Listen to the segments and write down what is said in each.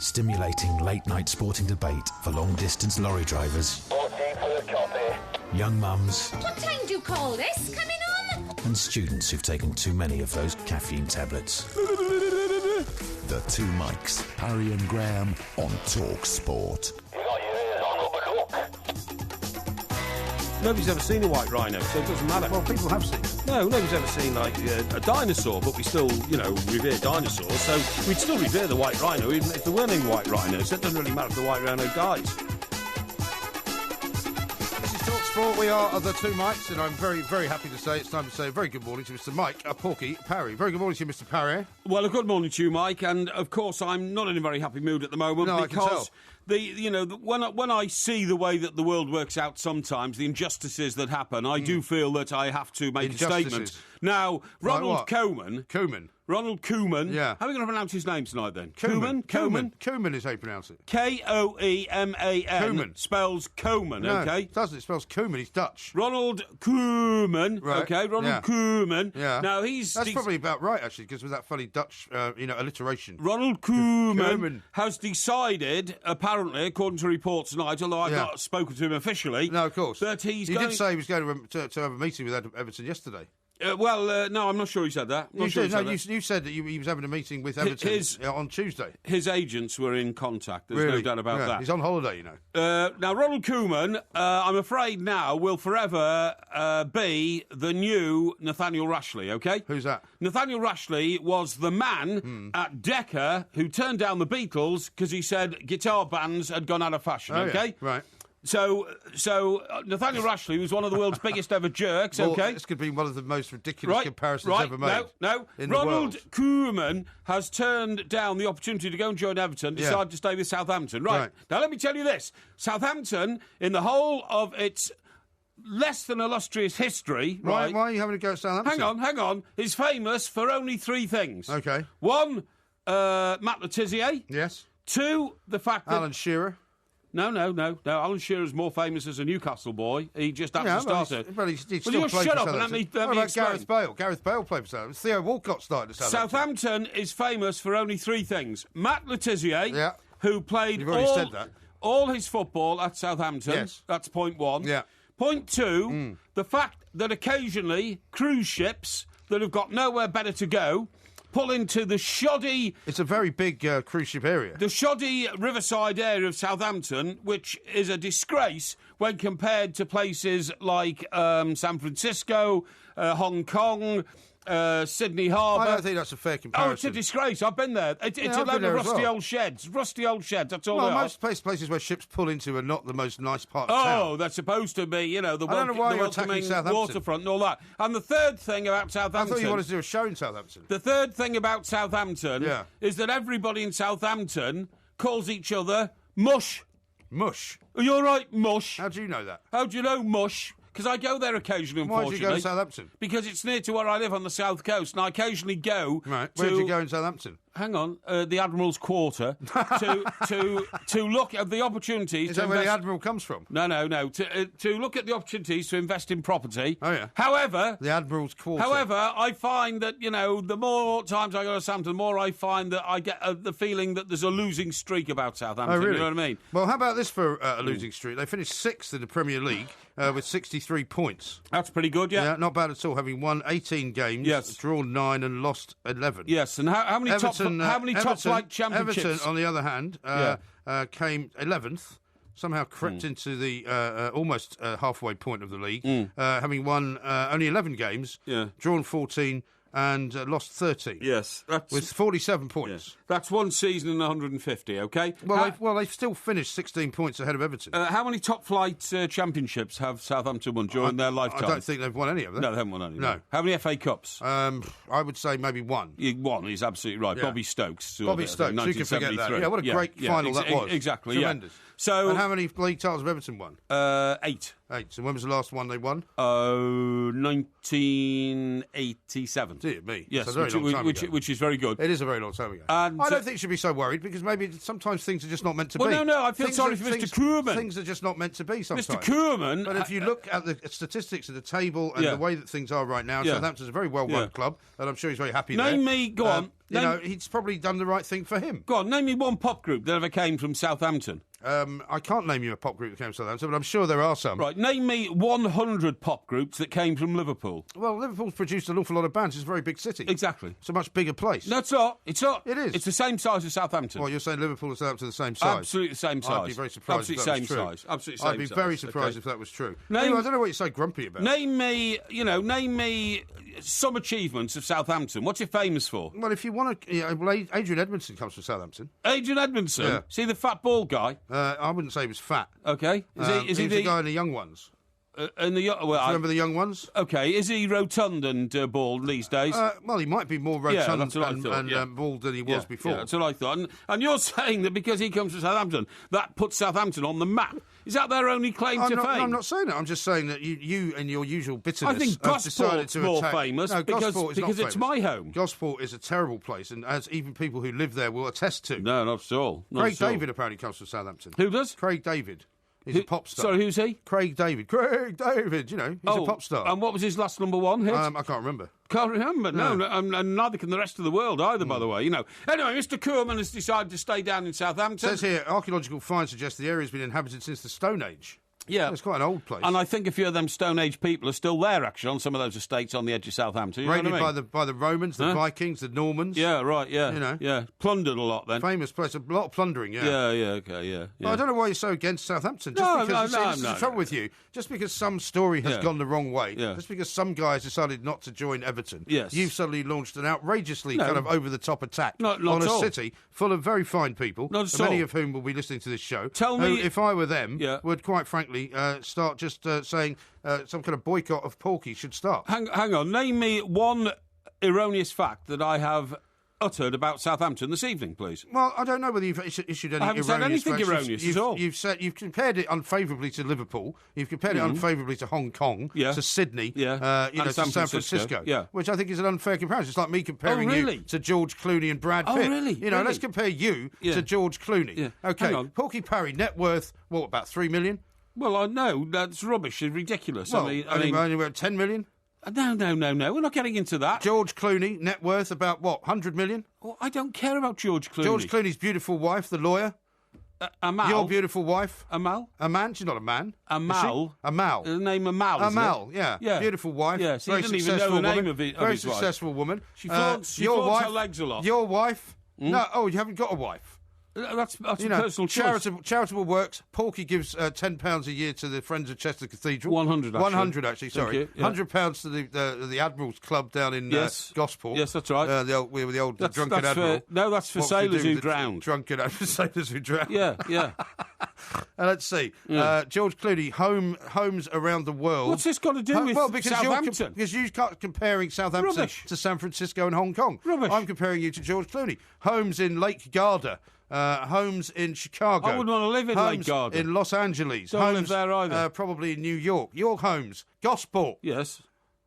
Stimulating late-night sporting debate for long-distance lorry drivers, young mums, What time do you call this? Coming on? and students who've taken too many of those caffeine tablets. The Two Mikes, Parry and Graham on Talk Sport. Nobody's ever seen a white rhino, so it doesn't matter. Well, people have seen it. No, nobody's ever seen, like, a dinosaur, but we still, revere dinosaurs, so we'd still revere the white rhino, even if there weren't any white rhinos. It doesn't really matter if the white rhino dies. This is Talk Sport. We are the Two Mikes, and I'm very, very happy to say it's time to say a very good morning to Mr. Mike Porky Parry. Very good morning to you, Mr. Parry. Well, a good morning to you, Mike, and of course I'm not in a very happy mood at the moment No, because I can tell. When I see the way that the world works out sometimes, the injustices that happen, I do feel that I have to make a statement. Now, Ronald Koeman. Ronald Koeman. Yeah. How are we going to pronounce his name tonight then? Koeman is how you pronounce it. Koeman. Koeman. Spells Koeman, No, okay? it doesn't. It spells Koeman. He's Dutch. Ronald Koeman. Right. Okay, Ronald Koeman. Yeah. Now, That's probably about right, actually, because with that funny Dutch, alliteration. Ronald Koeman has decided, apparently, according to reports tonight, although I've not spoken to him officially. No, of course. That he did say he was going to have a meeting with Everton yesterday. No, I'm not sure he said that. You said that he was having a meeting with Everton on Tuesday. His agents were in contact. There's no doubt about that. He's on holiday, you know. Now, Ronald Koeman, I'm afraid now, will forever be the new Nathaniel Rashley, OK? Who's that? Nathaniel Rashley was the man at Decca who turned down the Beatles because he said guitar bands had gone out of fashion, OK? Yeah. Right. So Nathaniel Rashley was one of the world's biggest ever jerks, OK? This could be one of the most ridiculous comparisons ever made. No. Ronald Koeman has turned down the opportunity to go and join Everton, decided to stay with Southampton. Right. Now, let me tell you this. Southampton, in the whole of its less than illustrious history, right? Why are you having to go to Southampton? Hang on. Is famous for only three things. OK. One, Matt Le Tissier. Yes. Two, the fact that... Alan Shearer. No. Alan Shearer's more famous as a Newcastle boy. He just actually started. But he still you played shut for up and let me What about explain. Gareth Bale? Gareth Bale played for Southampton. Theo Walcott started at Southampton. Southampton is famous for only three things. Matt Le Tissier, who played all his football at Southampton. Yes. That's point one. Yeah. Point two, the fact that occasionally cruise ships that have got nowhere better to go pull into the shoddy... It's a very big cruise ship area. The shoddy riverside area of Southampton, which is a disgrace when compared to places like San Francisco, Hong Kong, Sydney Harbour. I don't think that's a fair comparison. Oh, it's a disgrace. I've been there. It's a load of rusty old sheds. Rusty old sheds, that's all they are. Most places where ships pull into are not the most nice part of town. Oh, they're supposed to be, the welcoming waterfront and all that. And the third thing about Southampton... I thought you wanted to do a show in Southampton. The third thing about Southampton is that everybody in Southampton calls each other Mush. Mush? Are you all right, Mush? How do you know that? How do you know Mush? Because I go there occasionally, unfortunately. Why do you go to Southampton? Because it's near to where I live on the south coast, and I occasionally go Right. Where do you go in Southampton? Hang on, the Admiral's Quarter, to look at the opportunities... Is that where the Admiral comes from? No. To look at the opportunities to invest in property. Oh, yeah. However... The Admiral's Quarter. However, I find that, the more times I go to Southampton, the more I find that I get the feeling that there's a losing streak about Southampton. Oh, really? You know what I mean? Well, how about this for a losing streak? They finished 6th in the Premier League with 63 points. That's pretty good, yeah. Yeah, not bad at all, having won 18 games, drawn 9 and lost 11. Yes, and how many top-flight championships? Everton, on the other hand, came 11th, somehow crept into the almost halfway point of the league, having won only 11 games, drawn 14 and lost 13. Yes. With 47 points. Yes. That's one season in 150, OK? Well, they've still finished 16 points ahead of Everton. How many top-flight championships have Southampton won during their lifetime? I don't think they've won any of them. No, they haven't won any. No. How many FA Cups? I would say maybe one. One, he's absolutely right. Yeah. Bobby Stokes. Bobby Stokes, you can forget that. Yeah, what a great final that was. Exactly, Tremendous. So, and how many league titles have Everton won? 8. 8. So when was the last one they won? 1987. Dear me. Yes, so very long time ago. which is very good. It is a very long time ago. And, I don't think you should be so worried because maybe sometimes things are just not meant to be. No, I feel sorry for Mr. Koeman. Things are just not meant to be sometimes. Mr. Koeman. But if you look at the statistics of the table and the way that things are right now, Southampton's a very well-run club, and I'm sure he's very happy there. Name me, go on. He's probably done the right thing for him. Go on, name me one pop group that ever came from Southampton. I can't name you a pop group that came from Southampton, but I'm sure there are some. Right, name me 100 pop groups that came from Liverpool. Well, Liverpool's produced an awful lot of bands. It's a very big city. Exactly. It's a much bigger place. No, it's not. It's not. It is. It's the same size as Southampton. Well, you're saying Liverpool and Southampton are the same size? Absolutely the same size. I'd be very surprised if that was true. Absolutely same size. I'd be very surprised if that was true. Name, I don't know what you're so grumpy about. Name me some achievements of Southampton. What's it famous for? Well, if you want to... Adrian Edmondson comes from Southampton. Adrian Edmondson? Yeah. Is he the fat bald guy? I wouldn't say he was fat. Okay. Is he the guy in the Young Ones? Remember the Young Ones? Okay. Is he rotund and bald these days? Well, he might be more rotund and bald than he was before. Yeah, that's what I thought. And you're saying that because he comes from Southampton, that puts Southampton on the map. Is that their only claim to fame? I'm not saying that. I'm just saying that you and your usual bitterness. I think Gosport's more famous because it's my home. Gosport is a terrible place, and as even people who live there will attest to. No, not at all. Craig David apparently comes from Southampton. Who does? Craig David. He's a pop star. Sorry, who's he? Craig David. He's a pop star. And what was his last number one hit? I can't remember. Can't remember, no. And neither can the rest of the world either, by the way. Anyway, Mr. Koeman has decided to stay down in Southampton. It says here, archaeological finds suggest the area has been inhabited since the Stone Age. Yeah. It's quite an old place. And I think a few of them Stone Age people are still there, actually, on some of those estates on the edge of Southampton. Raided by the Romans, the Vikings, the Normans. Yeah, right, yeah. Yeah, plundered a lot then. Famous place, a lot of plundering, Yeah, okay, yeah. Well, I don't know why you're so against Southampton. This is the trouble with you. Just because some story has gone the wrong way, just because some guy has decided not to join Everton, you've suddenly launched an outrageously kind of over-the-top attack on a city full of very fine people, many of whom will be listening to this show. Tell me, if I were them, would quite frankly start just saying some kind of boycott of Porky should start. Hang on, name me one erroneous fact that I have uttered about Southampton this evening, please. Well, I don't know whether you've issued any erroneous facts. I haven't said anything erroneous at all. You've compared it unfavourably to Liverpool. You've compared it unfavourably to Hong Kong, to Sydney, to San Francisco, which I think is an unfair comparison. It's like me comparing you to George Clooney and Brad Pitt. Really? Let's compare you to George Clooney. Yeah. Okay, Porky Parry, net worth, about 3 million? Well, I know, that's rubbish, it's ridiculous. Well, only about 10 million? No, we're not getting into that. George Clooney, net worth about, 100 million? Well, I don't care about George Clooney. George Clooney's beautiful wife, the lawyer. Amal. Your beautiful wife. Amal? A man? She's not a man. Amal. Amal. The name Amal, Amal, yeah. Beautiful wife. Yeah, so he doesn't even know the name of his wife. Very successful woman. She flaunts her legs a lot. Your wife? No, you haven't got a wife. That's a personal choice. Charitable works. Porky gives £10 a year to the Friends of Chester Cathedral. 100, actually. 100, actually, sorry. £100 to the Admiral's Club down in Gosport. Yes, that's right. The old drunken Admiral. That's for sailors who drowned. Drunken sailors who drowned. Yeah. Let's see. George Clooney, homes around the world. What's this got to do with Southampton? Because you're comparing Southampton to San Francisco and Hong Kong. Rubbish. I'm comparing you to George Clooney. Homes in Lake Garda. Homes in Chicago. I wouldn't want to live in Lake Garda. In Los Angeles. Don't live there either. Probably in New York. Your homes. Gosport. Yes.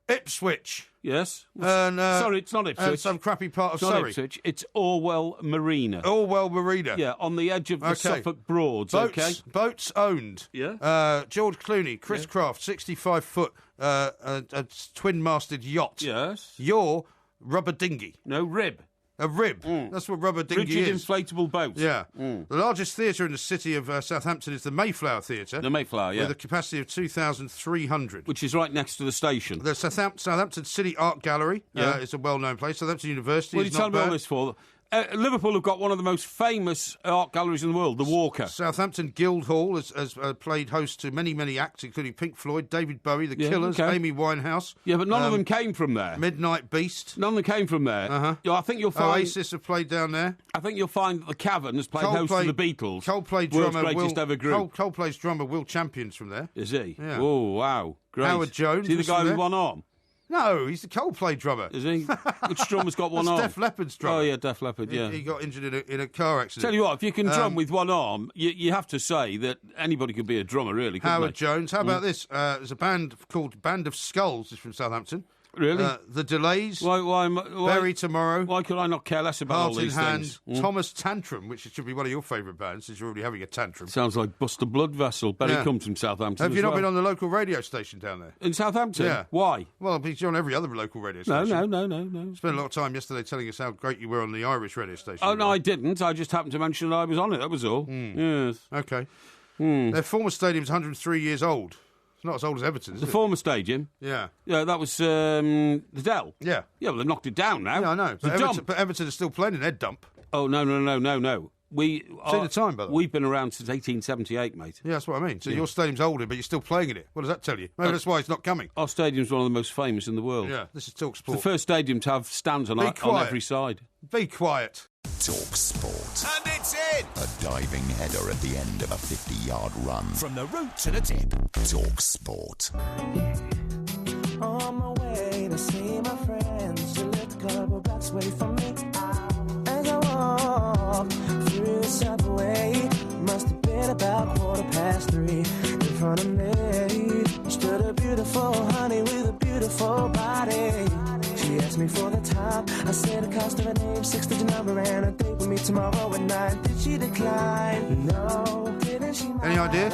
Ipswich. Yes. Sorry, it's not Ipswich. Some crappy part of Surrey. Surrey. Ipswich. It's Orwell Marina. Orwell Marina. Yeah, on the edge of the Suffolk Broads. Boats owned. Yeah. George Clooney, Chris Craft, 65-foot a twin-masted yacht. Yes. Your rubber dinghy. No, rib. A rib. That's what rubber dinghy Rigid is. inflatable boat. Yeah. The largest theatre in the city of Southampton is the Mayflower Theatre. The Mayflower, with a capacity of 2,300. Which is right next to the station. The Southampton City Art Gallery is a well-known place. Southampton University is not bad. What are you telling me all this for? Liverpool have got one of the most famous art galleries in the world, the Walker. Southampton Guildhall has played host to many, many acts, including Pink Floyd, David Bowie, The Killers, Amy Winehouse. Yeah, but none of them came from there. Midnight Beast. None of them came from there. I think you'll find Oasis have played down there. I think you'll find that the Cavern has played host to the Beatles. Coldplay's drummer Will Champion's from there. Is he? Yeah. Oh, wow. Great. Howard Jones. Is he the guy with one arm? No, he's the Coldplay drummer. Is he? Which drummer's got one arm? Def Leppard's drummer. Oh, yeah, Def Leppard, yeah. He got injured in a car accident. Tell you what, if you can drum with one arm, you have to say that anybody could be a drummer, really, couldn't Howard they? Jones. How about this? There's a band called Band of Skulls. It's from Southampton. Really? The Delays. Why, Bury Tomorrow. Why could I not care less about all these things? Thomas Tantrum, which should be one of your favourite bands, since you're already having a tantrum. Sounds like Buster Blood Vessel. Barry comes from Southampton. Have you not been on the local radio station down there? In Southampton? Yeah. Why? Well, because you're on every other local radio station. No. Spent a lot of time yesterday telling us how great you were on the Irish radio station. Oh, no, I didn't. I just happened to mention that I was on it. That was all. Yes. Okay. Their former stadium's 103 years old. It's not as old as Everton, is it? The former stadium? Yeah. Yeah, that was the Dell. Yeah. Yeah, well, they've knocked it down now. Yeah, I know. But Everton is still playing in Ed Dump. Oh, no. See the time, by the way. We've been around since 1878, mate. Yeah, that's what I mean. So your stadium's older, but you're still playing in it. What does that tell you? Maybe that's why it's not coming. Our stadium's one of the most famous in the world. Yeah, this is Talk It's Sport. the first stadium to have stands on every side. Be quiet. Talk Sport. And it's in! A diving header at the end of a 50-yard run. From the root to the tip. Talk Sport. On my way to see my friends, you lived a couple blocks away from me. As I walk through the subway, must have been about 3:15. In front of me stood a beautiful honey with a beautiful body. She asked me for the time. I said the cost of her name, 6-digit number, and a date with me tomorrow at 9. Did she decline? No. Didn't she? Any idea?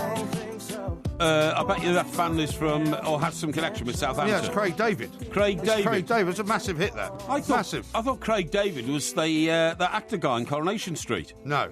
I bet you that fan is from, or has some connection with Southampton. Yeah, it's Craig David. Craig David. It's a massive hit, that. Massive. I thought Craig David was the actor guy in Coronation Street. No.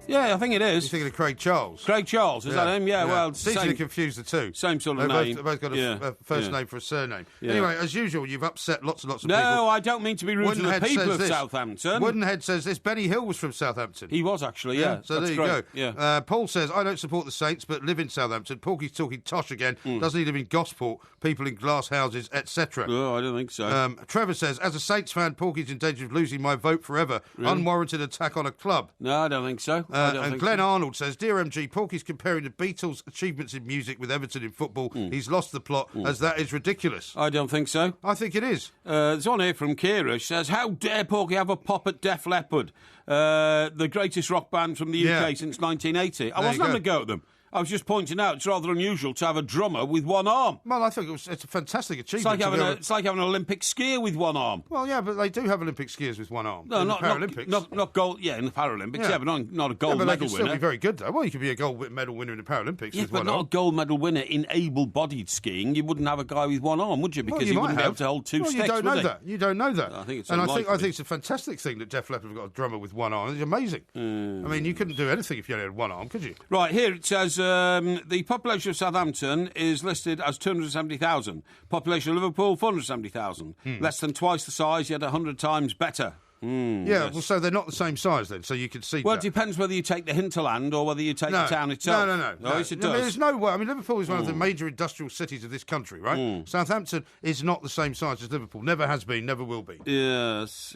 Yeah, I think it is. You're thinking of Craig Charles. Craig Charles, is that him? Yeah, well, it's easy to confuse the two. Same sort of name. They've both got a first name for a surname. Yeah. Anyway, as usual, you've upset lots and lots of people. No, I don't mean to be rude to the people of Southampton. Woodenhead says this. Benny Hill was from Southampton. He was, actually, yeah. So there you go. Yeah. Paul says, I don't support the Saints, but live in Southampton. Porky's talking tosh again. Doesn't he live in Gosport? People in glass houses, etc. Oh, I don't think so. Trevor says, as a Saints fan, Porky's in danger of losing my vote forever. Really? Unwarranted attack on a club. No, I don't think so. And Glenn Arnold says, Dear MG, Porky's comparing the Beatles' achievements in music with Everton in football. He's lost the plot, as that is ridiculous. I don't think so. I think it is. There's one here from Kira. She says, how dare Porky have a pop at Def Leppard, the greatest rock band from the UK since 1980. I wasn't having a go at them. I was just pointing out it's rather unusual to have a drummer with one arm. Well, I think it's a fantastic achievement. It's like having an Olympic skier with one arm. Well, yeah, but they do have Olympic skiers with one arm. No, in the Paralympics. Not gold. Yeah, in the Paralympics. Yeah, but not a gold medal winner. They can still be very good, though. Well, you could be a gold medal winner in the Paralympics with one arm. But not a gold medal winner in able-bodied skiing. You wouldn't have a guy with one arm, would you? Because he wouldn't be able to hold two sticks. You don't know that. You don't know that. I think it's I think it's a fantastic thing that Def Leppard have got a drummer with one arm. It's amazing. I mean, you couldn't do anything if you only had one arm, could you? Right, here it says the population of Southampton is listed as 270,000. Population of Liverpool, 470,000. Less than twice the size, yet 100 times better. Well, so they're not the same size then, so you can see. Well, it depends whether you take the hinterland or whether you take the town itself. No. Yes, it does. I mean, there's no way. I mean, Liverpool is one of the major industrial cities of this country, right? Southampton is not the same size as Liverpool. Never has been, never will be. Yes.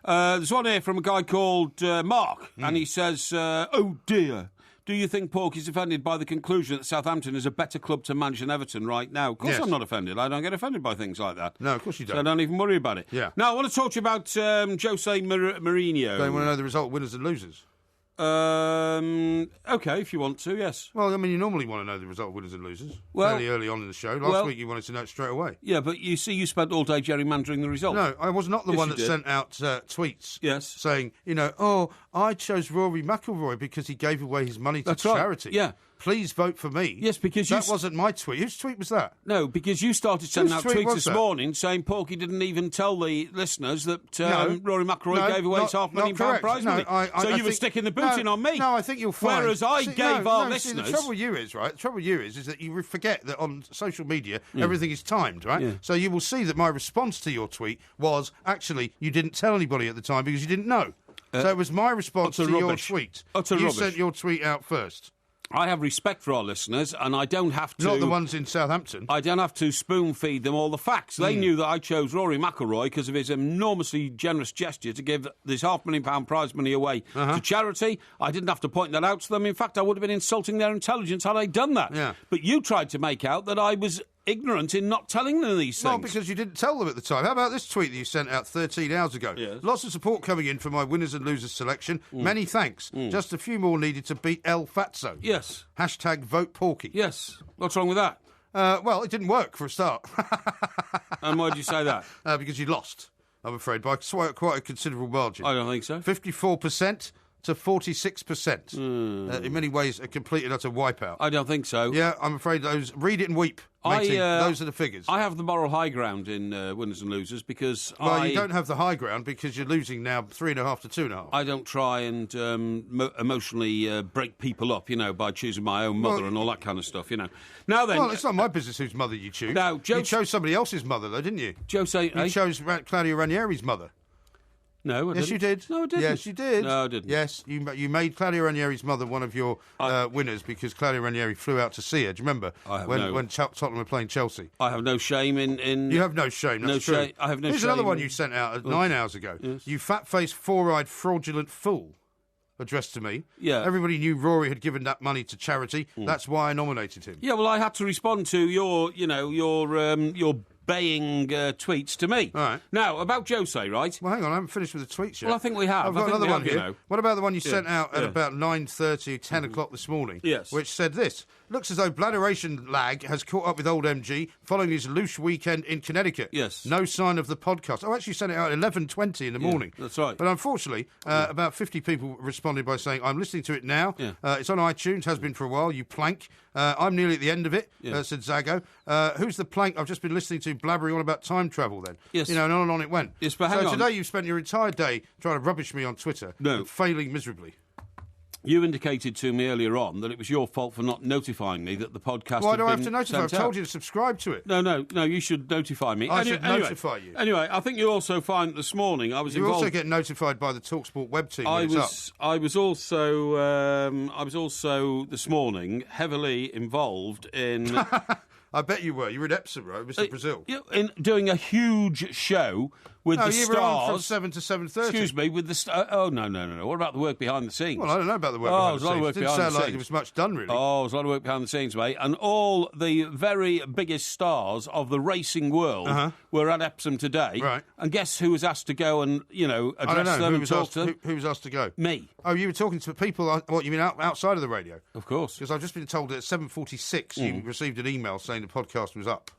There's one here from a guy called Mark, and he says, oh dear. Do you think Porky's offended by the conclusion that Southampton is a better club to manage than Everton right now? Of course I'm not offended. I don't get offended by things like that. No, of course you don't. So I don't even worry about it. Yeah. Now, I want to talk to you about Jose Mourinho. Don't want to know the result, winners and losers? OK, if you want to, yes. Well, I mean, you normally want to know the result of winners and losers fairly early on in the show. Last week you wanted to know it straight away. Yeah, but you see, you spent all day gerrymandering the result. No, I was not the one that sent out tweets saying, I chose Rory McIlroy because he gave away his money to charity. Yeah. Please vote for me. Yes, because that wasn't my tweet. Whose tweet was that? No, because you started sending out tweets this morning saying Porky didn't even tell the listeners that Rory McIlroy gave away his £500,000 prize money. So you were sticking the boot in on me. No, I think you'll find. Whereas I gave our listeners. The trouble you is, right? The trouble you is that you forget that on social media everything is timed, right? Yeah. So you will see that my response to your tweet was actually you didn't tell anybody at the time because you didn't know. So it was my response to your tweet. You sent your tweet out first. I have respect for our listeners, and I don't have to... Not the ones in Southampton. I don't have to spoon-feed them all the facts. They knew that I chose Rory McIlroy because of his enormously generous gesture to give this £500,000 prize money away to charity. I didn't have to point that out to them. In fact, I would have been insulting their intelligence had I done that. Yeah. But you tried to make out that I was ignorant in not telling them these things. Well, because you didn't tell them at the time. How about this tweet that you sent out 13 hours ago? Yes. Lots of support coming in for my winners and losers selection. Many thanks. Just a few more needed to beat El Fatso. Yes. Hashtag vote Porky. Yes. What's wrong with that? Well, it didn't work for a start. And why did you say that? Because you lost, I'm afraid, by quite a considerable margin. I don't think so. 54% to 46%. In many ways, a complete and utter wipeout. I don't think so. Yeah, I'm afraid those... Read it and weep, matey. Those are the figures. I have the moral high ground in winners and losers because you don't have the high ground because you're losing now 3.5 to 2.5. I don't try and emotionally break people up, by choosing my own mother and all that kind of stuff, Now then... Well, it's not my business whose mother you choose. Now, you chose somebody else's mother, though, didn't you? You chose Claudia Ranieri's mother. No, I didn't. Yes, you did. No, I didn't. Yes, you did. No, I didn't. Yes, you made Claudia Ranieri's mother one of your winners because Claudia Ranieri flew out to see her. Do you remember when Tottenham were playing Chelsea? I have no shame in... You have no shame, that's true. I have no shame. Here's another one you sent out 9 hours ago. Yes. You fat-faced, four-eyed, fraudulent fool. Addressed to me. Yeah. Everybody knew Rory had given that money to charity. That's why I nominated him. Yeah, well, I had to respond to your baying tweets to me. All right. Now, about Jose, right? Well, hang on, I haven't finished with the tweets yet. Well, I think we have. I've got another one here. What about the one you Yeah. sent out at about 9:30, 10 o'clock this morning? Yes. Which said this. Looks as though bladderation lag has caught up with old MG following his loose weekend in Connecticut. Yes. No sign of the podcast. I actually sent it out at 11:20 in the morning. That's right. But unfortunately, about 50 people responded by saying, I'm listening to it now. Yeah. It's on iTunes, has been for a while, you plank. I'm nearly at the end of it, said Zago. Who's the plank I've just been listening to blabbering on about time travel then? Yes. And on and on it went. Yes, but hang on. Today you've spent your entire day trying to rubbish me on Twitter. No. And failing miserably. You indicated to me earlier on that it was your fault for not notifying me that the podcast Why had do I have been to notify? I've sent told out. you to subscribe to it. No, you should notify me. I should notify you. Anyway, I think you'll also find this morning I was You involved... also get notified by the TalkSport web team when it's up. I was also this morning heavily involved in... I bet you were. You were in Epsom, right, Mr. Brazil? In doing a huge show with the you stars. were on from 7 to 7:30. Excuse me, with the stars. Oh, no. What about the work behind the scenes? Well, I don't know about the work Oh, behind there's a lot of the work scenes. Didn't behind sound the like scenes. there was much done, really. Oh, there's a lot of work behind the scenes, mate. And all the very biggest stars of the racing world were at Epsom today. Right. And guess who was asked to go and, address them and talk to them? Who was asked to go? Me. Oh, you were talking to people, what, you mean outside of the radio? Of course. Because I've just been told that at 7:46 you received an email saying the podcast was up.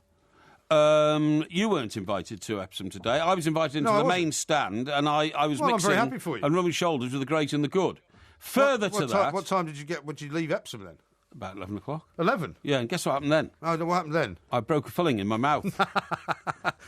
You weren't invited to Epsom today. I was invited into the main stand, and I was Well, I'm mixing very happy for you. and rubbing shoulders with the great and the good. Further to that... What time did you get? Would you leave Epsom then? About 11 o'clock. 11? Yeah, and guess what happened then? Oh, what happened then? I broke a filling in my mouth.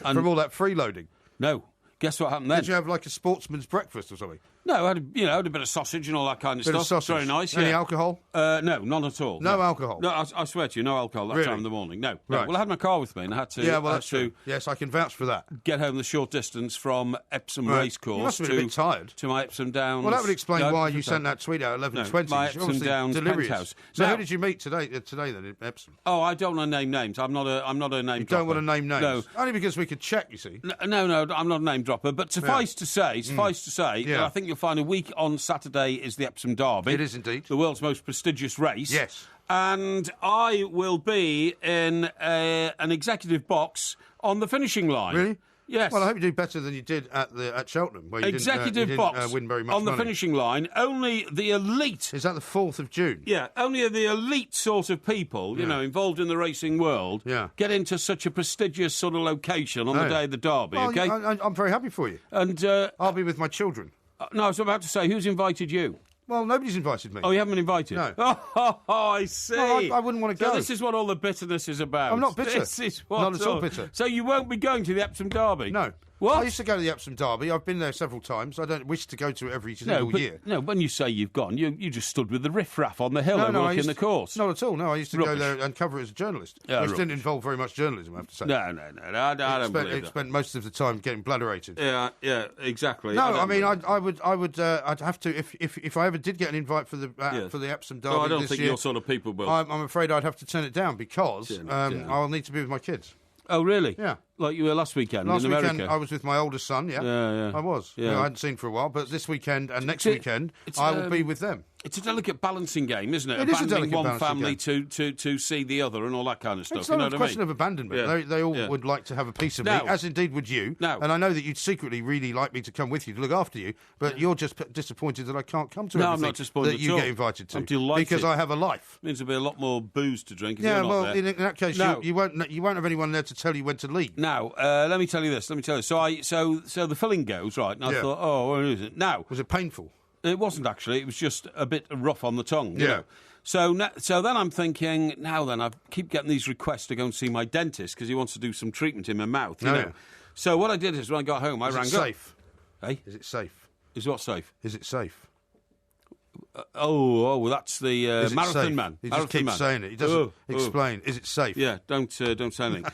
From all that freeloading? No. Guess what happened then? Did you have like a sportsman's breakfast or something? No, I had a bit of sausage and all that kind of Bit stuff. of sausage. Very nice. Any yeah. alcohol? No, none at all. No alcohol? No, I swear to you, no alcohol that Really? time in the morning. No. Right. Well, I had my car with me and I had to. Yeah, well, I had that's true. to Yes, I can vouch for that. get home the short distance from Epsom Right. Racecourse You must have been a bit tired. to my Epsom Downs. Well, that would explain No, why you sent that tweet out at 11:20. my You're Epsom obviously Downs delirious. penthouse. So Now- who did you meet today then in Epsom? Oh, I don't want to name names. I'm not a name. You don't want to name names? No. Only because we could check, you see. No, I'm not a name dropper. But suffice to say, Yeah. I think you'll find a week on Saturday is the Epsom Derby. It is indeed. The world's most prestigious race. Yes. And I will be in an executive box on the finishing line. Really? Yes. Well, I hope you do better than you did at Cheltenham, where you executive didn't box win very much on the money. finishing line. Only the elite. Is that the 4th of June? Yeah, only the elite sort of people, involved in the racing world, get into such a prestigious sort of location on the day of the Derby, Well, okay? I'm very happy for you. And I'll be with my children. no, I was about to say, who's invited you? Well, nobody's invited me. Oh, you haven't been invited? No. Oh, I see. Well, I wouldn't want to So go. this is what all the bitterness is about. I'm not bitter. This is what Not at all bitter. So you won't be going to the Epsom Derby? No. What? I used to go to the Epsom Derby. I've been there several times. I don't wish to go to it every single year. No, when you say you've gone, you just stood with the riffraff on the hill overlooking the course. Not at all. No, I used to go Rubbish. there and cover it as a journalist, Yeah, which rubbish. didn't involve very much journalism, I have to say. No, I don't believe It that. spent most of the time getting bladderated. Yeah, exactly. No, don't believe that. I'd have to if I ever did get an invite for the Epsom Derby No, I don't this think year, your sort of people will. I'm afraid I'd have to turn it down because I'll need to be with my kids. Oh, really? Yeah. Like you were last weekend Last in America? weekend I was with my oldest son. Yeah, Yeah. I was. Yeah. I hadn't seen for a while, but this weekend and next It's- weekend it's, I will be with them. It's a delicate balancing game, isn't it? It is a Abandoning delicate one balancing family to see the other and all that kind of stuff. It's you not know a what question I of mean? abandonment. Yeah. They all Yeah. would like to have a piece of me, No. as indeed would you. No. And I know that you'd secretly really like me to come with you to look after you, but you're just disappointed that I can't come to No, I'm everything not disappointed that you at all. get invited to. I'm delighted. Because I have a life. Means there'll be a lot more booze to drink if Yeah, you're not well, there. in that case, No. you won't have anyone there to tell you when to leave. Now, let me tell you this. So the filling goes, right, and I Yeah. thought, oh, where is it? Now, Was it painful? it wasn't actually. It was just a bit rough on the tongue. You Yeah. know? So then I'm thinking, now then, I keep getting these requests to go and see my dentist because he wants to do some treatment in my mouth, you Oh, know. yeah. So what I did is when I got home, I Is rang it up. safe? Hey? Is it safe? Is what safe? Is it safe? Oh, that's the Is it marathon safe? man. He Marathon just keeps man. saying it. He doesn't explain. Is it safe? Yeah, don't say anything.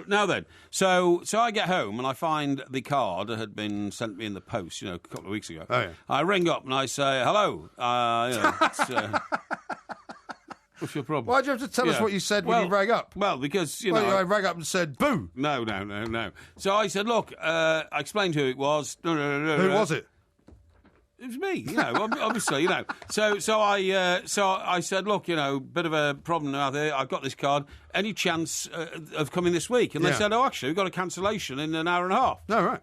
Now then, so I get home and I find the card had been sent me in the post, a couple of weeks ago. Oh, yeah. I ring up and I say, hello, what's your problem? Why'd you have to tell us what you said when you rang up? Well, because, I rang up and said, boo! No. So I said, look, I explained who it was. Who was it? It was me, obviously, So I said, look, bit of a problem out there. I've got this card. Any chance of coming this week? And they said, oh, actually, we've got a cancellation in an hour and a half. No, right.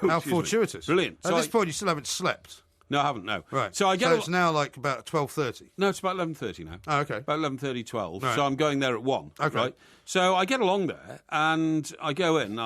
How fortuitous. Brilliant. At this point, you still haven't slept. No, I haven't, no. Right. So it's now like about 12:30. No, it's about 11:30 now. Oh, okay. About 11:30, 12. Right. So I'm going there at 1. Okay. Right? So I get along there, and I go in.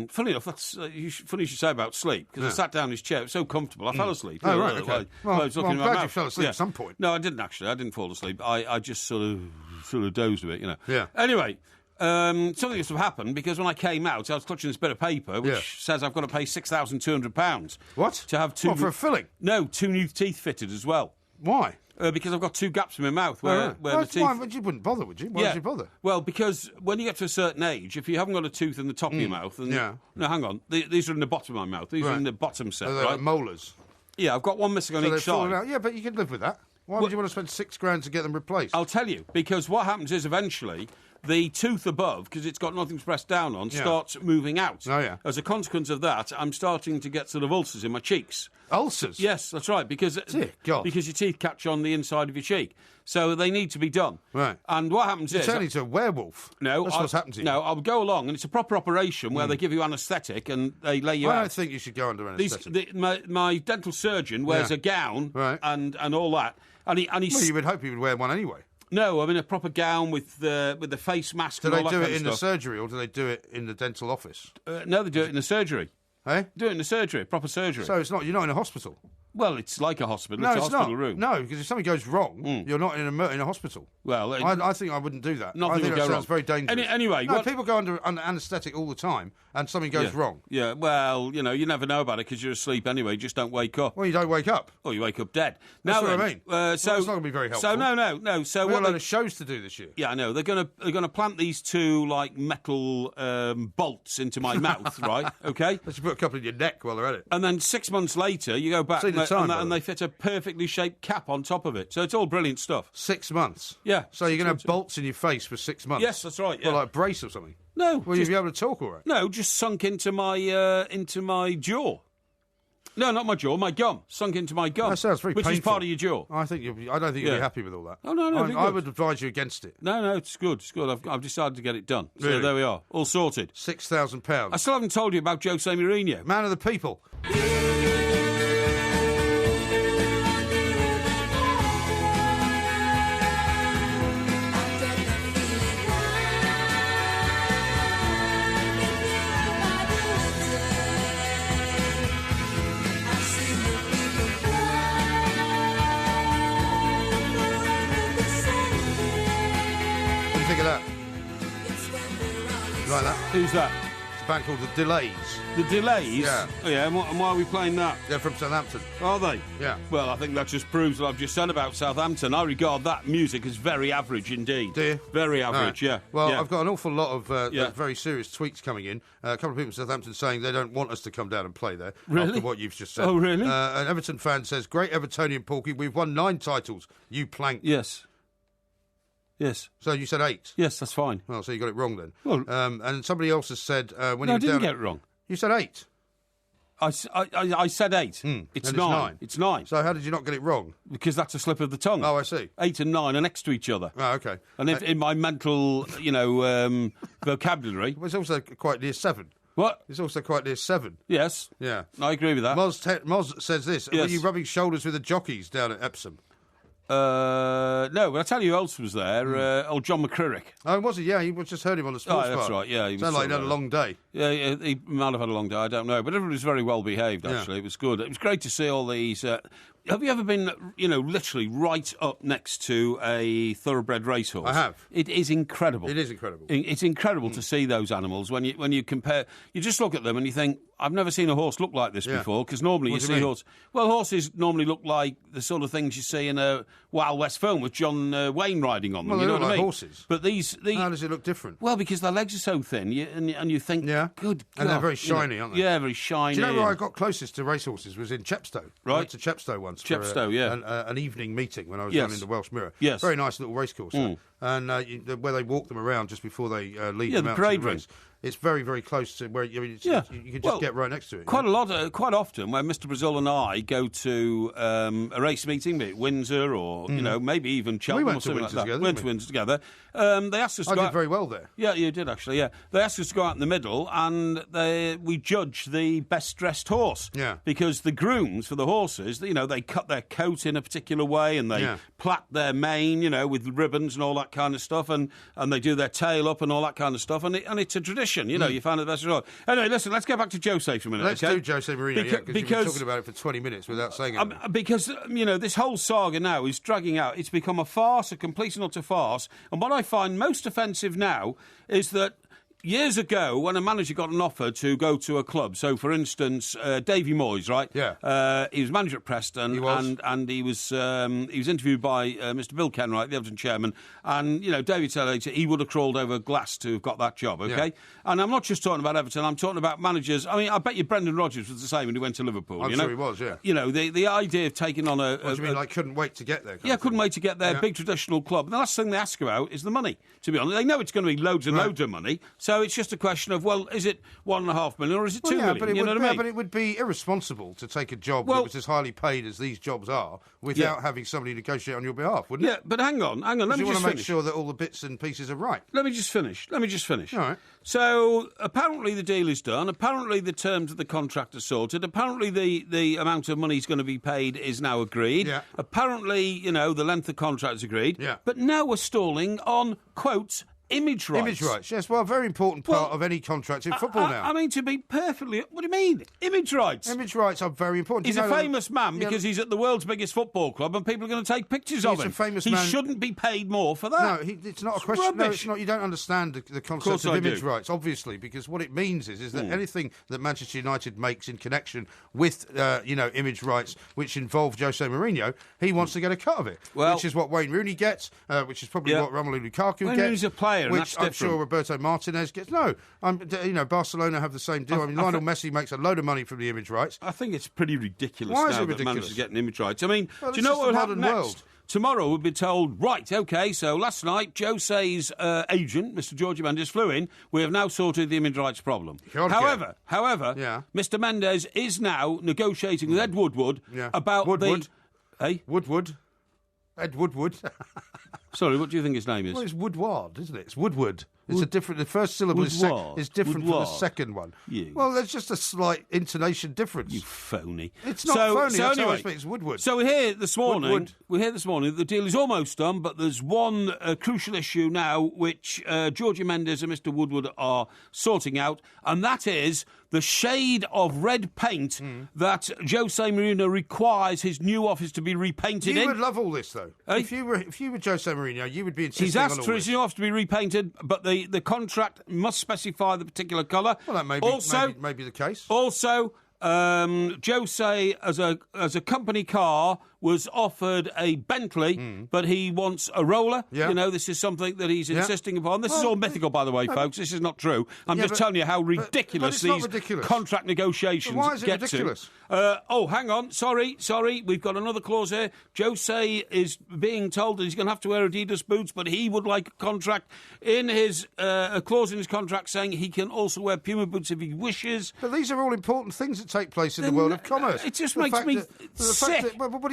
Funny enough, funny you should say about sleep, because I sat down in his chair. It was so comfortable, I fell asleep. Oh, right, okay. I was looking I'm at my glad you mouth. fell asleep at some point. No, I didn't actually. I didn't fall asleep. I just sort of dozed a bit, Yeah. Anyway, something must have happened, because when I came out, I was clutching this bit of paper, which says I've got to pay £6,200. What? To have two... What, for a filling? No, 2 new teeth fitted as well. Why? Because I've got 2 gaps in my mouth where the teeth... Why you wouldn't bother, would you? Why would you bother? Well, because when you get to a certain age, if you haven't got a tooth in the top of your mouth... And, Yeah. No, hang on. These are in the bottom of my mouth. These are in the bottom set, Are they right? like molars? Yeah, I've got one missing on So each they've fallen side. out. Yeah, but you can live with that. Why would you want to spend £6,000 to get them replaced? I'll tell you, because what happens is eventually the tooth above, because it's got nothing to press down on, starts moving out. Oh, yeah. As a consequence of that, I'm starting to get sort of ulcers in my cheeks. Ulcers? Yes, that's right, because Dear God. because your teeth catch on the inside of your cheek. So they need to be done. Right. And what happens You're is... turning into a werewolf. No, That's what's happened to you. No, I'll go along, and it's a proper operation where they give you anaesthetic and they lay you I out. don't think you should go under anaesthetic. My dental surgeon wears a gown and all that, and he Well, you would hope he would wear one anyway. No, I'm in a proper gown with the face mask. Do and all they that do kind it of in the stuff. surgery or do they do it in the dental office? No, they do it in the surgery. Eh? Do it in the surgery, proper surgery. So you're not in a hospital? Well, it's like a hospital. No, it's a it's hospital not. room. No, because if something goes wrong, you're not in a hospital. Well, I think I wouldn't do that. I nothing think will that go sounds wrong. very dangerous. Anyway, no, people go under anaesthetic all the time, and something goes wrong. Yeah, well, you never know about it because you're asleep anyway. You just don't wake up. Well, you don't wake up. Or you wake up dead. That's now what then, I mean. So Well, that's not going to be very helpful. So no. So We've got what a lot of shows to do this year. Yeah, I know. They're gonna plant these 2 like metal bolts into my mouth, right? Okay. Let's put a couple in your neck while they're at it. And then 6 months later, you go back Seen the time, and they fit a perfectly shaped cap on top of it. So it's all brilliant stuff. 6 months. Yeah. So you're going to have bolts in your face for 6 months. Yes, that's right. Yeah. Well, like a brace or something. No. Will you be able to talk all right? No, just sunk into my jaw. No, not my jaw, my gum. Sunk into my gum. That sounds very Which painful. is part of your jaw. I don't think you'll be happy with all that. Oh, no, it'd be I good. would advise you against it. No, it's good. It's good. I've decided to get it done. So Really? there we are. All sorted. £6,000. I still haven't told you about Jose Mourinho. Man of the people. What do you think of that? You like that? Who's that? It's a band called The Delays. The Delays? Yeah. Oh, yeah, and why are we playing that? They're from Southampton. Are they? Yeah. Well, I think that just proves what I've just said about Southampton. I regard that music as very average indeed. Do you? Very average, Right. yeah. Well, yeah. I've got an awful lot of Yeah. very serious tweets coming in. A couple of people in Southampton saying they don't want us to come down and play there Really? after what you've just said. Oh, really? An Everton fan says, great Evertonian Porky, we've won 9 titles. You plank. Yes. Yes. So you said 8. Yes, that's fine. Well, so you got it wrong then. Well- and somebody else has said... when No, I you were didn't down get it wrong. You said 8. I said 8. It's 9. It's 9. So how did you not get it wrong? Because that's a slip of the tongue. Oh, I see. 8 and 9 are next to each other. Oh, okay. And if in my mental, vocabulary... Well, it's also quite near 7. What? It's also quite near 7. Yes. Yeah. I agree with that. Moz says this. Yes. Were you rubbing shoulders with the jockeys down at Epsom? No, but I'll tell you who else was there. Old John McCririck. Oh, was he? Yeah, he just heard him on the sports bar. That's right, yeah. Sounded like he'd had a long day. Yeah, he might have had a long day, I don't know. But everybody was very well behaved, actually. Yeah. It was good. It was great to see all these... have you ever been, literally right up next to a thoroughbred racehorse? I have. It is incredible. It is incredible. It's incredible to see those animals when you compare... You just look at them and you think, I've never seen a horse look like this before, because normally you see horses... Well, horses normally look like the sort of things you see in a Wild West film with John Wayne riding on them. Well, they look like what I mean? horses. But these... How does it look different? Well, because their legs are so thin, and you think, good God. And they're very shiny, aren't they? Yeah, very shiny. Do you know where I got closest to racehorses was in Chepstow? Right. I went to Chepstow once Chepstow, for an evening meeting when I was down in the Welsh Mirror. Yes. Very nice little racecourse. And where they walk them around just before they lead them out the parade to the race. It's very, very close to where you can just get right next to it. Quite often when Mr. Brazil and I go to a race meeting, be it Windsor or maybe even Cheltenham. We went to Windsor together. Went to Windsor together. They asked us. I did very well there. Yeah, you did actually. Yeah, they asked us to go out in the middle, and we judged the best dressed horse. Yeah. Because the grooms for the horses, they cut their coat in a particular way, and they plait their mane, with ribbons and all that kind of stuff, and they do their tail up and all that kind of stuff, and it's a tradition. You find the best result. Anyway, listen, let's get back to Jose for a minute. Let's do Jose Mourinho, because you've been talking about it for 20 minutes without saying anything. Because, this whole saga now is dragging out. It's become a farce, a complete and utter farce. And what I find most offensive now is that years ago, when a manager got an offer to go to a club, so for instance, Davy Moyes, right? Yeah. He was manager at Preston, he was. and he was interviewed by Mr. Bill Kenwright, the Everton chairman, and David said later he would have crawled over glass to have got that job. Okay, and I'm not just talking about Everton. I'm talking about managers. I mean, I bet you Brendan Rodgers was the same when he went to Liverpool. I'm sure he was. Yeah. The idea of taking on a. What do you mean? Like couldn't wait to get there? Couldn't wait to get there. Big traditional club. The last thing they ask about is the money. To be honest, they know it's going to be loads and loads of money. So it's just a question of, well, is it 1.5 million or is it 2 million? But but it would be irresponsible to take a job that was as highly paid as these jobs are without having somebody negotiate on your behalf, wouldn't it? Yeah, but hang on. Let me just finish. You want to make sure that all the bits and pieces are right. Let me just finish. All right. So apparently the deal is done. Apparently the terms of the contract are sorted. Apparently the amount of money is going to be paid is now agreed. Yeah. Apparently, the length of contract is agreed. Yeah. But now we're stalling on, quote, image rights. Image rights, yes. Well, a very important part of any contract in football now. I mean, to be perfectly... What do you mean? Image rights. Image rights are very important. He's a famous man because he's at the world's biggest football club and people are going to take pictures of him. He's a famous man. He shouldn't be paid more for that. No, it's not a question. Rubbish. No, it's not. You don't understand the concept of image rights, obviously, because what it means is that anything that Manchester United makes in connection with, image rights, which involve Jose Mourinho, he wants to get a cut of it, which is what Wayne Rooney gets, which is probably what Romelu Lukaku gets. Rooney's a player, which and that's I'm different. sure Roberto Martinez gets. No, Barcelona have the same deal. Lionel Messi makes a load of money from the image rights. I think it's pretty ridiculous Why is now it that ridiculous? managers are getting image rights. I mean, Well, do you know what will happen next? world. Tomorrow we'll be told, right, OK, so last night Jose's agent, Mr. George Mendes, flew in. We have now sorted the image rights problem. However, Mr. Mendes is now negotiating with Ed Woodward about Woodward. Hey? Woodward. Ed Woodward. Sorry, what do you think his name is? Well, it's Woodward, isn't it? It's Woodward. It's a different. The first syllable is different from the second one. Well, there's just a slight intonation difference. You phony. It's not phony. So That's how I anyway, speak. It's Woodward. So we hear this morning. That the deal is almost done, but there's one crucial issue now which Georgie Mendes and Mr. Woodward are sorting out, and that is the shade of red paint that Jose Mourinho requires his new office to be repainted in. You would love all this, though. If you were Jose Mourinho, you would be insisting He's on asked all for this. his new office to be repainted, but the contract must specify the particular colour. Well, that may be the case. Also, Jose, as a company car, was offered a Bentley, but he wants a roller. Yeah. You know, this is something that he's insisting upon. This is all mythical, by the way, folks. This is not true. I'm just telling you how ridiculous these contract negotiations why is it get ridiculous? to. Hang on. Sorry. We've got another clause here. Jose is being told that he's going to have to wear Adidas boots, but he would like a contract in his a clause in his contract saying he can also wear Puma boots if he wishes. But these are all important things that take place in the world of commerce. It just makes me sick.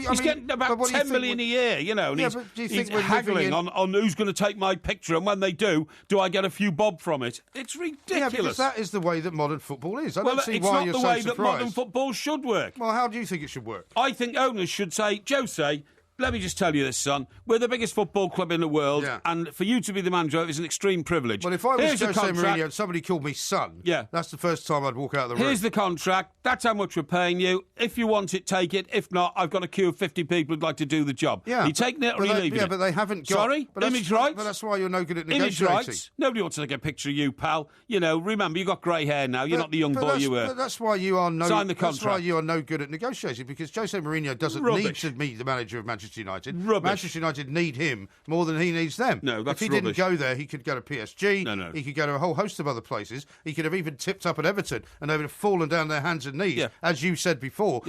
He's getting about 10 million a year, you know, and he's haggling on who's going to take my picture, and when they do I get a few bob from it? It's ridiculous. Yeah, because that is the way that modern football is. I don't see why you're so surprised. It's not the way that modern football should work. Well, how do you think it should work? I think owners should say, Jose, let me just tell you this, son. We're the biggest football club in the world, and for you to be the manager is an extreme privilege. Well, if I was Jose Mourinho and somebody called me son, that's the first time I'd walk out of the room. Here's the contract. That's how much we're paying you. If you want it, take it. If not, I've got a queue of 50 people who'd like to do the job. Yeah. You taking it or you leaving it? Yeah, but they haven't got... Sorry? Image rights? But that's why you're no good at negotiating. Image rights? Nobody wants to take a picture of you, pal. You know, remember, you've got grey hair now. You're not the young boy you were. But that's why you are no... Sign the contract. That's why you are no good at negotiating, because Jose Mourinho doesn't need to be the manager of Manchester United. Manchester United need him more than he needs them. No, that's If he didn't go there, he could go to PSG. No. He could go to a whole host of other places. He could have even tipped up at Everton and they would have fallen down their hands and knees. Yeah. As you said before,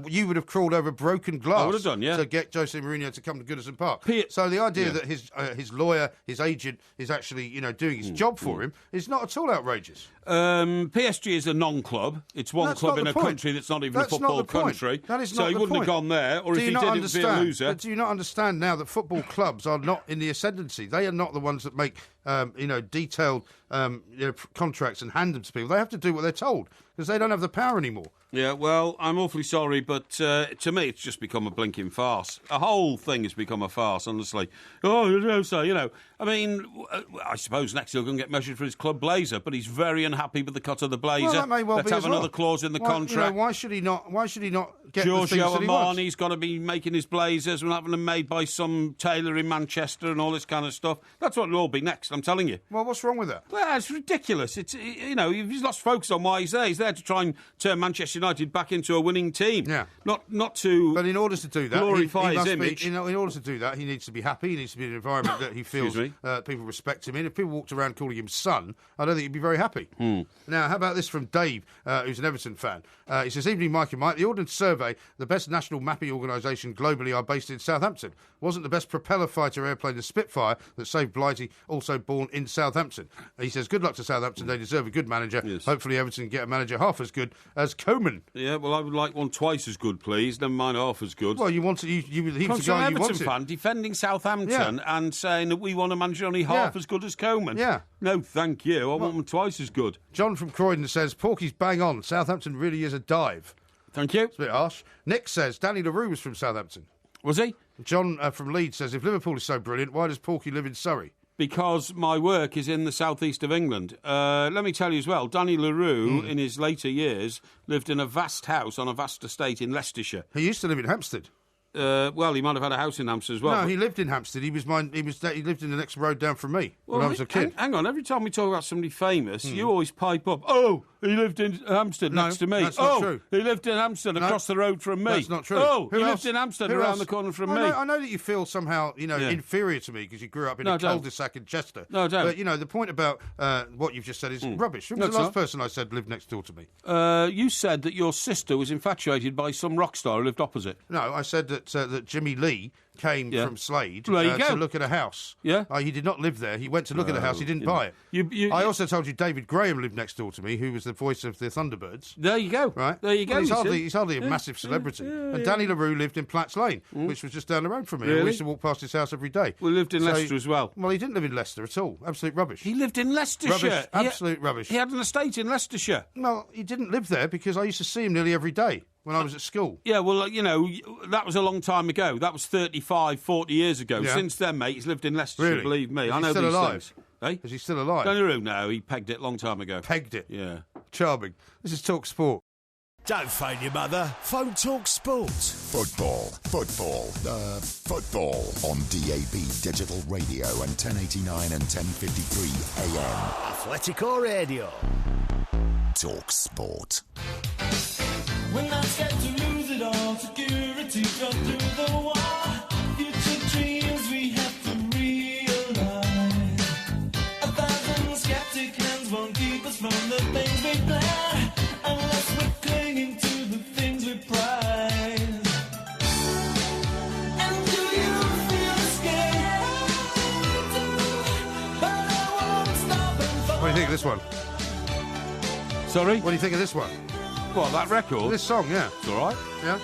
you would have crawled over broken glass. I would have done, to get Jose Mourinho to come to Goodison Park. So the idea that his lawyer, his agent, is actually doing his job for him is not at all outrageous. PSG is a non-club. It's one club in a country that's not even a football country. That is not the point. So he wouldn't have gone there, or if he did, it would be a loser. But do you not understand now that football clubs are not in the ascendancy? They are not the ones that make detailed contracts and hand them to people. They have to do what they're told because they don't have the power anymore. Yeah, well, I'm awfully sorry, but to me, it's just become a blinking farce. The whole thing has become a farce, honestly. I mean, I suppose next he'll go and get measured for his club blazer, but he's very unhappy with the cut of the blazer. Well, that may well Let's be have another clause in the contract. Why should he not get Giorgio the things that he wants? Armani's got to be making his blazers and having them made by some tailor in Manchester and all this kind of stuff. That's what it'll all be next, I'm telling you. Well, what's wrong with that? Well, it's ridiculous. It's he's lost focus on why he's there. He's there to try and turn Manchester United back into a winning team. Yeah. Not to. But in order to do that, glorify his image. In order to do that, he needs to be happy. He needs to be in an environment that he feels people respect him in. If people walked around calling him son, I don't think he'd be very happy. Now, how about this from Dave, who's an Everton fan? He says, "Evening, Mike and Mike. The Ordnance Survey, the best national mapping organisation globally, are based in Southampton. Wasn't the best propeller fighter airplane the Spitfire that saved Blighty also born in Southampton?" He says, "Good luck to Southampton. They deserve a good manager. Yes. Hopefully Everton can get a manager half as good as Coman." Yeah, well, I would like one twice as good, please. Never mind half as good. Well, you want to. He was the guy you Everton wanted. fan defending Southampton and saying that we want a manager only half as good as Coman. Yeah. No, thank you. I want them twice as good. John from Croydon says, "Porky's bang on. Southampton really is a dive." Thank you. It's a bit harsh. Nick says, "Danny LaRue was from Southampton." Was he? John from Leeds says, "If Liverpool is so brilliant, why does Porky live in Surrey?" Because my work is in the southeast of England. Let me tell you as well, Danny LaRue, in his later years, lived in a vast house on a vast estate in Leicestershire. He used to live in Hampstead. Well, he might have had a house in Hampstead as well. No, he lived in Hampstead. He lived in the next road down from me when I was a kid. Hang on, every time we talk about somebody famous, you always pipe up, "Oh, he lived in Hampstead next to me." That's not true. He lived in Hampstead across the road from me. That's not true. Oh, he lived in Hampstead around the corner from me. I know that you feel somehow, inferior to me because you grew up in a cul-de-sac in Chester. No, I don't. But, the point about what you've just said is rubbish. Who was the last person I said lived next door to me? You said that your sister was infatuated by some rock star who lived opposite. No, I said that Jimmy Lee came from Slade to look at a house. Yeah. He did not live there. He went to look at a house. He didn't buy it. I also told you David Graham lived next door to me, who was the voice of the Thunderbirds. There you go. Right? There you go. Well, he's hardly a massive celebrity. And Danny LaRue lived in Platts Lane, which was just down the road from me. Really? I used to walk past his house every day. We lived in Leicester as well. Well, he didn't live in Leicester at all. Absolute rubbish. He lived in Leicestershire. Rubbish. Absolute rubbish. He had an estate in Leicestershire. No, he didn't live there because I used to see him nearly every day when I was at school. Yeah, well, that was a long time ago. That was 35, 40 years ago. Yeah. Since then, mate, he's lived in Leicestershire, Really? believe me. Is I he know still these alive? things. Hey? Is he still alive? No, he pegged it a long time ago. Pegged it? Yeah. Charming. This is Talk Sport. Don't phone your mother. Phone Talk Sport. Football on DAB Digital Radio and 1089 and 1053 AM. Athletico Radio. Talk Sport. When I scared to lose it all, security to go through the wall. Future dreams we have to realize. 1,000 skeptic hands won't keep us from the things we plan, unless we're clinging to the things we prize. And do you feel scared? But I won't stop and What do you think of this one? Sorry? What do you think of this one? What, that record? This song, yeah. It's all right. Yeah.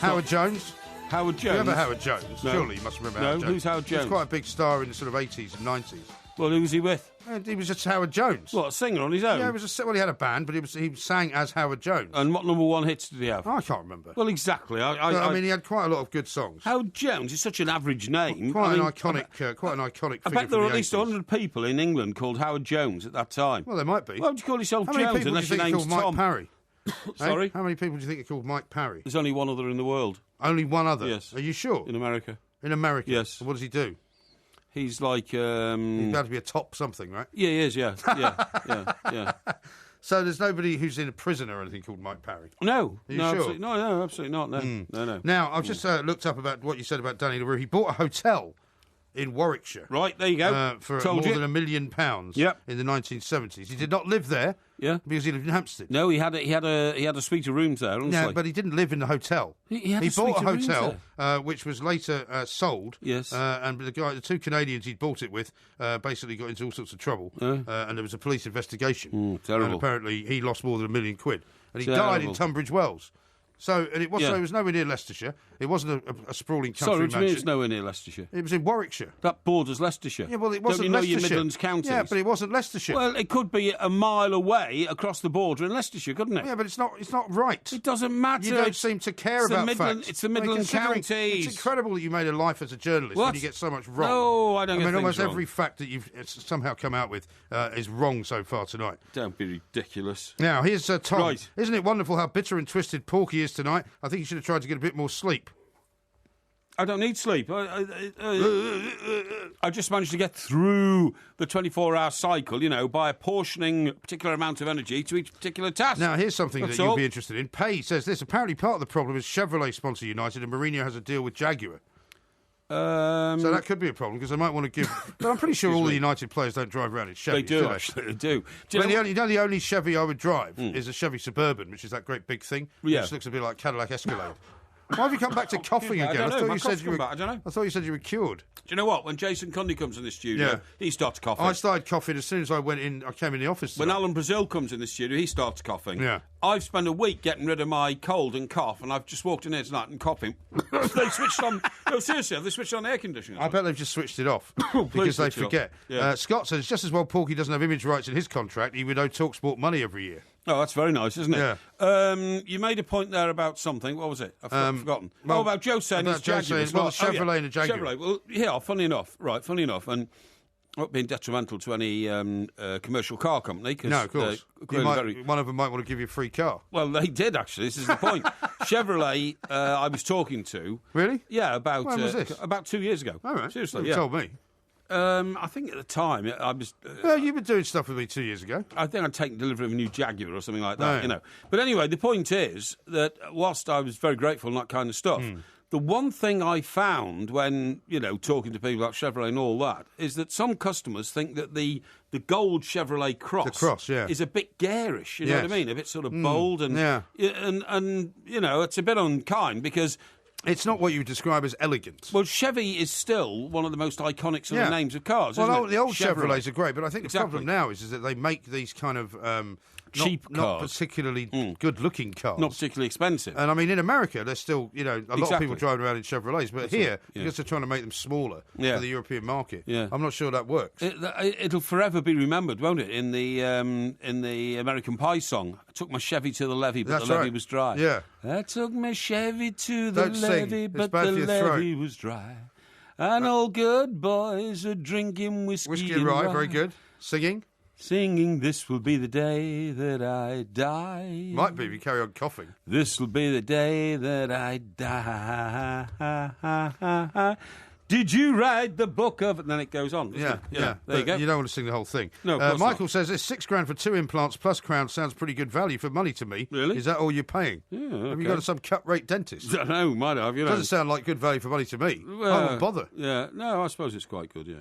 Howard Jones. Howard Jones? Remember Howard Jones? No. Surely you must remember Howard Jones. Who's Howard Jones? He was quite a big star in the sort of 80s and 90s. Well, who was he with? And he was just Howard Jones. What, a singer on his own? Yeah, he had a band, but he sang as Howard Jones. And what number one hits did he have? I can't remember. Well, exactly. I mean, he had quite a lot of good songs. Howard Jones is such an average name. Quite an iconic figure. I bet there were at least 80s. 100 people in England called Howard Jones at that time. Well, there might be. Why would you call yourself How many Jones people do you unless your think are name's called Tom? Mike Parry? Sorry? How many people do you think are called Mike Parry? There's only one other in the world. Only one other? Yes. Are you sure? In America. In America? Yes. And what does he do? He's like... He's got to be a top something, right? Yeah, he is, yeah. Yeah. So there's nobody who's in a prison or anything called Mike Parry? No. Are you no, sure? absolutely, no, absolutely not. No. No. Now, I've just looked up about what you said about Danny LaRue. He bought a hotel in Warwickshire. Right, there you go. For Told more you. than £1 million Yep. in the 1970s. He did not live there because he lived in Hampstead. No, he had a suite of rooms there, honestly. Yeah, but he didn't live in the hotel. He had he a suite bought a of rooms hotel, which was later sold. Yes. And the two Canadians he'd bought it with basically got into all sorts of trouble. And there was a police investigation. Terrible. And apparently he lost more than £1 million. And he Terrible. died in Tunbridge Wells. So it was nowhere near Leicestershire. It wasn't a sprawling country Sorry, what do you mean mansion. it's nowhere near Leicestershire? It was in Warwickshire. That borders Leicestershire. Yeah, well, it wasn't Don't you know Leicestershire. your Midlands counties? Yeah, but it wasn't Leicestershire. Well, it could be a mile away across the border in Leicestershire, couldn't it? Yeah, but it's not right. It doesn't matter. You don't seem to care about facts. It's the Midland counties. It's incredible that you made a life as a journalist when you get so much wrong. No, I don't get mean, things almost wrong. every fact that you've somehow come out with is wrong so far tonight. Don't be ridiculous. Now, here's Tom. Right. Isn't it wonderful how bitter and twisted Porky is tonight? I think you should have tried to get a bit more sleep. I don't need sleep. I just managed to get through the 24-hour cycle, by apportioning a particular amount of energy to each particular task. Now, here's something That's that you'll all. be interested in. Pay says this. Apparently, part of the problem is Chevrolet sponsor United and Mourinho has a deal with Jaguar. So that could be a problem because they might want to give... But I'm pretty sure all the United players don't drive around in Chevy. They do, actually. They do. Do you know The only Chevy I would drive is a Chevy Suburban, which is that great big thing, Yeah. which looks a bit like Cadillac Escalade. Why have you come back to coughing I again? don't know. My you said cough's you were. come back. I don't know. I thought you said you were cured. Do you know what? When Jason Cundy comes in the studio, he starts coughing. I started coughing as soon as I came in the office. When tonight. Alan Brazil comes in the studio, he starts coughing. Yeah. I've spent a week getting rid of my cold and cough, and I've just walked in here tonight and coughing. They switched on... No, seriously, they switched on the air conditioning. I bet they've just switched it off because they switch it off. forget. Yeah. Scott says just as well Porky doesn't have image rights in his contract, he would owe TalkSport money every year. Oh, that's very nice, isn't it? Yeah. You made a point there about something. What was it? I've forgotten. well, about Joe saying his about Joe Jaguar. saying, well, the Chevrolet and a Jaguar. Chevrolet. Well, yeah, funny enough. And not being detrimental to any commercial car company. Cause No, of course. One of them might want to give you a free car. Well, they did, actually. This is the point. Chevrolet, I was talking to... Really? Yeah, about... When was this? About 2 years ago. All right. Seriously, You told me. I think at the time, I was... Well, you've been doing stuff with me 2 years ago. I think I'd taken delivery of a new Jaguar or something like that, Oh, yeah. But anyway, the point is that whilst I was very grateful and that kind of stuff, the one thing I found when, talking to people about Chevrolet and all that, is that some customers think that the gold Chevrolet cross, is a bit garish, you know what I mean? A bit sort of bold and, and it's a bit unkind because... It's not what you would describe as elegant. Well, Chevy is still one of the most iconic sort of names of cars, well, isn't it? the old Chevrolets are great, but I think the Exactly. problem now is that they make these kind of cheap not cars. particularly good-looking cars. Not particularly expensive. And I mean, in America, there's still, a lot of Exactly. people driving around in Chevrolets, but here, yeah. because they're trying to make them smaller Yeah. for the European market, Yeah. I'm not sure that works. It'll forever be remembered, won't it? In the American Pie song, I took my Chevy to the levee, but That's the levee right. was dry. Yeah. I took my Chevy to the Don't sing. levee, It's but bad the for your throat. levee was dry. And all good boys are drinking whiskey and rye, very good. Singing? Singing, this will be the day that I die. Might be if you carry on coughing. This will be the day that I die. Did you read the book of... And then it goes on. Yeah. There you go. You don't want to sing the whole thing. No, of course Michael not. says this £6,000 for 2 implants plus crown sounds pretty good value for money to me. Really? Is that all you're paying? Yeah, Have you okay. got some cut-rate dentist? I don't know, might have, you know. Doesn't sound like good value for money to me. I won't bother. Yeah, no, I suppose it's quite good, yeah.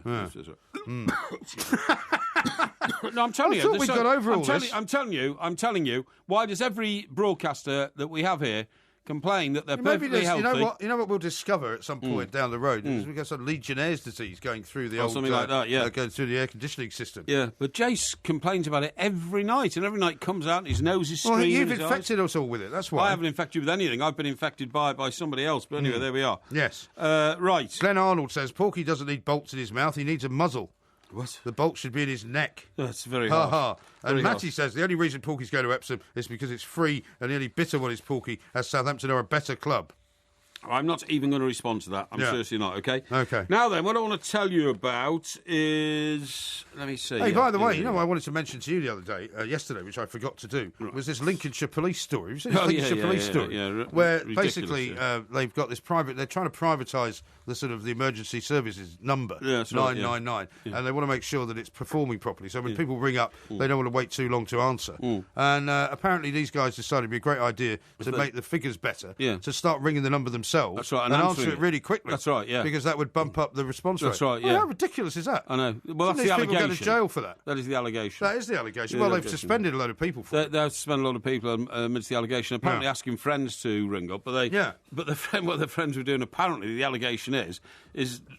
No, I'm telling you. thought we got over all this. I'm telling you, why does every broadcaster that we have here complain that they're Maybe perfectly healthy? You know what we'll discover at some point down the road? Is we got some Legionnaire's disease going through the old... something like that, yeah. Going through the air conditioning system. Yeah, but Jace complains about it every night, and every night comes out and his nose is Well, streaming. you've infected us all with it, that's why. I haven't infected you with anything. I've been infected by somebody else, but anyway, there we are. Yes. Right. Glenn Arnold says, Porky doesn't need bolts in his mouth, he needs a muzzle. What? The bolt should be in his neck. That's very Ha hard. ha. And Very Matty harsh. says the only reason Porky's going to Epsom is because it's free, and the only bitter one is Porky, as Southampton are a better club. I'm not even going to respond to that. I'm seriously not, okay? Okay. Now then, what I want to tell you about is... Let me see. Hey, by the way, you know what I wanted to mention to you the other day, yesterday, which I forgot to do, was this Lincolnshire police story. Have you seen this Lincolnshire police story? Where Ridiculous, basically they've got this private... They're trying to privatise the sort of the emergency services number, Yeah, that's right, 999, and they want to make sure that it's performing properly. So when people ring up, they don't want to wait too long to answer. And apparently these guys decided it'd be a great idea to make the figures better, to start ringing the number themselves. That's right, and and answer it really quickly. That's right, yeah. Because that would bump up the response rate. That's right, Well, yeah. how ridiculous is that? I know. Well, that's Shouldn't the these people allegation. go to jail for that? That is the allegation. That is the allegation. Yeah, Well, the they've allegation. suspended a load of people for it. They've suspended a lot of people amidst the allegation, apparently asking friends to ring up. But what their friends were doing, apparently, the allegation is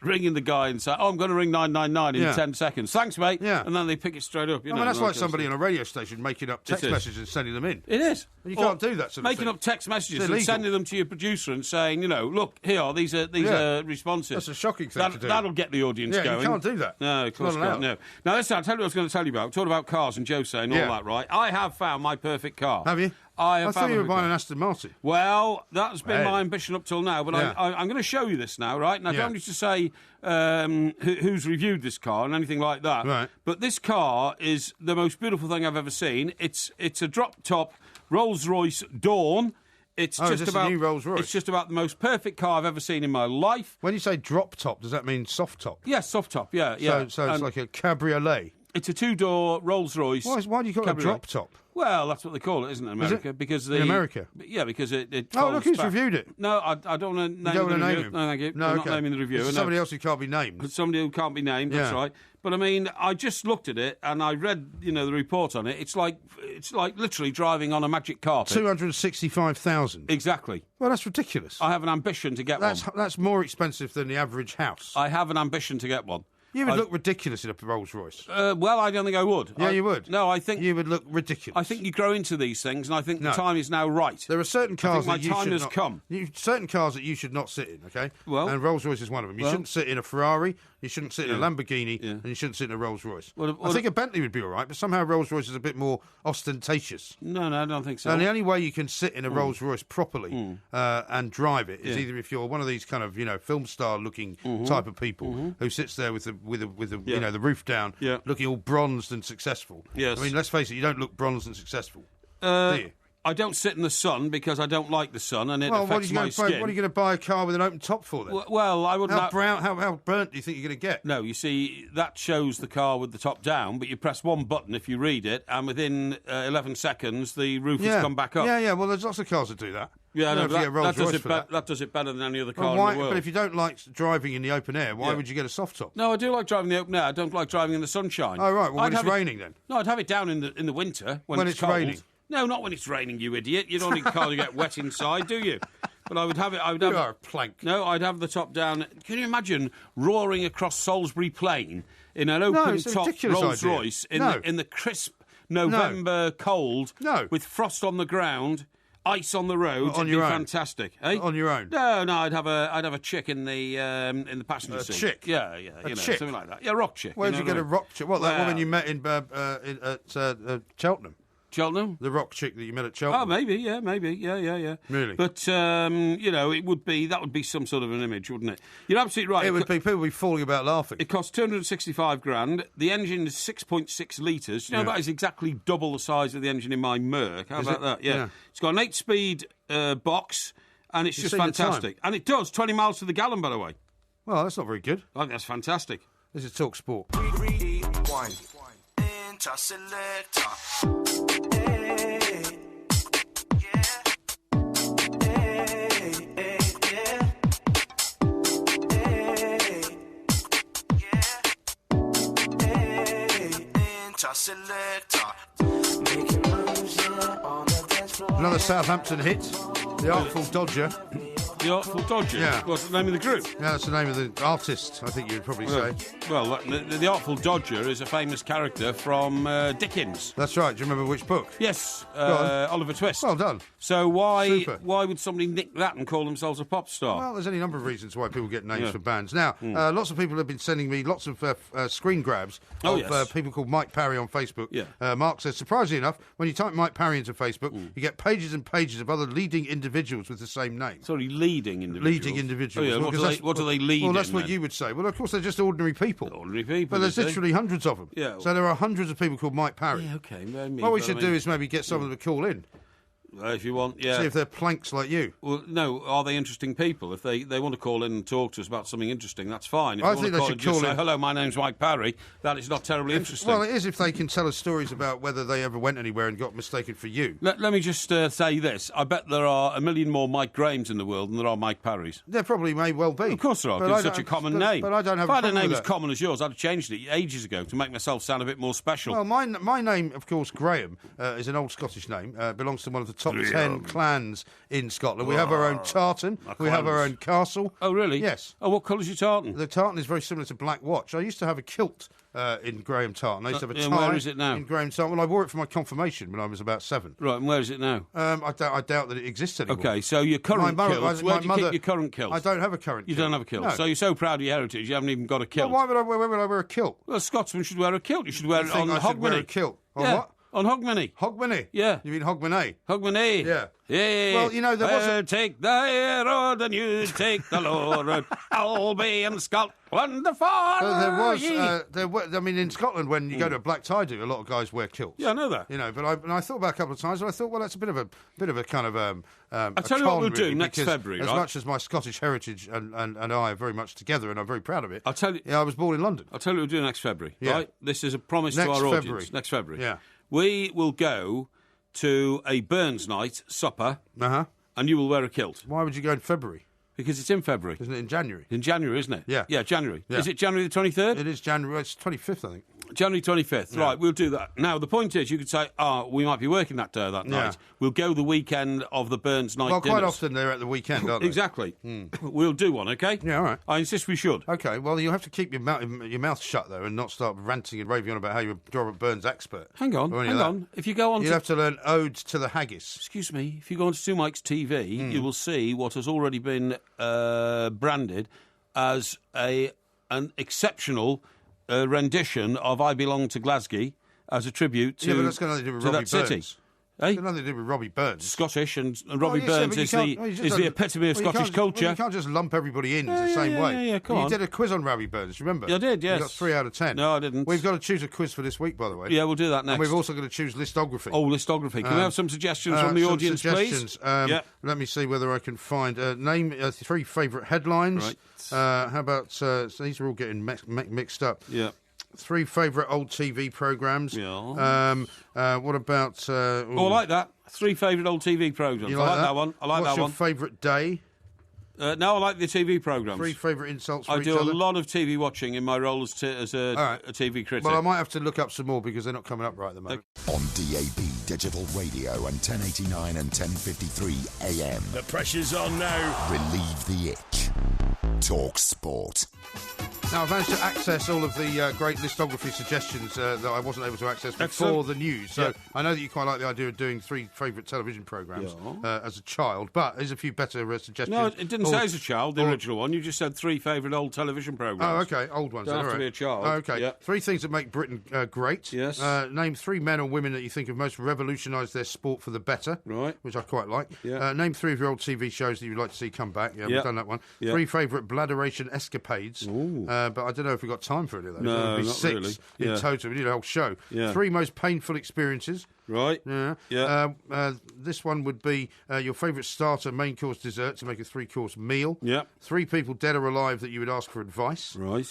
ringing the guy and saying, I'm going to ring 999 in 10 seconds. Thanks, mate. Yeah. And then they pick it straight up. I mean, that's like somebody on a radio station making up text is. messages and sending them in. It is. And you can't do that sort of making thing. up text messages It's and illegal. sending them to your producer and saying, look, here, these are responses. That's a shocking thing to do. That'll get the audience going. You can't do that. No, of course It's not. not allowed. No. Now, listen, I'll tell you what I was going to tell you about. We're talking about cars and Jose and all that, right? I have found my perfect car. Have you? I thought you were buying an Aston Martin. Well, that's been my ambition up till now, but Yeah. I'm going to show you this now, right? And I don't need to say who's reviewed this car and anything like that. Right. But this car is the most beautiful thing I've ever seen. It's a drop-top Rolls-Royce Dawn. It's is just this a about new Rolls-Royce? It's just about the most perfect car I've ever seen in my life. When you say drop top, does that mean soft top? Yes, soft top. Yeah. So it's like a cabriolet. It's a two-door Rolls-Royce. Why do you call it a cabriolet. drop top? Well, that's what they call it, isn't it, in America? Because In America? Yeah, because it Oh, look folds who's back. reviewed it. No, I don't want to name You don't want to the name review. him? No, thank you. No, I'm okay. not naming the reviewer. It's no. somebody else who can't be named. Somebody who can't be named, that's Yeah. right. But I mean, I just looked at it and I read, the report on it. It's like literally driving on a magic carpet. 265,000. Exactly. Well, that's ridiculous. I have an ambition to get one. That's more expensive than the average house. I have an ambition to get one. You would look ridiculous in a Rolls Royce. Well, I don't think I would. Yeah, you would. No, I think you would look ridiculous. I think you grow into these things, and I think the time is now right. There are certain cars I think that you my time should has not, come. Certain cars that you should not sit in. Okay. Well, and Rolls Royce is one of them. You shouldn't sit in a Ferrari. You shouldn't sit in a Lamborghini, and you shouldn't sit in a Rolls Royce. I think a Bentley would be all right, but somehow Rolls Royce is a bit more ostentatious. No, I don't think so. And the only way you can sit in a Rolls Royce properly and drive it is either if you're one of these kind of film star looking type of people who sits there with the the roof down, looking all bronzed and successful. Yes. I mean, let's face it, you don't look bronzed and successful, do you? I don't sit in the sun because I don't like the sun and it affects my skin. What are you going to buy a car with an open top for then? Well, I wouldn't. How burnt do you think you're going to get? No, you see, that shows the car with the top down, but you press one button if you read it, and within 11 seconds the roof has come back up. Yeah. Well, there's lots of cars that do that. Yeah, you no, don't have to get Rolls that does Royce it. for that. That does it better than any other car Well, in the world. But if you don't like driving in the open air, why would you get a soft top? No, I do like driving in the open air. I don't like driving in the sunshine. Oh right. Well, when it's raining then. No, I'd have it down in the winter when it's cold. raining. No, not when it's raining, you idiot. You don't need a car to get wet inside, do you? But I would have it. You are a plank. No, I'd have the top down. Can you imagine roaring across Salisbury Plain in an open-top Rolls-Royce in the crisp November cold with frost on the ground? Ice on the road, on it'd your be own. fantastic. Eh? On your own? No, I'd have a chick in the passenger seat. A chick? Yeah, chick? something like that. Yeah, rock chick. Where'd you get a rock chick? What, that woman you met at Cheltenham? Cheltenham? The rock chick that you met at Cheltenham? Oh, maybe. Yeah. Really? But, it would be, that would be some sort of an image, wouldn't it? You're absolutely right. It would be, people would be falling about laughing. It costs $265,000. The engine is 6.6 litres. You know, that is exactly double the size of the engine in my Merc. How about that? Yeah. It's got an 8-speed box, and it's just fantastic. And it does 20 miles to the gallon, by the way. Well, that's not very good. I think that's fantastic. This is Talk Sport. Rewind. Interselector. Hey, yeah. Hey, hey, yeah. Hey, yeah. Hey, interselector. Making moves, yeah, on the dance floor. Another Southampton hit. The Artful Dodger. The Artful Dodger? Yeah. What's the name of the group? Yeah, that's the name of the artist, I think you'd probably say. Well, the Artful Dodger is a famous character from Dickens. That's right. Do you remember which book? Yes, on. Oliver Twist. Well done. So Super. why would somebody nick that and call themselves a pop star? Well, there's any number of reasons why people get names for bands. Now, lots of people have been sending me lots of screen grabs of people called Mike Parry on Facebook. Yeah. Mark says, surprisingly enough, when you type Mike Parry into Facebook, you get pages and pages of other leading individuals with the same name. Sorry, leading individuals. Leading individuals. Oh, yeah. Well, What do they lead Well, that's in, what then? you would say. Well, of course, they're just ordinary people. Ordinary people. But there's you see. literally hundreds of them. Yeah. So there are hundreds of people called Mike Parry. Yeah, okay. What we should do is maybe get some of them to call in. If you want, yeah. See if they're planks like you. Well, no, are they interesting people? If they want to call in and talk to us about something interesting, that's fine. If I they think want they to should call call in. in. Say, hello, my name's Mike Parry. That is not terribly interesting. Well, it is if they can tell us stories about whether they ever went anywhere and got mistaken for you. Let me just say this. I bet there are a million more Mike Grahams in the world than there are Mike Parrys. There probably may well be. Of course there are, But because I it's such a don't- common name. But I don't have if I had a problem name with as that. common as yours, I'd have changed it ages ago to make myself sound a bit more special. Well, my name, of course, Graham, is an old Scottish name. Belongs to one of the top 10 clans in Scotland. We have our own tartan. We have our own castle. Oh, really? Yes. Oh, what colour's your tartan? The tartan is very similar to Black Watch. I used to have a kilt in Graham tartan. I used to have a and tie where is it now? in Graham tartan. Well, I wore it for my confirmation when I was about 7. Right, and where is it now? I doubt that it exists anymore. Okay, so your current kilt. Where do you keep your current kilt? I don't have a current You kilt. don't have a kilt. No. So you're so proud of your heritage, you haven't even got a kilt. Well, why would I wear a kilt? Well, a Scotsman should wear a kilt. You should wear You it think on I should wear a Hogmanay. kilt? On Yeah, what? on Hogmanay. Hogmanay? Yeah. You mean Hogmanay? Hogmanay. Yeah. Yeah. Well, you know, there was I'll take the road and you take the low road. I'll be in Scotland the far. There was, I mean, in Scotland, when you go to a black tie do, a lot of guys wear kilts. Yeah, I know that. You know, but I thought about it a couple of times, and I thought, well, that's a bit of a kind of I'll tell you what we'll do next because February, As right? much as my Scottish heritage and I are very much together, and I'm very proud of it. I'll tell you. Yeah, I was born in London. I'll tell you what we'll do next February. Yeah. Right? This is a promise Next to our February. audience. Next February. Yeah. We will go to a Burns night supper, Uh-huh. and you will wear a kilt Why would you go in February? because it's in February. Isn't it in January? In January, isn't it? Yeah. Yeah, January. Yeah. Is it January the 23rd? It is January. It's 25th, I think. January 25th. Right, we'll do that. Now, the point is, you could say, we might be working that day or that night. We'll go the weekend of the Burns night Well, quite dinners. often they're at the weekend, aren't they? Exactly. We'll do one, okay? Yeah, all right. I insist we should. Okay, well, you'll have to keep your mouth shut, though, and not start ranting and raving on about how you're a Robert Burns expert. Hang on, or any hang of that. on. If you go on You'll to... have to learn Odes to the Haggis. Excuse me, if you go on to Two Mike's TV, you will see what has already been branded as an exceptional rendition of I Belong to Glasgow as a tribute to, Yeah, but that's got nothing to do with to Robbie that city. Burns. Eh? It's got nothing to do with Robbie Burns. Scottish, and Robbie Well, Burns but you is can't- well, you just the don't- epitome of well, you Scottish can't- culture. Well, you can't just lump everybody in the Yeah, same yeah, way. yeah, come you on. did a quiz on Robbie Burns, remember? I did, yes. You got 3 out of 10. No, I didn't. We've got to choose a quiz for this week, by the way. Yeah, we'll do that next. And we've also got to choose listography. Oh, listography. Can we have some suggestions from the some audience, suggestions. please? Yeah. Let me see whether I can find name 3 favourite headlines. Right. How about so these are all getting mixed up. Yeah. 3 favourite old TV programmes. Yeah. What about? Oh, I like that. 3 favourite old TV programmes. You I like that one. I like What's that your one. favourite day? No, I like the TV programmes. 3 favourite insults for I each do other? a lot of TV watching in my role as a right. TV critic. Well, I might have to look up some more because they're not coming up right at the moment. On DAB Digital Radio and 1089 and 1053 AM. The pressure's on now. Relieve the itch. Talk Sport. Now, I've managed to access all of the great listography suggestions that I wasn't able to access before Excellent. the news. So Yeah. I know that you quite like the idea of doing 3 favourite television programmes as a child, but there's a few better suggestions. No, it didn't say as a child, the original one. You just said 3 favourite old television Oh, programmes. okay, old ones. Don't then, have to all be right. a child. Oh, okay, Yeah. 3 things that make Britain great. Yes. Name 3 men or women that you think have most revolutionised their sport for the better. Right. Which I quite like. Yeah. Name 3 of your old TV shows that you'd like to see come back. Yeah, Yeah. we've done that one. Yeah. 3 favourite bladderation escapades. but I don't know if we've got time for any of those. No, There'll be not 6 really. in total. We need a whole show. Yeah. 3 most painful experiences. Right. Yeah. This one would be your favourite starter, main course, dessert to make a 3-course meal. Yeah. 3 people dead or alive that you would ask for advice. Right.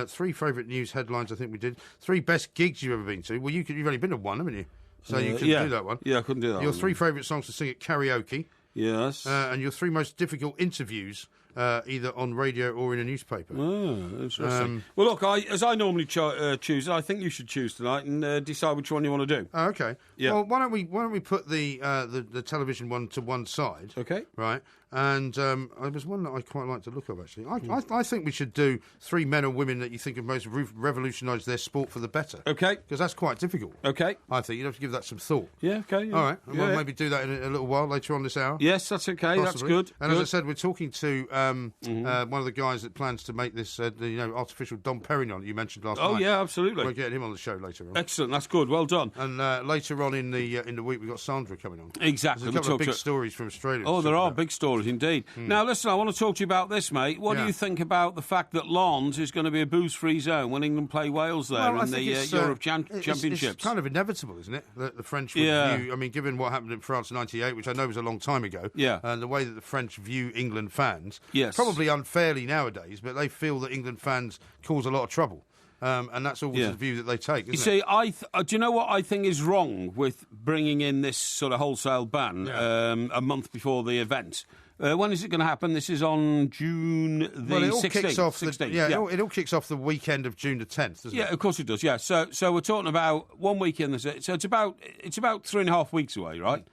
3 favourite news headlines. I think we did. 3 best gigs you've ever been to. Well, you've only been to one, haven't you? So you couldn't do that one. Yeah, I couldn't do that. Your 3 favourite songs to sing at karaoke. Yes. And your 3 most difficult interviews, either on radio or in a newspaper. Oh, interesting. Well, look, as I normally choose, I think you should choose tonight and decide which one you want to do. Oh, okay. Yeah. Well, why don't we put the television one to one side? Okay. Right. And there was one that I quite like to look up, actually. I think we should do 3 men or women that you think have most revolutionised their sport for the better. Okay. Because that's quite difficult. Okay. I think you'd have to give that some thought. Yeah, okay. Yeah. All right. And we'll maybe do that in a little while later on this hour. Yes, that's okay. Possibly. That's good. And as I said, we're talking to one of the guys that plans to make this, artificial Dom Perignon that you mentioned last night. Oh, yeah, absolutely. We're getting him on the show later on. Excellent. That's good. Well done. And later on in the week, we've got Sandra coming on. Exactly. There's a couple of big stories from Australia. Oh, there are big stories indeed. Now, listen, I want to talk to you about this, mate. What do you think about the fact that Lens is going to be a booze-free zone when England play Wales there in the Europe Championships? It's kind of inevitable, isn't it? That the French would view... I mean, given what happened in France in '98, which I know was a long time ago, and the way that the French view England fans, probably unfairly nowadays, but they feel that England fans cause a lot of trouble. And that's always the view that they take, isn't it? You see, do you know what I think is wrong with bringing in this sort of wholesale ban a month before the event? When is it going to happen? This is on June the 16th. It all kicks off the weekend of June the 10th, doesn't it? Yeah, of course it does, yeah. So we're talking about 1 weekend. So it's about 3.5 weeks away, right?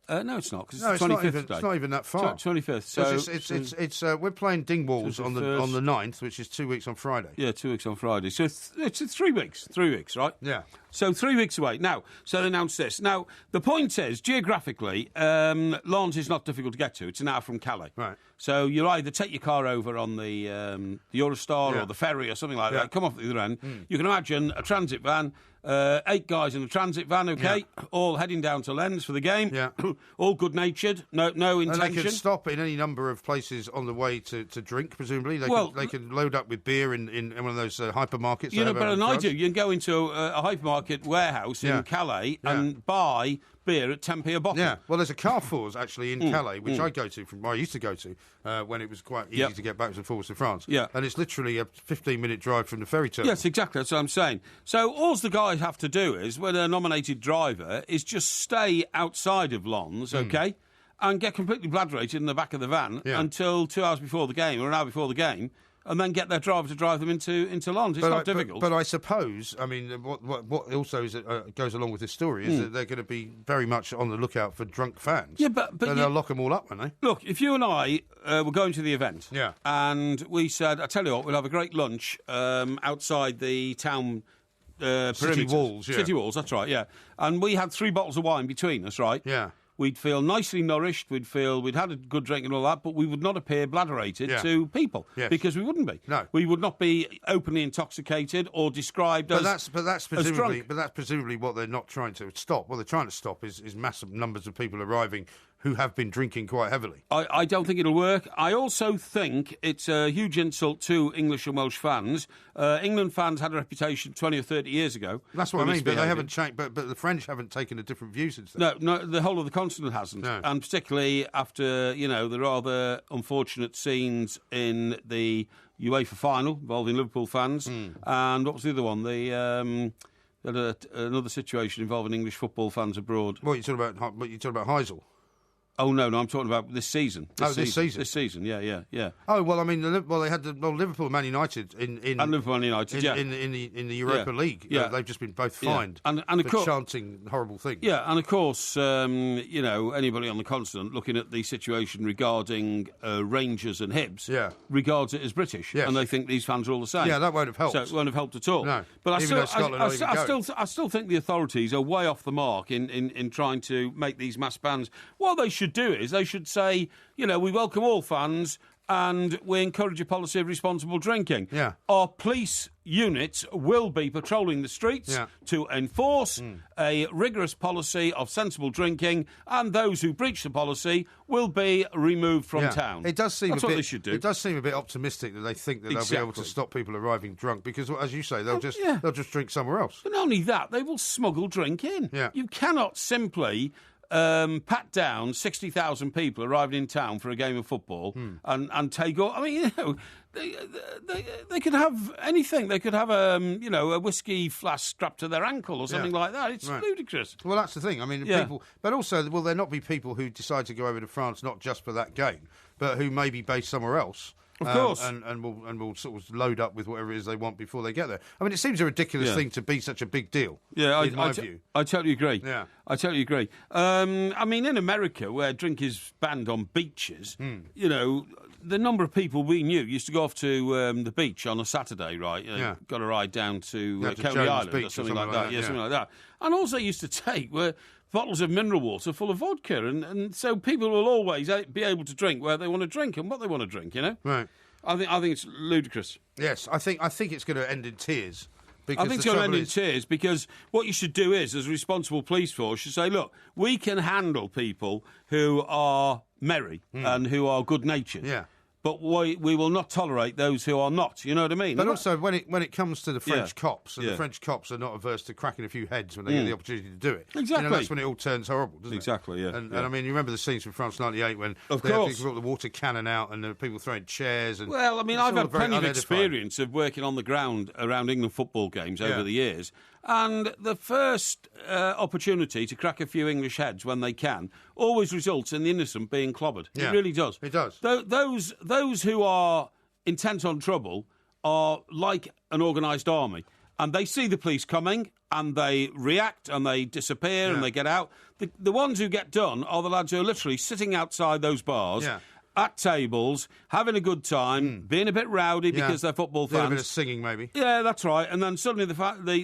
No, it's not, because it's the 25th today. It's not even that far. 25th. So we're playing Dingwalls on the 9th, which is 2 weeks on Friday. Yeah, 2 weeks on Friday. So it's 3 weeks. 3 weeks, right? Yeah. So 3 weeks away. Now, so they announced this. Now, the point is, geographically, Lens is not difficult to get to. It's an hour from Calais. Right. So you'll either take your car over on the Eurostar or the ferry or something like that, come off at the other end. You can imagine a transit van, 8 guys in a transit van, all heading down to Lens for the game, all good-natured, no intention. And they can stop in any number of places on the way to drink, presumably. They can load up with beer in one of those hypermarkets. You know better than I do. You can go into a hypermarket warehouse in Calais and buy beer at 10p a bottle. Yeah, well, there's a Carrefour's actually in Calais, which I used to go to when it was quite easy to get backwards and forwards to France. Yeah. And it's literally a 15-minute drive from the ferry terminal. Yes, exactly. That's what I'm saying. So all the guys have to do is, when a nominated driver, is just stay outside of Lens, okay, and get completely bladderated in the back of the van until 2 hours before the game or an hour before the game, and then get their driver to drive them into Lens. It's not difficult. But I suppose, I mean, what also goes along with this story is that they're going to be very much on the lookout for drunk fans. Yeah, but they'll lock them all up, won't they? Look, if you and I were going to the event, and we said, I tell you what, we'll have a great lunch outside the town city walls. Yeah. City walls, that's right. Yeah, and we had 3 bottles of wine between us, right? Yeah. We'd feel nicely nourished, we'd had a good drink and all that, but we would not appear bladderated to people, because we wouldn't be. No. We would not be openly intoxicated or described as that's presumably, drunk. But that's presumably what they're not trying to stop. What they're trying to stop is massive numbers of people arriving who have been drinking quite heavily. I don't think it'll work. I also think it's a huge insult to English and Welsh fans. England fans had a reputation 20 or 30 years ago. That's what I mean, but they haven't changed. But the French haven't taken a different view since then. No, the whole of the continent hasn't. No. And particularly after, the rather unfortunate scenes in the UEFA final involving Liverpool fans. And what was the other one? Another situation involving English football fans abroad. What, you're talking about Heysel? Oh, no, I'm talking about this season. This season? This season, yeah. Oh, well, I mean, they had Liverpool and Man United in Liverpool and United, in the Europa League. Yeah. They've just been both fined and for chanting horrible things. Yeah, and of course, anybody on the continent looking at the situation regarding Rangers and Hibs regards it as British, and they think these fans are all the same. Yeah, that won't have helped. So it won't have helped at all. No, but I still think the authorities are way off the mark in trying to make these mass bans. What they should do is they should say, we welcome all fans, and we encourage a policy of responsible drinking. Yeah. Our police units will be patrolling the streets to enforce a rigorous policy of sensible drinking, and those who breach the policy will be removed from town. It does seem That's a what bit, they should do. It does seem a bit optimistic that they think that they'll be able to stop people arriving drunk because, as you say, they'll just drink somewhere else. But not only that, they will smuggle drink in. Yeah. You cannot simply pat down 60,000 people arriving in town for a game of football and take all. I mean, you know, they could have anything. They could have a whiskey flask strapped to their ankle or something like that. It's ludicrous. Well, that's the thing. I mean, people, but also, will there not be people who decide to go over to France not just for that game, but who may be based somewhere else? Of course. And will sort of load up with whatever it is they want before they get there. I mean, it seems a ridiculous thing to be such a big deal, in my view. I totally agree. Yeah. I totally agree. I mean, in America, where drink is banned on beaches, you know, the number of people we knew used to go off to the beach on a Saturday, right? Got a ride down to Coney Island Beach or something like that. Yeah, something like that. And all they used to take were bottles of mineral water full of vodka, and so people will always be able to drink where they want to drink and what they want to drink, you know? Right. I think it's ludicrous. Yes, I think it's going to end in tears. I think it's going to end in tears because what you should do is, as a responsible police force, you say, look, we can handle people who are merry and who are good-natured. Yeah. But we will not tolerate those who are not. You know what I mean? But also, when it comes to the French cops, and the French cops are not averse to cracking a few heads when they get the opportunity to do it. Exactly. You know, that's when it all turns horrible, doesn't it? Exactly, yeah. And I mean, you remember the scenes from France '98 when of people course. brought the water cannon out and there were people throwing chairs. And well, I mean, I've had plenty of experience of working on the ground around England football games over the years. And the first opportunity to crack a few English heads when they can always results in the innocent being clobbered. Yeah. It really does. It does. Those who are intent on trouble are like an organised army. And they see the police coming and they react and they disappear and they get out. The ones who get done are the lads who are literally sitting outside those bars. Yeah. At tables, having a good time, being a bit rowdy because they're football fans. A bit of singing, maybe. Yeah, that's right. And then suddenly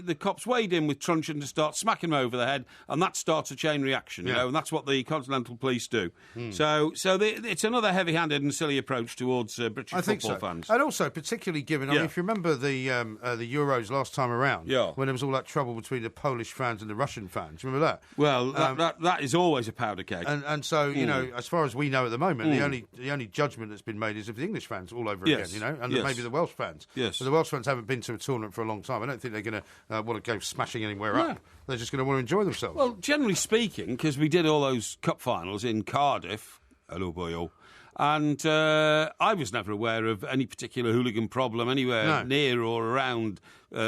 the cops wade in with truncheon to start smacking them over the head, and that starts a chain reaction, you know, and that's what the Continental Police do. So it's another heavy-handed and silly approach towards British football fans. And also, particularly given, I mean, if you remember the Euros last time around, when there was all that trouble between the Polish fans and the Russian fans, remember that? Well, that is always a powder keg. And so, you know, as far as we know at the moment, the only judgment that's been made is of the English fans all over again, you know, and maybe the Welsh fans. Yes. But the Welsh fans haven't been to a tournament for a long time. I don't think they're going to want to go smashing anywhere up. They're just going to want to enjoy themselves. Well, generally speaking, because we did all those cup finals in Cardiff, hello boy, and I was never aware of any particular hooligan problem anywhere near or around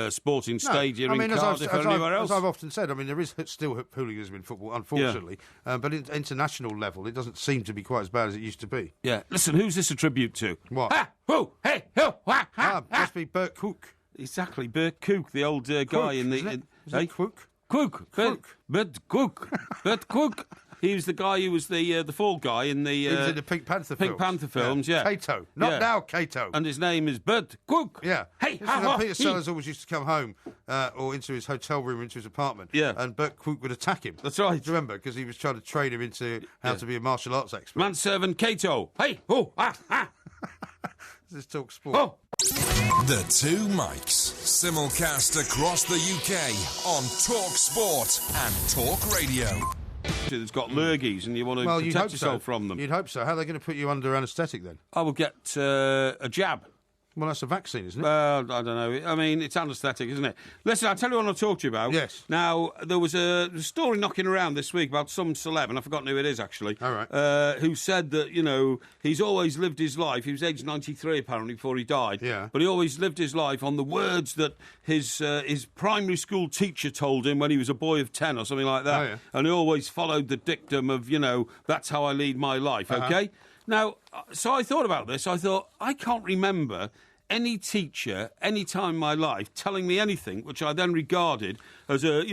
Sporting Stadium in Cardiff or anywhere else. As I've often said, I mean, there is still hooliganism in football, unfortunately, but at international level, it doesn't seem to be quite as bad as it used to be. Yeah. Listen, who's this a tribute to? What? Ha! Who? Hey! Who? Must be Bert Cook. Exactly, Bert Cook, the old guy in the... Is it Cook? Cook. Bert Cook. Bert Cook. He was the guy who was the fall guy in the... he was in the Pink Panther films. Pink Panther films, yeah. Cato. Not now, Cato. And his name is Bert Cook. Yeah. Hey, Peter Sellers always used to come home or into his hotel room, into his apartment. Yeah. And Bert Cook would attack him. That's right. Do you remember? Because he was trying to train him into how to be a martial arts expert. Manservant Cato. Hey, This is Talk Sport. Oh. The Two Mics. Simulcast across the UK on Talk Sport and Talk Radio. That's got lurgies and you want to protect yourself from them. You'd hope so. How are they going to put you under anaesthetic then? I will get a jab. Well, that's a vaccine, isn't it? I don't know. I mean, it's anaesthetic, isn't it? Listen, I'll tell you what I'll talk to you about. Yes. Now, there was a story knocking around this week about some celeb, and I've forgotten who it is, actually. All right. Who said that, you know, he's always lived his life. He was aged 93, apparently, before he died. Yeah. But he always lived his life on the words that his primary school teacher told him when he was a boy of 10 or something like that. Oh, yeah. And he always followed the dictum of, you know, that's how I lead my life, OK? Now, so I thought about this. I thought, I can't remember any teacher, any time in my life, telling me anything which I then regarded as a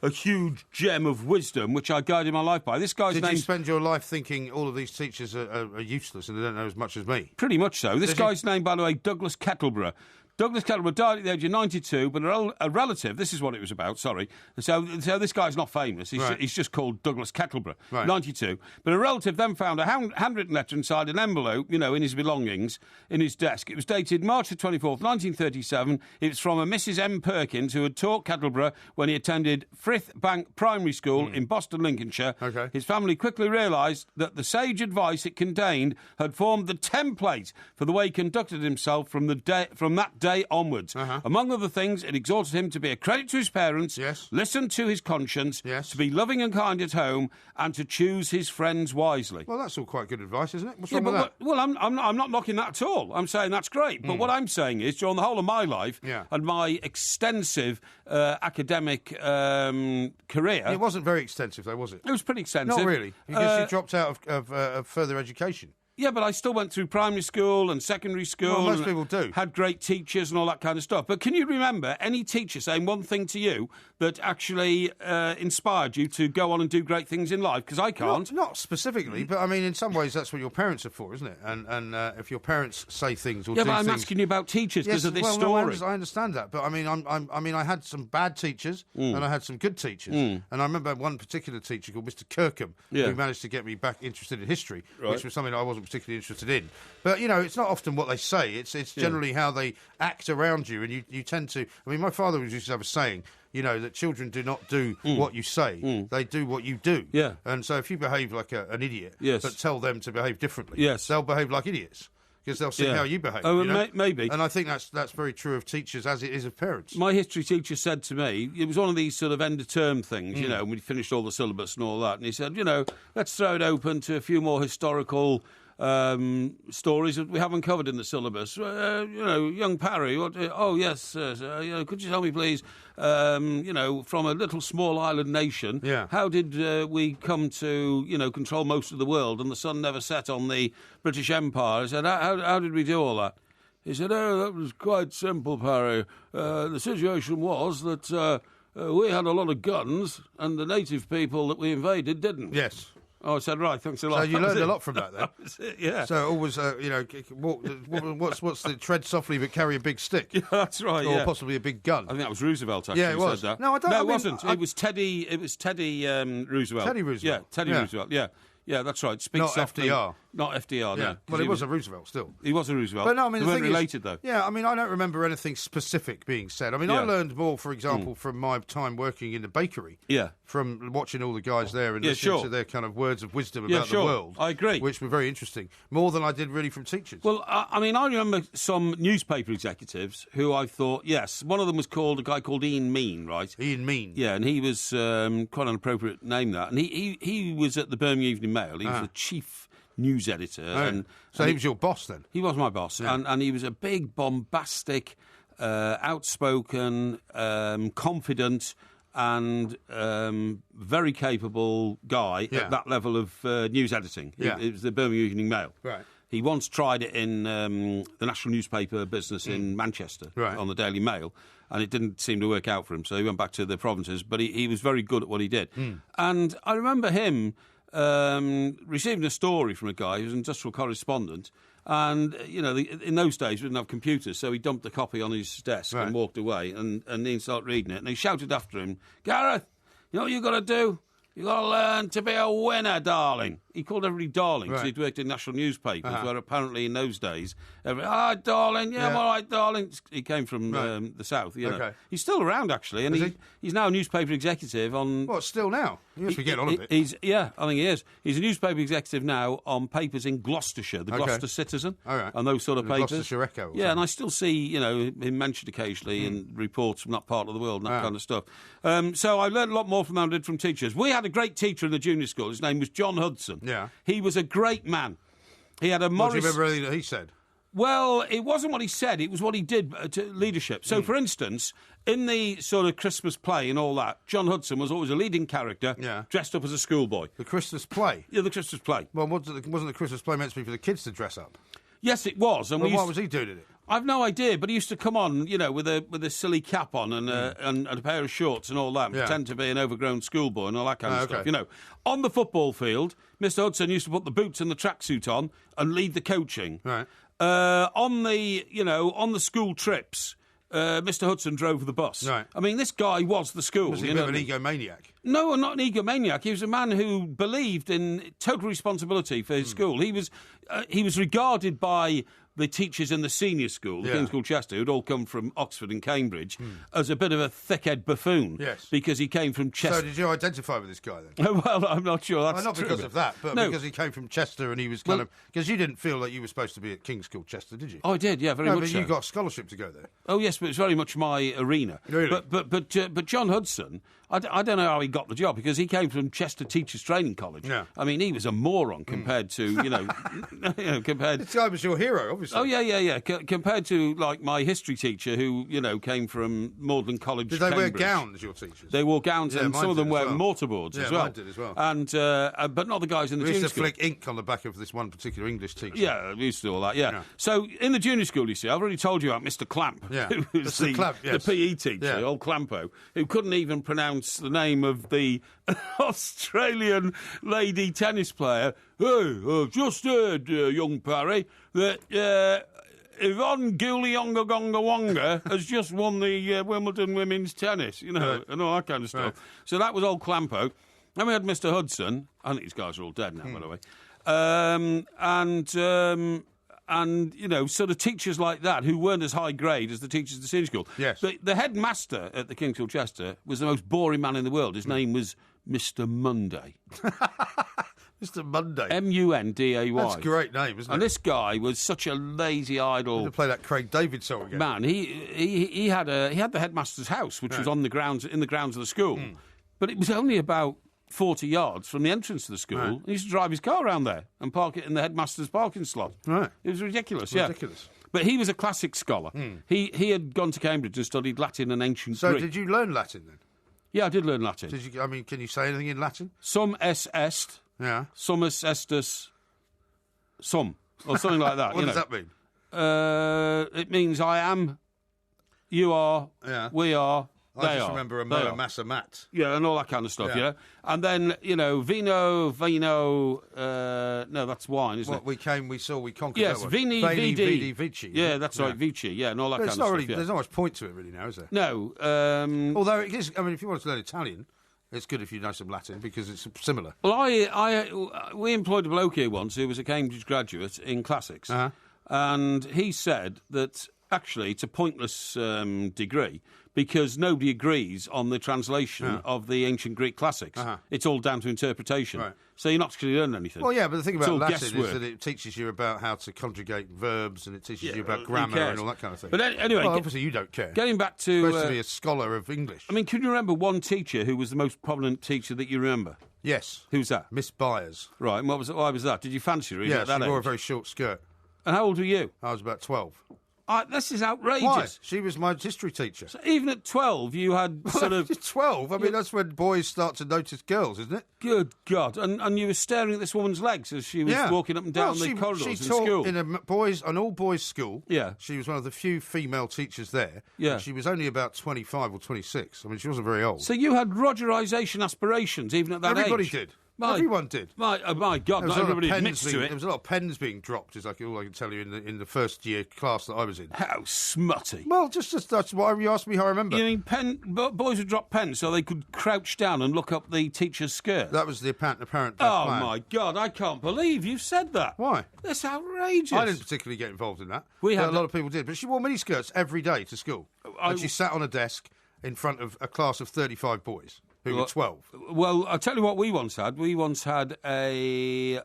huge gem of wisdom which I guided my life by. This guy's name... Did you spend your life thinking all of these teachers are useless and they don't know as much as me? Pretty much so. This guy's name, by the way, Douglas Kettleborough. Douglas Kettleborough died at the age of 92, but a relative, this is what it was about, sorry. So this guy's not famous. He's just called Douglas Kettleborough, 92. But a relative then found a handwritten letter inside an envelope, in his belongings, in his desk. It was dated March the 24th, 1937. It was from a Mrs. M. Perkins, who had taught Kettleborough when he attended Frith Bank Primary School in Boston, Lincolnshire. Okay. His family quickly realised that the sage advice it contained had formed the template for the way he conducted himself from that day onwards. Among other things, it exhorted him to be a credit to his parents, listen to his conscience, to be loving and kind at home, and to choose his friends wisely. Well, that's all quite good advice, isn't it? What's wrong with that? Well, I'm not knocking that at all. I'm saying that's great. But what I'm saying is, during the whole of my life and my extensive academic career... It wasn't very extensive, though, was it? It was pretty extensive. Not really. Because you dropped out of further education. Yeah, but I still went through primary school and secondary school. Well, most people do. Had great teachers and all that kind of stuff. But can you remember any teacher saying one thing to you that actually inspired you to go on and do great things in life? Because I can't. Not specifically, but I mean, in some ways, that's what your parents are for, isn't it? And if your parents say things or do but I'm things... asking you about teachers because of this story. No, I understand that, but I mean, I had some bad teachers and I had some good teachers, and I remember one particular teacher called Mr. Kirkham who managed to get me back interested in history, which was something I wasn't particularly interested in. But it's not often what they say. It's generally how they act around you, and you tend to. I mean, my father used to have a saying, that children do not do what you say; they do what you do. Yeah. And so, if you behave like an idiot, but tell them to behave differently, they'll behave like idiots. Because they'll see how you behave. Oh, maybe. And I think that's very true of teachers as it is of parents. My history teacher said to me, it was one of these sort of end-of-term things, when we finished all the syllabus and all that, and he said, let's throw it open to a few more historical stories that we haven't covered in the syllabus. Young Parry, yes, sir, could you tell me, please, from a little small island nation, how did we come to, control most of the world and the sun never set on the British Empire? I said, how did we do all that? He said, that was quite simple, Parry. The situation was that we had a lot of guns and the native people that we invaded didn't. Yes. Oh, I said, right, thanks a lot. So you learned a lot from that, then. That was it, yeah. So always, what's the tread softly but carry a big stick? Yeah, that's right, or possibly a big gun. I think that was Roosevelt, actually, it was. said that. No, I don't. No, it wasn't. It was Teddy Roosevelt. Teddy Roosevelt. Yeah, Teddy Roosevelt, yeah. Yeah, that's right. Speak not softly. FDR. Not FDR, no. Well, he was a Roosevelt still. He was a Roosevelt. But no, I mean, they weren't related, though. Yeah, I mean, I don't remember anything specific being said. I mean, I learned more, for example, from my time working in the bakery. Yeah. From watching all the guys there and listening to their kind of words of wisdom about the world. I agree. Which were very interesting. More than I did really from teachers. Well, I mean, I remember some newspaper executives who I thought, one of them was a guy called Ian Mean, right? Ian Mean. Yeah, and he was quite an appropriate name, that. And he was at the Birmingham Evening Mail. He was the chief news editor. So he was your boss then? He was my boss. Yeah. And he was a big, bombastic, outspoken, confident and very capable guy at that level of news editing. It was the Birmingham Evening Mail. Right. He once tried it in the national newspaper business in Manchester on the Daily Mail, and it didn't seem to work out for him, so he went back to the provinces, but he was very good at what he did. And I remember him receiving a story from a guy who was an industrial correspondent, and, in those days we didn't have computers, so he dumped the copy on his desk and walked away, and he started reading it, and he shouted after him, "Gareth, you know what you've got to do? You've got to learn to be a winner, darling." He called everybody darling because he'd worked in national newspapers where apparently in those days, all right, darling, I'm all right, darling. He came from the south, know. He's still around, actually, and he's now a newspaper executive on... What, still now? You must be getting on a bit. I think he is. He's a newspaper executive now on papers in Gloucestershire, the Gloucester Citizen, and those sort of papers. Gloucestershire Echo. Yeah, and I still see, him mentioned occasionally in reports from that part of the world and that kind of stuff. So I learned a lot more from that than I did from teachers. We had a great teacher in the junior school. His name was John Hudson. Yeah. He was a great man. He had a Morris... Do you remember anything that he said? Well, it wasn't what he said, it was what he did to leadership. So, for instance, in the sort of Christmas play and all that, John Hudson was always a leading character, dressed up as a schoolboy. The Christmas play? Yeah, the Christmas play. Well, wasn't the Christmas play meant to be for the kids to dress up? Yes, it was. And what was he doing in it? I've no idea, but he used to come on, with a silly cap on and a pair of shorts and all that, and pretend to be an overgrown schoolboy and all that kind of stuff. On the football field, Mr. Hudson used to put the boots and the tracksuit on and lead the coaching. Right. on the school trips, Mr. Hudson drove the bus. Right. I mean, this guy was the school. Was he a bit of an egomaniac? No, not an egomaniac. He was a man who believed in total responsibility for his school. He was regarded by the teachers in the senior school, the King's School Chester, who'd all come from Oxford and Cambridge, as a bit of a thickhead buffoon. Yes. Because he came from Chester. So did you identify with this guy then? Well, I'm not sure that's not true, because of that, but because he came from Chester and he was because you didn't feel like you were supposed to be at King's School Chester, did you? Oh, I did, yeah, very much but so. you got a scholarship to go there. Oh, yes, but it's very much my arena. Really? But John Hudson, I don't know how he got the job, because he came from Chester Teachers Training College. Yeah. I mean, he was a moron compared to, compared... This guy was your hero, obviously. Oh, yeah. Compared to, like, my history teacher who, came from Magdalen College, Did they wear Cambridge. gowns, your teachers? They wore gowns, and mine some of them did as wear well. mortarboards as Yeah, well. mine did as well. And, but not the guys in the We junior used to school. flick ink on the back of this one particular English teacher. Yeah, we used to do all that, yeah. So, in the junior school, you see, I've already told you about Mr. Clamp, Yeah. who was Mr. Clamp, the yes. PE teacher, Yeah. old Clampo, who couldn't even pronounce the name of the Australian lady tennis player. Hey, I've just heard, young Parry, that Yvonne Gulionga has just won the Wimbledon women's tennis, and all that kind of stuff. Right. So that was old Clampo. Then we had Mr. Hudson. I think these guys are all dead now, by the way. And sort of teachers like that who weren't as high grade as the teachers at the senior school. Yes. The headmaster at the King's School Chester was the most boring man in the world. His name was Mr. Monday. Mr. Monday. Munday. That's a great name, isn't it? And this guy was such a lazy, idle to play that Craig David song again. man. He had the headmaster's house, which was in the grounds of the school, but it was only about 40 yards from the entrance to the school. Right. He used to drive his car around there and park it in the headmaster's parking slot. Right. It was ridiculous. Ridiculous. Yeah. But he was a classic scholar. He had gone to Cambridge and studied Latin and ancient So Greek. did you learn Latin then? Yeah, I did learn Latin. Did you? I mean, can you say anything in Latin? Sum est, Yeah. sumus estus, sum, or something like that. What does that mean? It means I am, you are, Yeah. we are, they I just are. remember a they Moa are. Massa Mat. Yeah, and all that kind of stuff, Yeah. yeah. And then, vino, no, that's wine, isn't it? We conquered Yes, that one. vini, vidi. Vici. Yeah, that's right, vici, yeah, and all that But kind it's of not stuff, really, yeah. there's not much point to it really now, is there? No, Although it is, I mean, if you want to learn Italian, it's good if you know some Latin because it's similar. well, we employed a bloke here once who was a Cambridge graduate in classics, Uh-huh. and he said that actually it's a pointless degree because nobody agrees on the translation of the ancient Greek classics. Uh-huh. It's all down to interpretation. Right. So you're not actually learning anything. Well, yeah, but the thing It's about all Latin guesswork. is that it teaches you about how to conjugate verbs and it teaches you about who grammar cares? and all that kind of thing. But anyway, well, obviously you don't care. getting back You're to... supposed to be a scholar of English. I mean, can you remember one teacher who was the most prominent teacher that you remember? Yes. Who's that? Miss Byers. Right, and why was that? Did you fancy her? even Yeah, at that she wore a age? very short skirt. And how old were you? I was about 12. This is outrageous. Why? She was my history teacher. So even at 12, you had sort of... 12? I mean, that's when boys start to notice girls, isn't it? Good God. And you were staring at this woman's legs as she was walking up and down the corridors she in taught school. in an all-boys school. Yeah. She was one of the few female teachers there. Yeah. And she was only about 25 or 26. I mean, she wasn't very old. So you had Rogerisation aspirations even at that Everybody age? did. My- Everyone did. My God, There was not a lot of everybody pens admits to There it. was a lot of pens being dropped, is all I can tell you in the first year class that I was in. How smutty. Well, just that's why you asked me how I remember. You mean boys would drop pens so they could crouch down and look up the teacher's skirt? That was the apparent plan. Oh, my God, I can't believe you've said that. Why? That's outrageous. I didn't particularly get involved in that. We but had a lot of people did. But she wore miniskirts every day to school. And she sat on a desk in front of a class of 35 boys who were 12. Well, I'll tell you what we once had. We once had a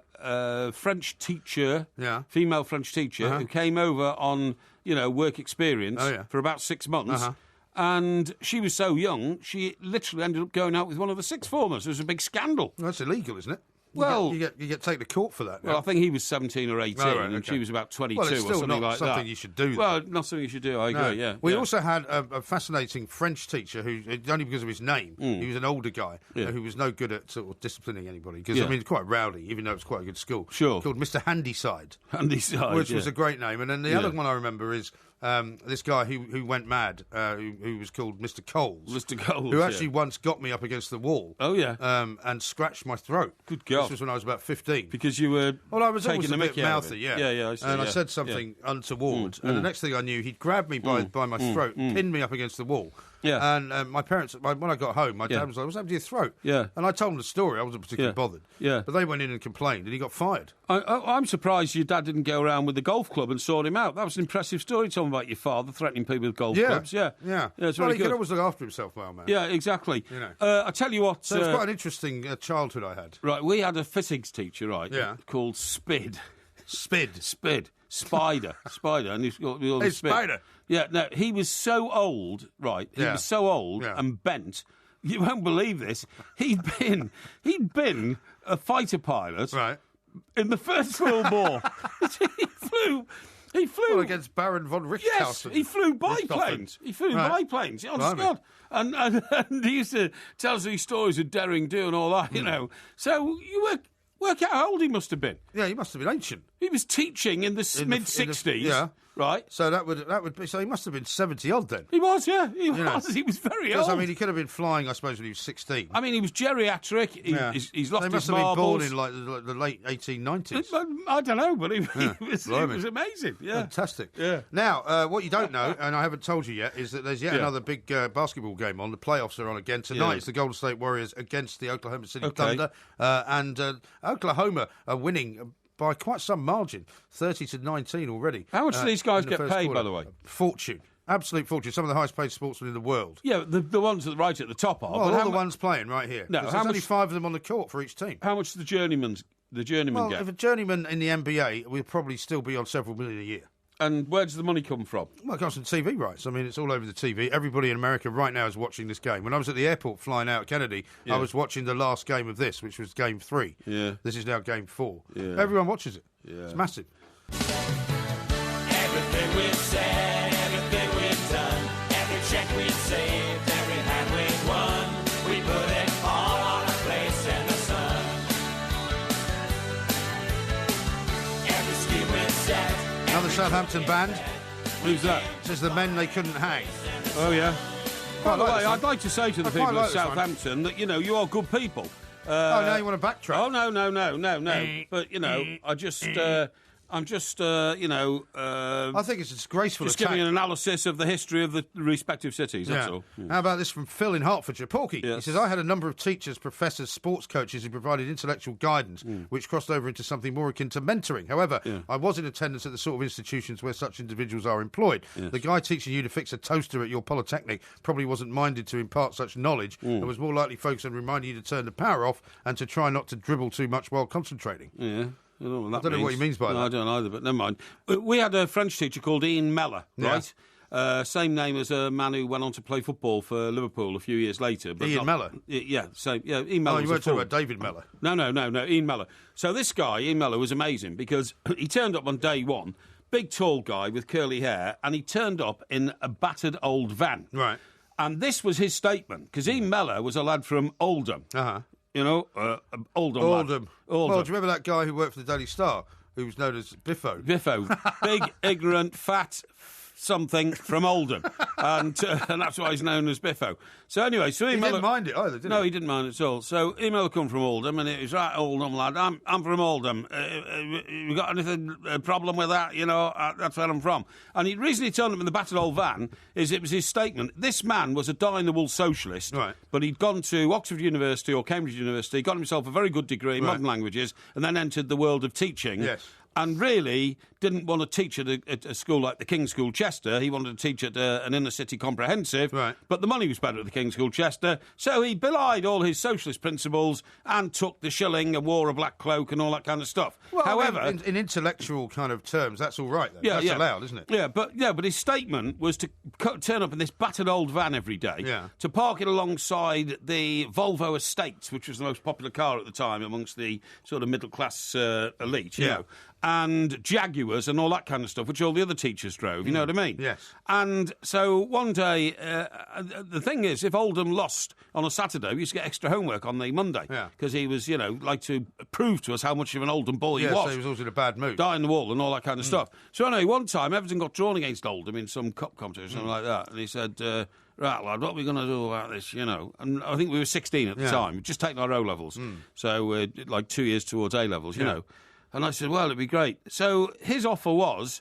French teacher, female French teacher, who came over on, work experience for about 6 months. And she was so young, she literally ended up going out with one of the sixth formers. It was a big scandal. That's illegal, isn't it? Well, you get taken to court for that. Now. Well, I think he was 17 or 18, and she was about 22 well, it's still or something not like something that. you should do. Well, not something you should do. I agree. Yeah. We yeah. also had a fascinating French teacher who, only because of his name, he was an older guy who was no good at sort of disciplining anybody. Because I mean, quite rowdy, even though it was quite a good school. Sure. Called Mr. Handyside. Handyside, which was a great name. And then the other one I remember is this guy who went mad, who was called Mr. Coles. Mr. Coles, who actually once got me up against the wall. Oh, yeah. And scratched my throat. Good God. This was when I was about 15. Because you were I was taking always a bit mickey out of mouthy, it. yeah. I see, and I said something untoward, and the next thing I knew, he'd grabbed me by my throat, pinned me up against the wall. Yeah. And my parents, when I got home, my dad was like, "What's happened to your throat?" Yeah. And I told him the story. I wasn't particularly bothered. Yeah. But they went in and complained, and he got fired. I'm surprised your dad didn't go around with the golf club and sort him out. That was an impressive story. Tell me about your father threatening people with golf clubs. Yeah. It's well, very he good. could always look after himself, my old man. Yeah, exactly. You know. I tell you what. So it's quite an interesting childhood I had. Right, we had a physics teacher, right? Yeah. Called Spid. Spid. Spider, and he's got all the spit. Spider. Yeah, no, he was so old, right? He was so old Yeah. and bent. You won't believe this. He'd been a fighter pilot, Right. in the First World War. He flew Well, against Baron von Richthofen. Yes, he flew biplanes. He flew biplanes. Honest to God. And he used to tell us these stories of daring do and all that, you know. So you work out how old he must have been. Yeah, he must have been ancient. He was teaching in the mid-60s. Yeah. Right. So that would be. So he must have been 70 odd then. He was, yeah. He know. was. He was very Because, old. I mean, he could have been flying, I suppose, when he was 16. I mean, he was geriatric. He's lost They must his have been marbles. born in like the late 1890s. I don't know, but he was amazing. Yeah. Fantastic. Yeah. Now, what you don't know, and I haven't told you yet, is that there's yet another big basketball game on. The playoffs are on again tonight. Yeah. It's the Golden State Warriors against the Oklahoma City Okay. Thunder. And Oklahoma are winning by quite some margin, 30-19 already. How much do these guys in the get first paid, quarter. by the way? Fortune. Absolute fortune. Some of the highest paid sportsmen in the world. Yeah, the ones that are right at the top are. Well, but all how the mu- ones playing right here. No, There's how only much- 5 of them on the court for each team. How much do the journeymen Well, get? if a journeyman in the NBA will probably still be on several million a year. And where does the money come from? Well, it comes from TV rights. I mean, it's all over the TV. Everybody in America right now is watching this game. When I was at the airport flying out Kennedy, I was watching the last game of this, which was game 3. Yeah. This is now game 4. Yeah. Everyone watches it. Yeah. It's massive. Everything we've said, everything we've done, every check we've saved, every hand we've won, we put it all on a place in the sun. Every scheme we've set. Another Southampton band. Who's that? This is the men they couldn't hang. Oh, yeah. By the like way, this one. I'd like to say to the I quite people like of this one. Southampton that, you know, you are good people. Oh, now you want to backtrack? Oh, no. But, you know, I'm just, I think it's a disgraceful just attack. giving an analysis of the history of the respective cities, that's all. Yeah. How about this from Phil in Hertfordshire? Porky. Yes. He says, I had a number of teachers, professors, sports coaches who provided intellectual guidance, which crossed over into something more akin to mentoring. However, I was in attendance at the sort of institutions where such individuals are employed. Yes. The guy teaching you to fix a toaster at your polytechnic probably wasn't minded to impart such knowledge and was more likely focused on reminding you to turn the power off and to try not to dribble too much while concentrating. Yeah. I don't know what he means by that. I don't either, but never mind. We had a French teacher called Ian Mellor, right? Same name as a man who went on to play football for Liverpool a few years later. But Ian Mellor? Yeah, same. Yeah, Ian Mellor. Oh, you weren't talking about David Mellor? No, Ian Mellor. So this guy, Ian Mellor, was amazing because he turned up on day one, big tall guy with curly hair, and he turned up in a battered old van. Right. And this was his statement, because Ian Mellor was a lad from Oldham. Uh-huh. You know, Oldham. Oldham. Well, do you remember that guy who worked for the Daily Star, who was known as Biffo? Biffo. Big, ignorant, fat something from Oldham. and that's why he's known as Biffo. So anyway, He didn't mind it either, did he? No, he didn't mind it at all. So Email come from Oldham, and it was, right, Oldham, lad, I'm from Oldham. You got anything, a problem with that? You know, that's where I'm from. And the reason he turned up in the battered old van is it was his statement. This man was a die-in-the-wool socialist, right, but he'd gone to Oxford University or Cambridge University, got himself a very good degree in modern languages, and then entered the world of teaching. Yes. And really didn't want to teach at a school like the King's School Chester. He wanted to teach at an inner-city comprehensive. Right. But the money was better at the King's School Chester. So he belied all his socialist principles and took the shilling and wore a black cloak and all that kind of stuff. Well, However... I mean, in intellectual kind of terms, that's all right, then. That's allowed, isn't it? Yeah, but his statement was to turn up in this battered old van every day, to park it alongside the Volvo Estates, which was the most popular car at the time amongst the sort of middle-class elite, you know, and Jaguars valuers and all that kind of stuff, which all the other teachers drove, you know what I mean? Yes. And so one day, the thing is, if Oldham lost on a Saturday, we used to get extra homework on the Monday. Yeah. Because he was, like to prove to us how much of an Oldham boy he was. So he was always in a bad mood. Dying the wall and all that kind of stuff. So anyway, one time, Everton got drawn against Oldham in some cup competition, something like that. And he said, right, lad, what are we going to do about this, And I think we were 16 at the time. We'd just taken our O-levels. So we're like 2 years towards A-levels, you know. And I said, well, it'd be great. So his offer was,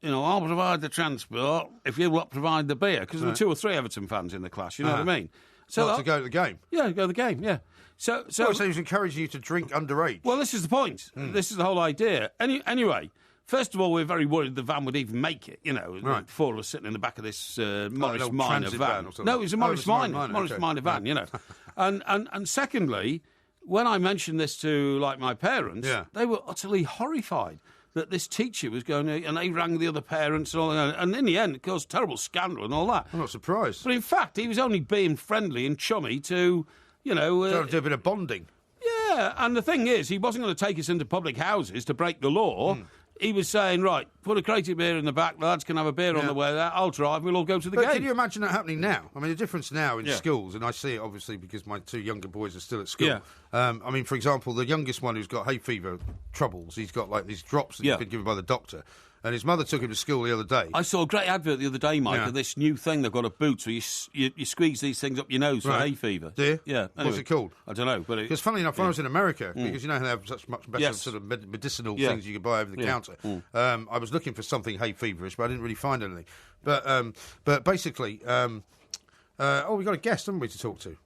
I'll provide the transport if you will provide the beer. Because there were 2 or 3 Everton fans in the class, you know what I mean? So to go to the game? Yeah, go to the game, yeah. So he was encouraging you to drink underage? Well, this is the point. This is the whole idea. Anyway, first of all, we're very worried the van would even make it, Right. 4 of us sitting in the back of this Morris Minor van. Or No, it was a Morris Minor. Morris okay. Minor van, And secondly, when I mentioned this to, my parents, they were utterly horrified that this teacher was going to, and they rang the other parents and all that, and in the end, it caused terrible scandal and all that. I'm not surprised. But in fact, he was only being friendly and chummy to, Trying to do a bit of bonding. Yeah, and the thing is, he wasn't going to take us into public houses to break the law. He was saying, right, put a crate of beer in the back, lads can have a beer on the way there, I'll drive, we'll all go to the game. Can you imagine that happening now? I mean, the difference now in schools, and I see it obviously because my 2 younger boys are still at school. Yeah. For example, the youngest one who's got hay fever troubles, he's got these drops that he's been given by the doctor. And his mother took him to school the other day. I saw a great advert the other day, Mike, of this new thing they've got at Boots where you squeeze these things up your nose for hay fever. Do you? Yeah. Anyway, what's it called? I don't know. Because funny enough, when I was in America, because they have such much better sort of medicinal things you can buy over the counter, I was looking for something hay feverish, but I didn't really find anything. But basically, we've got a guest, haven't we, to talk to?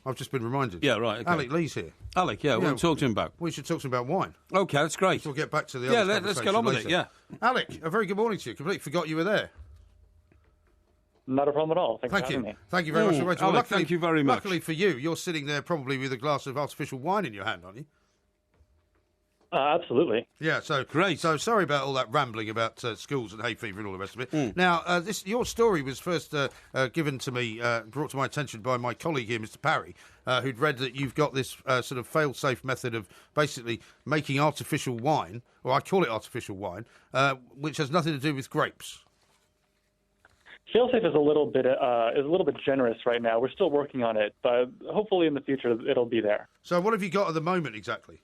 I've just been reminded. Yeah, right. Okay. Alec Lee's here. Alec, we'll talk to him about. We should talk to him about wine. Okay, that's great. We'll get back to the other let's get on with later. it, yeah. Alec, a very good morning to you. Completely forgot you were there. Not a problem at all. Thanks for having me. Thank you very much for waiting. Alec, thank you very much. Luckily for you, you're sitting there probably with a glass of artificial wine in your hand, aren't you? Absolutely. Yeah, so great. So sorry about all that rambling about schools and hay fever and all the rest of it. Now, your story was first given to me, brought to my attention by my colleague here, Mr. Parry, who'd read that you've got this sort of fail-safe method of basically making artificial wine, or I call it artificial wine, which has nothing to do with grapes. Fail-safe is a little bit generous right now. We're still working on it, but hopefully in the future it'll be there. So what have you got at the moment exactly?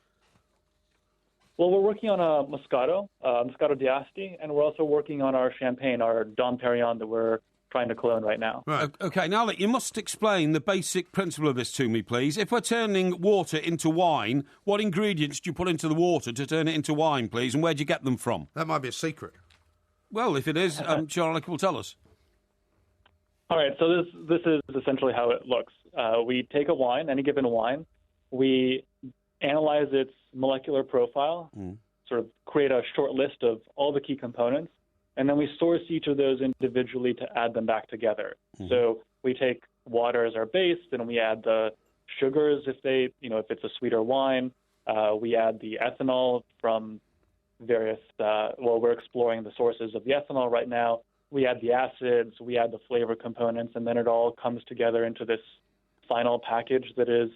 Well, we're working on a Moscato d'Asti, and we're also working on our champagne, our Dom Perignon that we're trying to clone right now. Right. Okay, now you must explain the basic principle of this to me, please. If we're turning water into wine, what ingredients do you put into the water to turn it into wine, please, and where do you get them from? That might be a secret. Well, if it is, sure, Alec will tell us. All right, so this is essentially how it looks. We take a wine, any given wine, we analyze its molecular profile, sort of create a short list of all the key components, and then we source each of those individually to add them back together. So we take water as our base, then we add the sugars if it's a sweeter wine. We add the ethanol from various, we're exploring the sources of the ethanol right now. We add the acids, we add the flavor components, and then it all comes together into this final package that is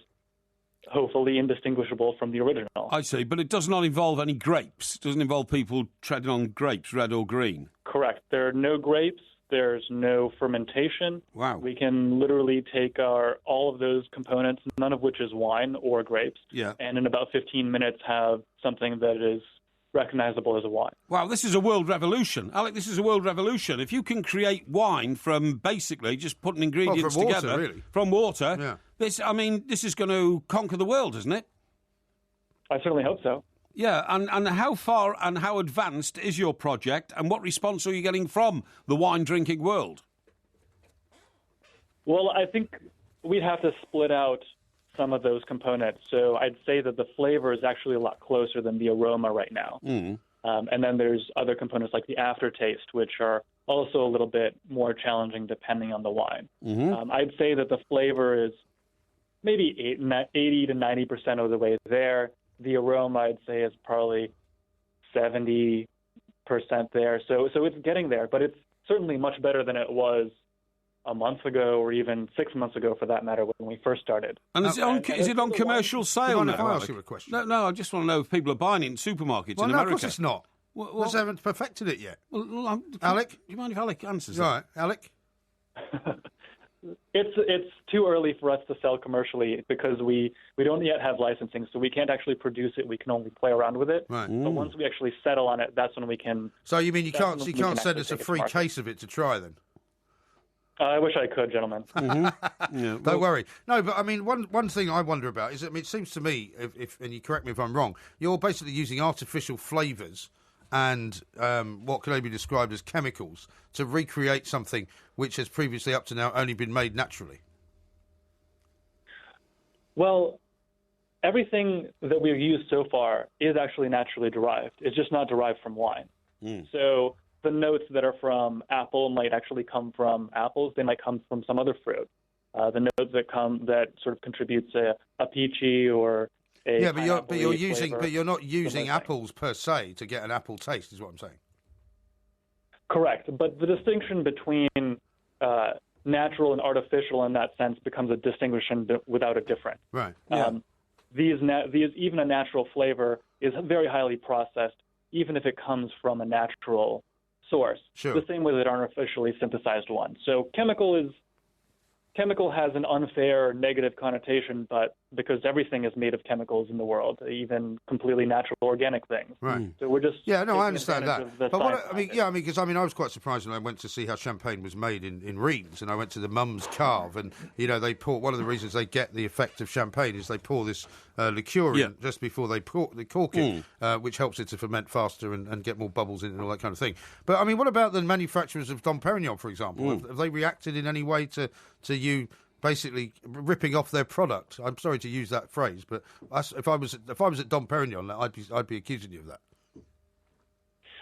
hopefully indistinguishable from the original. I see, but it does not involve any grapes. It doesn't involve people treading on grapes, red or green. Correct. There are no grapes. There's no fermentation. Wow. We can literally take all of those components, none of which is wine or grapes, and in about 15 minutes have something that is recognizable as a wine. Wow, this is a world revolution. Alec, this is a world revolution. If you can create wine from basically just putting ingredients from water, together really. From water, this is going to conquer the world, isn't it? I certainly hope so. Yeah, and how far and how advanced is your project, and what response are you getting from the wine-drinking world? Well, I think we'd have to split out some of those components. So I'd say that the flavor is actually a lot closer than the aroma right now. And then there's other components like the aftertaste, which are also a little bit more challenging depending on the wine. I'd say that the flavor is maybe 80 to 90% of the way there. The aroma, I'd say, is probably 70% there. So it's getting there, but it's certainly much better than it was a month ago or even 6 months ago, for that matter, when we first started. And is it on commercial sale now? Can I ask you a question? No, I just want to know if people are buying it in supermarkets in no, America. of course it's not. Well, they haven't perfected it yet. Well, Alec? Do you mind if Alec answers that? Right, Alec? It's too early for us to sell commercially because we don't yet have licensing, so we can't actually produce it. We can only play around with it. Right. But once we actually settle on it, that's when we can. So you mean you can't send us a free case of it to try then? I wish I could, gentlemen. Yeah, don't worry. No, but I mean, one thing I wonder about is, I mean, it seems to me, if and you correct me if I'm wrong, you're basically using artificial flavours and what can only be described as chemicals to recreate something which has previously up to now only been made naturally. Well, everything that we've used so far is actually naturally derived. It's just not derived from wine. So the notes that are from apple might actually come from apples. They might come from some other fruit. The notes that sort of contributes a peachy or a but you're not using apples per se to get an apple taste, is what I'm saying. Correct, but the distinction between natural and artificial in that sense becomes a distinction without a difference. Right. These even a natural flavor is very highly processed, even if it comes from a natural source. Sure. The same way that artificially synthesized one. So chemical has an unfair negative connotation, but because everything is made of chemicals in the world, even completely natural organic things. Right. So we're just I understand that. But because I was quite surprised when I went to see how champagne was made in Reims, and I went to the Mum's Carve, and they pour. One of the reasons they get the effect of champagne is they pour this liqueur in just before they cork it, which helps it to ferment faster and get more bubbles in it and all that kind of thing. But I mean, what about the manufacturers of Dom Perignon, for example? Have they reacted in any way to you basically ripping off their product? I'm sorry to use that phrase, but if I was at Dom Perignon, I'd be accusing you of that.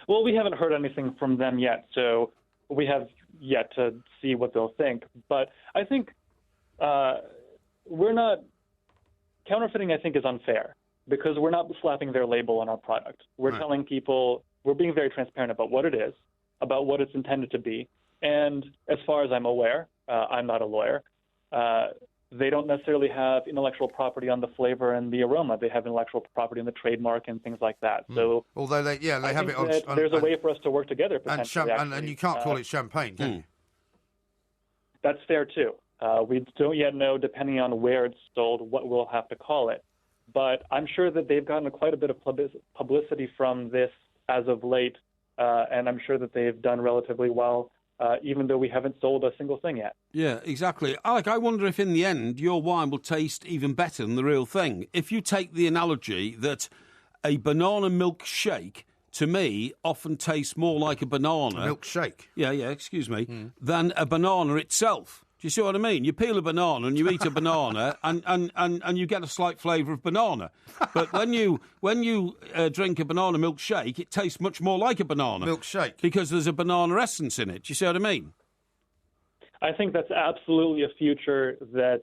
Well, we haven't heard anything from them yet, so we have yet to see what they'll think. But I think counterfeiting, I think, is unfair because we're not slapping their label on our product. We're telling people, we're being very transparent about what it is, about what it's intended to be. And as far as I'm aware, I'm not a lawyer, they don't necessarily have intellectual property on the flavor and the aroma. They have intellectual property on the trademark and things like that. So, although they have it on, there's a way for us to work together potentially. And you can't call it champagne, can you? That's fair too. We don't yet know, depending on where it's sold, what we'll have to call it. But I'm sure that they've gotten quite a bit of publicity from this as of late, and I'm sure that they've done relatively well. Even though we haven't sold a single thing yet. Yeah, exactly. Alec, I wonder if in the end your wine will taste even better than the real thing. If you take the analogy that a banana milkshake, to me, often tastes more like a banana... Milkshake? Yeah, excuse me, than a banana itself. Do you see what I mean? You peel a banana and you eat a banana and you get a slight flavour of banana. But when you drink a banana milkshake, it tastes much more like a banana. Milkshake? Because there's a banana essence in it. Do you see what I mean? I think that's absolutely a future that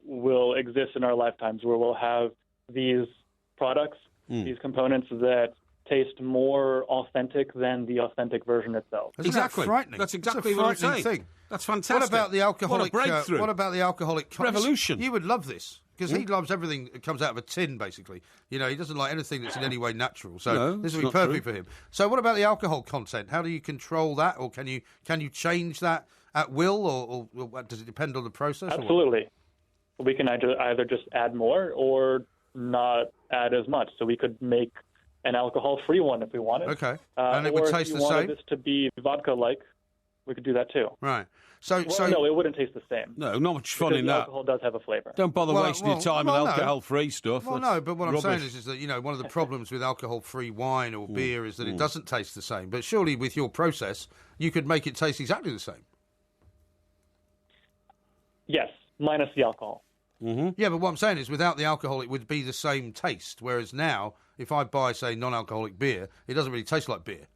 will exist in our lifetimes, where we'll have these products, these components that taste more authentic than the authentic version itself. Exactly. Frightening. That's exactly what I'm saying. Thing. That's fantastic. What about the alcoholic? What a breakthrough. What about the alcoholic revolution? You would love this because he loves everything that comes out of a tin. Basically, he doesn't like anything that's in any way natural. So this would be perfect for him. So what about the alcohol content? How do you control that, or can you change that at will, or does it depend on the process? Absolutely, we can either just add more or not add as much. So we could make an alcohol-free one if we wanted. Okay, and it would taste the same. Or if you wanted this to be vodka-like, we could do that too. Right. So no, it wouldn't taste the same. No, not much fun in that. Alcohol does have a flavour. Don't bother wasting your time with alcohol-free stuff. Well, no, but what I'm saying is that one of the problems with alcohol-free wine or beer is that it doesn't taste the same. But surely with your process, you could make it taste exactly the same. Yes, minus the alcohol. Mm-hmm. Yeah, but what I'm saying is without the alcohol, it would be the same taste. Whereas now, if I buy, say, non-alcoholic beer, it doesn't really taste like beer.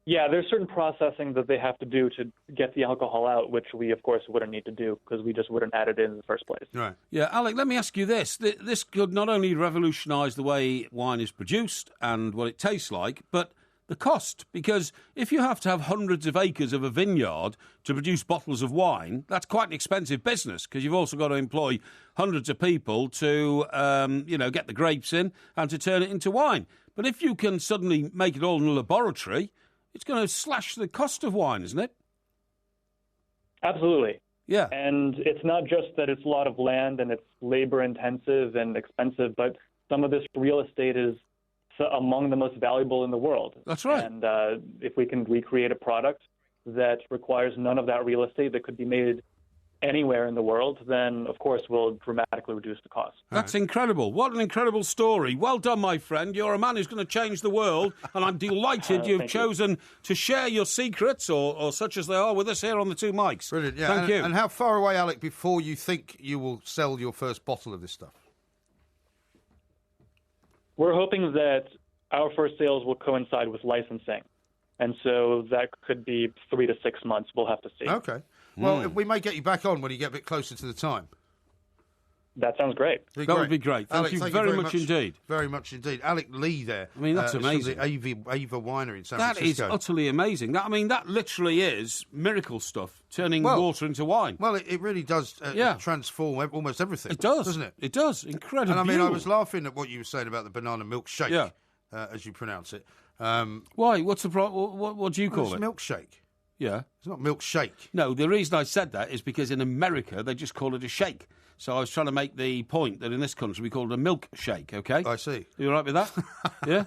Yeah, there's certain processing that they have to do to get the alcohol out, which we, of course, wouldn't need to do because we just wouldn't add it in the first place. Right. Yeah, Alec, let me ask you this. This could not only revolutionise the way wine is produced and what it tastes like, but the cost. Because if you have to have hundreds of acres of a vineyard to produce bottles of wine, that's quite an expensive business because you've also got to employ hundreds of people to, get the grapes in and to turn it into wine. But if you can suddenly make it all in a laboratory, it's going to slash the cost of wine, isn't it? Absolutely. Yeah. And it's not just that it's a lot of land and it's labor-intensive and expensive, but some of this real estate is among the most valuable in the world. That's right. And if we can recreate a product that requires none of that real estate that could be made anywhere in the world, then, of course, we'll dramatically reduce the cost. That's incredible. What an incredible story. Well done, my friend. You're a man who's going to change the world, and I'm delighted you've chosen to share your secrets, or such as they are, with us here on the Two Mics. Brilliant, yeah. Thank you. And how far away, Alec, before you think you will sell your first bottle of this stuff? We're hoping that our first sales will coincide with licensing. And so that could be 3 to 6 months. We'll have to see. Okay. Well, we may get you back on when you get a bit closer to the time. That sounds great. That would be great. Thank you very much indeed. Very much indeed. Alec Lee there. I mean, that's amazing. From the Ava Winery in San That Francisco. is utterly amazing. That literally is miracle stuff, turning water into wine. Well, it really does transform almost everything. It does. Doesn't it? It does. Incredible. And I mean, I was laughing at what you were saying about the banana milkshake, as you pronounce it. Why? What's the problem? What do you call it? Milkshake. Yeah. It's not milkshake. No, the reason I said that is because in America they just call it a shake. So I was trying to make the point that in this country we call it a milkshake, okay? I see. Are you all right with that? Yeah?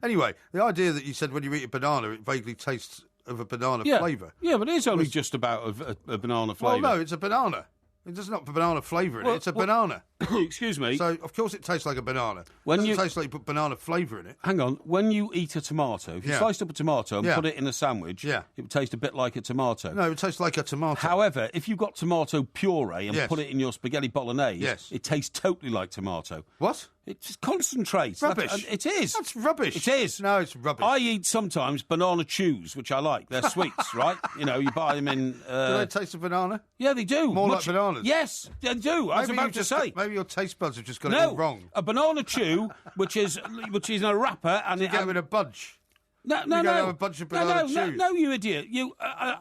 Anyway, the idea that you said when you eat a banana it vaguely tastes of a banana flavour. Yeah, but it is only just about a banana flavour. Well, no, it's a banana. It's not banana flavour in it. It's a banana. Excuse me. So, of course, it tastes like a banana. It doesn't taste like you put banana flavour in it. Hang on. When you eat a tomato, if you sliced up a tomato and put it in a sandwich, it would taste a bit like a tomato. No, it would taste like a tomato. However, if you got tomato puree and put it in your spaghetti bolognese, it tastes totally like tomato. What? It just concentrates. Rubbish. It is. That's rubbish. It is. No, it's rubbish. I eat sometimes banana chews, which I like. They're sweets, right? You know, you buy them in... Do they taste of banana? Yeah, they do. More like bananas? Yes, they do. I was about to say. Maybe your taste buds have just got it all wrong. A banana chew, which is in a wrapper, and you get it in a bunch. No. Have a bunch of banana chews. No, you idiot. You.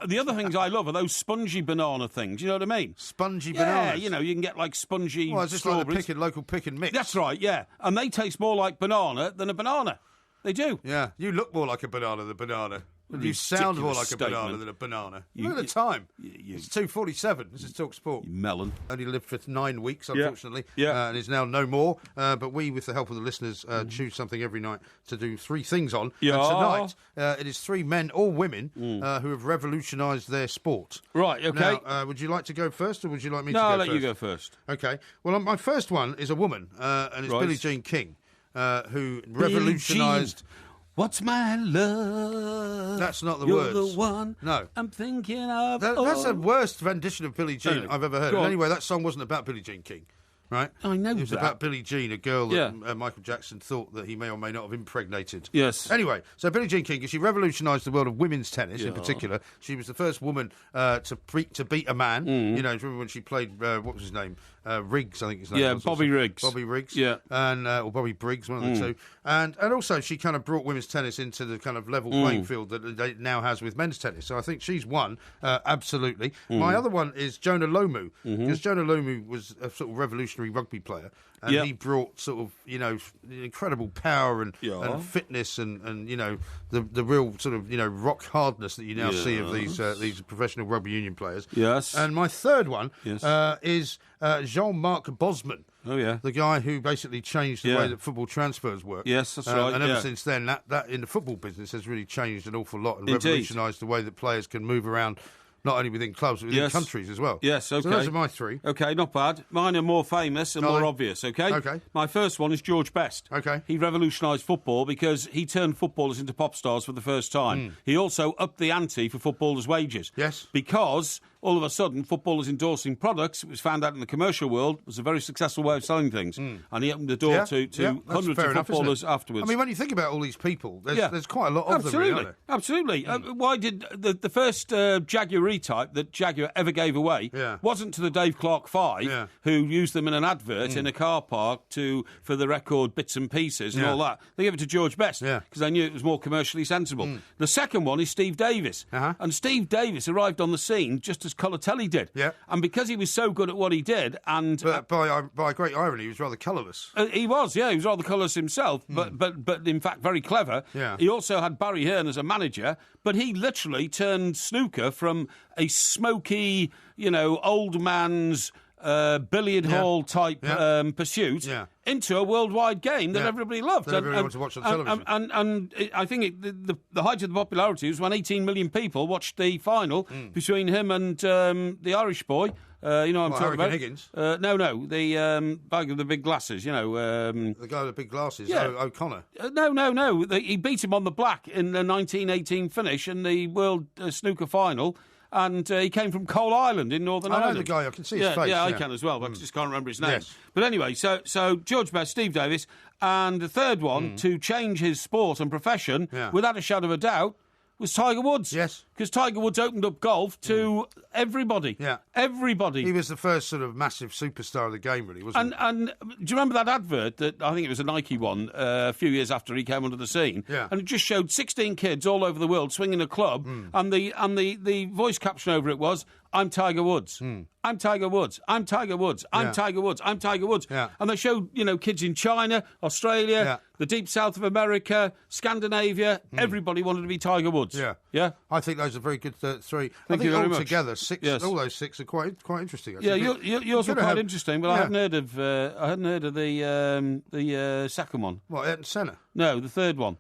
The other things I love are those spongy banana things. You know what I mean? Spongy bananas. Yeah, you know, you can get like spongy. Well, it's just like the local pick and mix. That's right. Yeah, and they taste more like banana than a banana. They do. Yeah, you look more like a banana than a banana. You sound more like a banana than a banana. Look at the time. It's 2:47. This is Talk Sport. You melon. Only lived for 9 weeks, unfortunately. Yeah. And is now no more. But we, with the help of the listeners, choose something every night to do 3 things on. Yeah. And tonight, it is 3 men or women who have revolutionised their sport. Right, okay. Now, would you like to go first, or would you like me to No, go I'll first? let you go first. Okay. Well, my first one is a woman, and it's Billie Jean King, who revolutionised... What's my love? That's not the You're words. You're the one no. I'm thinking of. That's the worst rendition of Billie Jean I've ever heard. Anyway, that song wasn't about Billie Jean King, right? I know It was that. about Billie Jean, a girl that Michael Jackson thought that he may or may not have impregnated. Yes. Anyway, so Billie Jean King, she revolutionised the world of women's tennis in particular. She was the first woman to beat a man. You know, remember when she played, what was his name? Riggs, I think his name was. Yeah, Bobby Riggs. Bobby Riggs. Yeah. And, or Bobby Briggs, one of the two. And also she kind of brought women's tennis into the kind of level playing field that it now has with men's tennis. So I think she's one, absolutely. My other one is Jonah Lomu, because Jonah Lomu was a sort of revolutionary rugby player. And he brought sort of, you know, incredible power and fitness and you know, the real sort of, you know, rock hardness that you now see of these professional rugby union players. Yes. And my third one is Jean-Marc Bosman. Oh, yeah. The guy who basically changed the way that football transfers work. Yes, that's right. And ever since then, that in the football business has really changed an awful lot and revolutionised the way that players can move around, not only within clubs, but within countries as well. Yes, okay. So those are my 3. Okay, not bad. Mine are more famous and more obvious, okay? Okay. My first one is George Best. Okay. He revolutionised football because he turned footballers into pop stars for the first time. He also upped the ante for footballers' wages. Yes. Because all of a sudden, footballers endorsing products, it was found out in the commercial world, was a very successful way of selling things. And he opened the door to hundreds of footballers afterwards. I mean, when you think about all these people, there's quite a lot of them, really, aren't there? Absolutely. Why did the first Jaguar Marie type that Jaguar ever gave away wasn't to the Dave Clark 5, who used them in an advert in a car park for the record bits and pieces and all that. They gave it to George Best because they knew it was more commercially sensible. The second one is Steve Davis. And Steve Davis arrived on the scene just as Colotelli did. And because he was so good at what he did, and but by great irony, he was rather colourless. He was rather colourless himself, but in fact very clever. He also had Barry Hearn as a manager, but he literally turned snooker from a smoky, old man's billiard hall type pursuit into a worldwide game that everybody loved. That everybody wanted to watch on television. And I think the height of the popularity was when 18 million people watched the final between him and the Irish boy. I'm talking about Higgins? No, the guy with the big glasses. The guy with the big glasses. O'Connor. No. He beat him on the black in the 1918 finish in the World Snooker Final. And he came from Coal Island in Northern Ireland. I know the guy. I can see his face. Yeah, I can as well, but I just can't remember his name. But anyway, so George Best, Steve Davis, and the third one to change his sport and profession, without a shadow of a doubt, was Tiger Woods. Yes. Because Tiger Woods opened up golf to everybody. Yeah. Everybody. He was the first sort of massive superstar of the game, really, wasn't he? And do you remember that advert that, I think it was a Nike one, a few years after he came onto the scene? Yeah. And it just showed 16 kids all over the world swinging a club, and the voice caption over it was, I'm Tiger Woods. I'm Tiger Woods. I'm Tiger Woods. I'm Tiger Woods. I'm Tiger Woods. Yeah. And they showed, kids in China, Australia, the deep south of America, Scandinavia. Everybody wanted to be Tiger Woods. Yeah. Yeah? I think those are very good three. Thank I you think very altogether, much. six, Yes. all those six are quite interesting. Actually. Yeah, yours were quite interesting, but I hadn't heard of the second one. What, Ayrton Senna? No, the third one.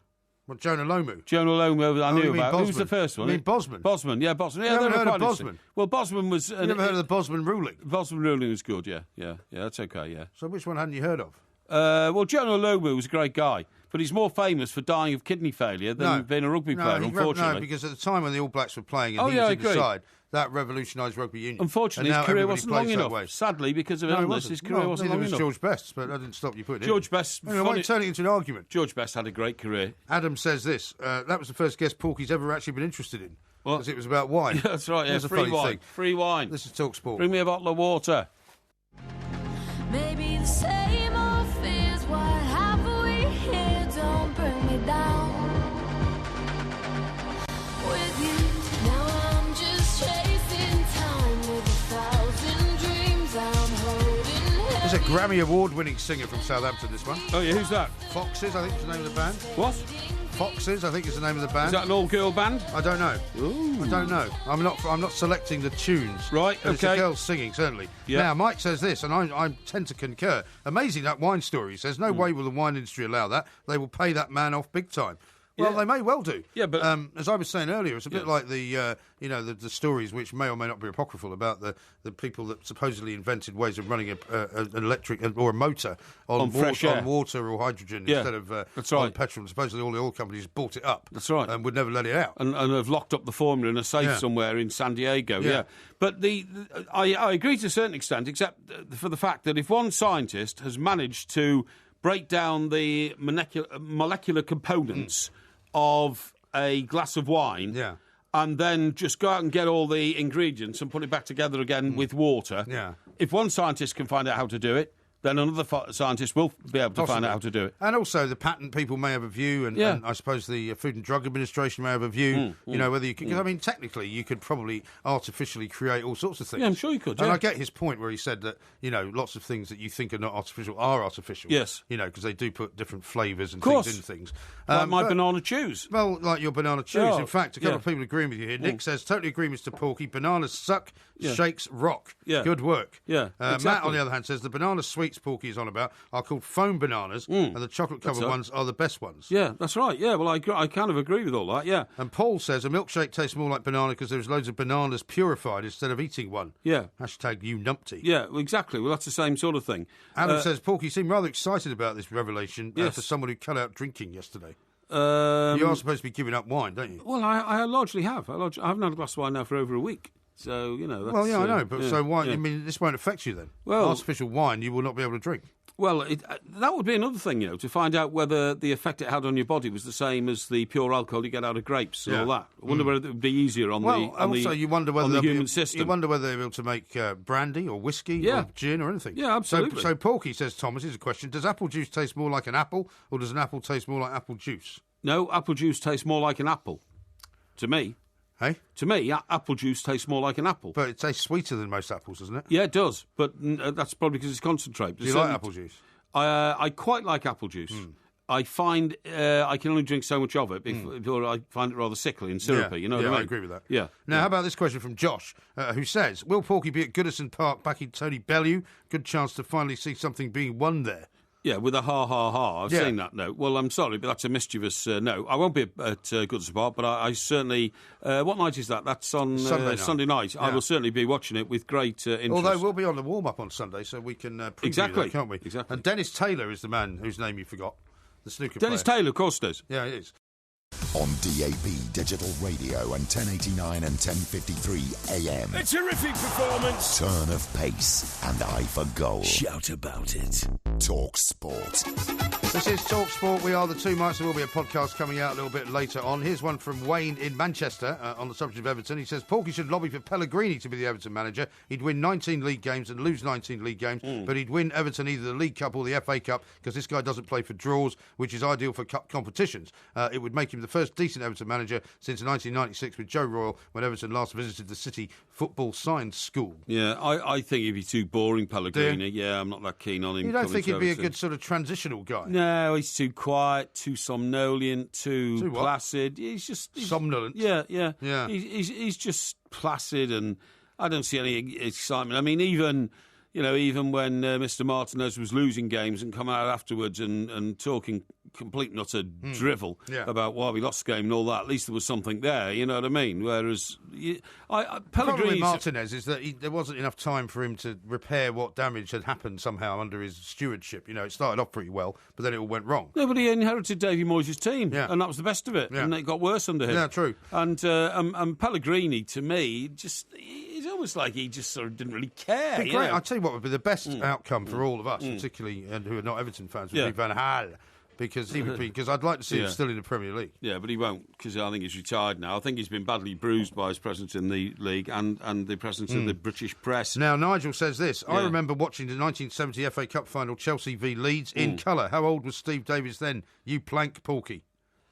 Well, Jonah Lomu. Jonah Lomu, I knew about. Bosman. Who was the first one? You mean Bosman? Bosman, yeah, Bosman. Yeah, You they haven't were heard of quite interesting. Bosman? Well, Bosman was... You never heard of the Bosman ruling? Bosman ruling was good, yeah, that's okay, yeah. So which one hadn't you heard of? Well, Jonah Lomu was a great guy, but he's more famous for dying of kidney failure than being a rugby player, unfortunately. No, because at the time when the All Blacks were playing and he was inside, that revolutionised rugby union. Unfortunately, his career wasn't long enough. Sadly, because of illness, his career wasn't long enough. Neither was George Best, but that didn't stop you putting it George Best... Anyway, why turn it into an argument? George Best had a great career. Adam says this, that was the first guest Porky's ever actually been interested in. Because it was about wine. Yeah, that's right, yeah, free wine. Thing. Free wine. This is Talk Sport. Bring me a bottle of water. Maybe the same old fears, what have we here? Don't bring me down with you. Now I'm just chasing time with 1,000 dreams I'm holding. There's a Grammy Award-winning singer from Southampton, this one. Oh, yeah, who's that? Foxes, I think is the name of the band. What? Foxes, I think is the name of the band. Is that an all-girl band? I don't know. Ooh. I don't know. I'm not selecting the tunes. Right, but okay. It's a girl singing, certainly. Yeah. Now, Mike says this, and I tend to concur. Amazing, that wine story. He says, no way will the wine industry allow that. They will pay that man off big time. Well, they may well do. Yeah, but as I was saying earlier, it's a bit like the the stories which may or may not be apocryphal about the people that supposedly invented ways of running an electric or a motor on water or hydrogen instead of on petrol. And supposedly all the oil companies bought it up. That's right, and would never let it out, and have locked up the formula in a safe somewhere in San Diego. Yeah, but I agree to a certain extent, except for the fact that if one scientist has managed to break down the molecular components of a glass of wine, and then just go out and get all the ingredients and put it back together again with water. Yeah. If one scientist can find out how to do it, then another scientist will be able to find out how to do it. And also the patent people may have a view, and I suppose the Food and Drug Administration may have a view, whether you can... I mean, technically, you could probably artificially create all sorts of things. Yeah, I'm sure you could, And I get his point where he said that, lots of things that you think are not artificial are artificial. Yes. Because they do put different flavours and things in things. Like my banana chews. Well, like your banana chews. In fact, a couple of people agreeing with you here. Nick says, totally agree, Mr. Porky. Bananas suck, shakes rock. Yeah. Good work. Yeah, exactly. Matt, on the other hand, says the banana sweets Porky is on about are called foam bananas, and the chocolate-covered ones are the best ones. Yeah, that's right. Yeah, well, I kind of agree with all that, yeah. And Paul says a milkshake tastes more like banana because there's loads of bananas purified instead of eating one. Yeah. Hashtag you numpty. Yeah, well, exactly. Well, that's the same sort of thing. Adam says, Porky, you seem rather excited about this revelation for someone who cut out drinking yesterday. You are supposed to be giving up wine, don't you? Well, I largely have. I haven't had a glass of wine now for over a week. So, you know... That's, well, yeah, I know, but so why... yeah. I mean, this won't affect you then. Well- Artificial wine you will not be able to drink. Well, that would be another thing, to find out whether the effect it had on your body was the same as the pure alcohol you get out of grapes and all that. I wonder whether it would be easier on you wonder whether the human you system. wonder whether they're able to make brandy or whiskey or gin or anything. Yeah, absolutely. So Porky says, Thomas, here's a question. Does apple juice taste more like an apple or does an apple taste more like apple juice? No, apple juice tastes more like an apple. To me. Hey? To me, apple juice tastes more like an apple. But it tastes sweeter than most apples, doesn't it? Yeah, it does. But that's probably because it's concentrate. Do you like apple juice? I quite like apple juice. I find I can only drink so much of it before I find it rather sickly and syrupy. You know what I mean? I agree with that. Yeah. Now, how about this question from Josh, who says, will Porky be at Goodison Park backing Tony Bellew? Good chance to finally see something being won there. Yeah, with a ha. I've seen that note. Well, I'm sorry, but that's a mischievous note. I won't be at Goodison Park, but I certainly... what night is that? That's on Sunday night. Yeah. I will certainly be watching it with great interest. Although we'll be on the warm-up on Sunday, so we can preview that, can't we? Exactly. And Dennis Taylor is the man whose name you forgot, the snooker Dennis player. Taylor, of course, does. Yeah, it is. On DAB Digital Radio and 1089 and 1053 AM. A terrific performance. Turn of pace and eye for goal. Shout about it. Talk Sport. This is Talk Sport. We are the Two Mics. There will be a podcast coming out a little bit later on. Here's one from Wayne in Manchester on the subject of Everton. He says, Porky should lobby for Pellegrini to be the Everton manager. He'd win 19 league games and lose 19 league games, but he'd win Everton either the League Cup or the FA Cup because this guy doesn't play for draws, which is ideal for cup competitions. It would make him the first decent Everton manager since 1996 with Joe Royle when Everton last visited the City Football Science School. Yeah, I think he'd be too boring, Pellegrini. Yeah, I'm not that keen on him. You don't think he'd be a good sort of transitional guy? No, he's too quiet, too somnolent, too placid. He's somnolent. Yeah. He's just placid, and I don't see any excitement. I mean, even when Mr. Martinez was losing games and coming out afterwards and talking complete and utter drivel about why we lost the game and all that, at least there was something there, you know what I mean? Whereas Pellegrini's... The problem with Martinez is that there wasn't enough time for him to repair what damage had happened somehow under his stewardship. You know, it started off pretty well, but then it all went wrong. No, but he inherited Davy Moyes' team, and that was the best of it, and it got worse under him. Yeah, true. And Pellegrini, to me, it's almost like he just sort of didn't really care. Great. I'll tell you what would be the best outcome for all of us, particularly who are not Everton fans, would be Van Gaal. Because I'd like to see him still in the Premier League. Yeah, but he won't, because I think he's retired now. I think he's been badly bruised by his presence in the league and the presence of the British press. Now, Nigel says this. I remember watching the 1970 FA Cup final, Chelsea v Leeds, in colour. How old was Steve Davis then? You plank, Porky.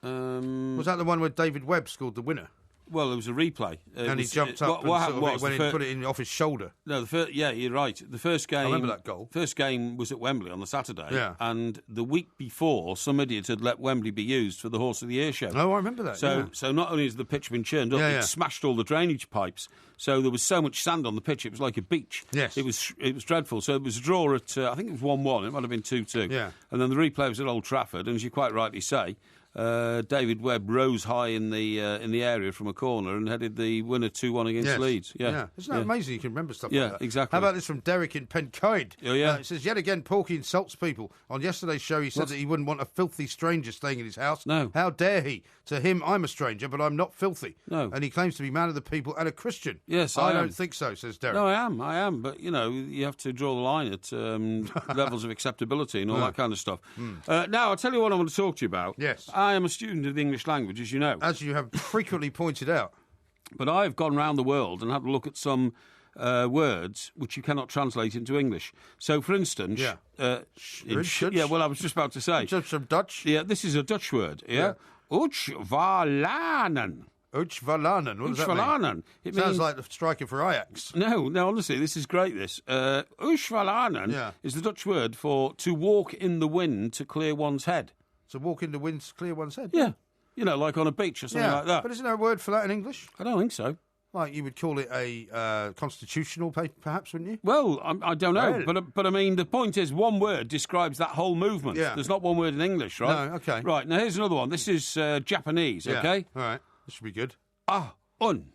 Was that the one where David Webb scored the winner? Well, it was a replay. And he jumped up and went in and put it in off his shoulder. No, you're right. The first game... I remember that goal. First game was at Wembley on the Saturday. Yeah. And the week before, some idiot had let Wembley be used for the Horse of the Year show. Oh, I remember that. So not only has the pitch been churned up, it smashed all the drainage pipes. So there was so much sand on the pitch, it was like a beach. Yes. It was dreadful. So it was a draw at, I think it was 1-1. It might have been 2-2. Yeah. And then the replay was at Old Trafford, and as you quite rightly say... David Webb rose high in the area from a corner and headed the winner 2-1 against Leeds. Yeah. Isn't that amazing you can remember stuff like that? Yeah, exactly. How about this from Derek in Pencoed? Oh, yeah. It says, yet again, Porky insults people. On yesterday's show, he said that he wouldn't want a filthy stranger staying in his house. No. How dare he? To him, I'm a stranger, but I'm not filthy. No. And he claims to be man of the people and a Christian. Yes, I am. don't think so, says Derek. No, I am. But, you have to draw the line at levels of acceptability and all that kind of stuff. Now, I'll tell you what I want to talk to you about. Yes. I am a student of the English language, as you know. As you have frequently pointed out. But I've gone round the world and had a look at some words which you cannot translate into English. So, for instance... I was just about to say. Just some Dutch? Yeah, this is a Dutch word, Uchvalanen. Uchvalanen. What does that mean? It sounds like the striker for Ajax. No, honestly, this is great, this. Uchvalanen is the Dutch word for to walk in the wind to clear one's head. To walk in the wind to clear one's head? Yeah. Like on a beach or something like that. But isn't there a word for that in English? I don't think so. Like you would call it a constitutional, perhaps, wouldn't you? Well, I don't know. But I mean, the point is one word describes that whole movement. Yeah. There's not one word in English, right? No, okay. Right, now here's another one. This is Japanese, okay? All right. This should be good. Un. Un.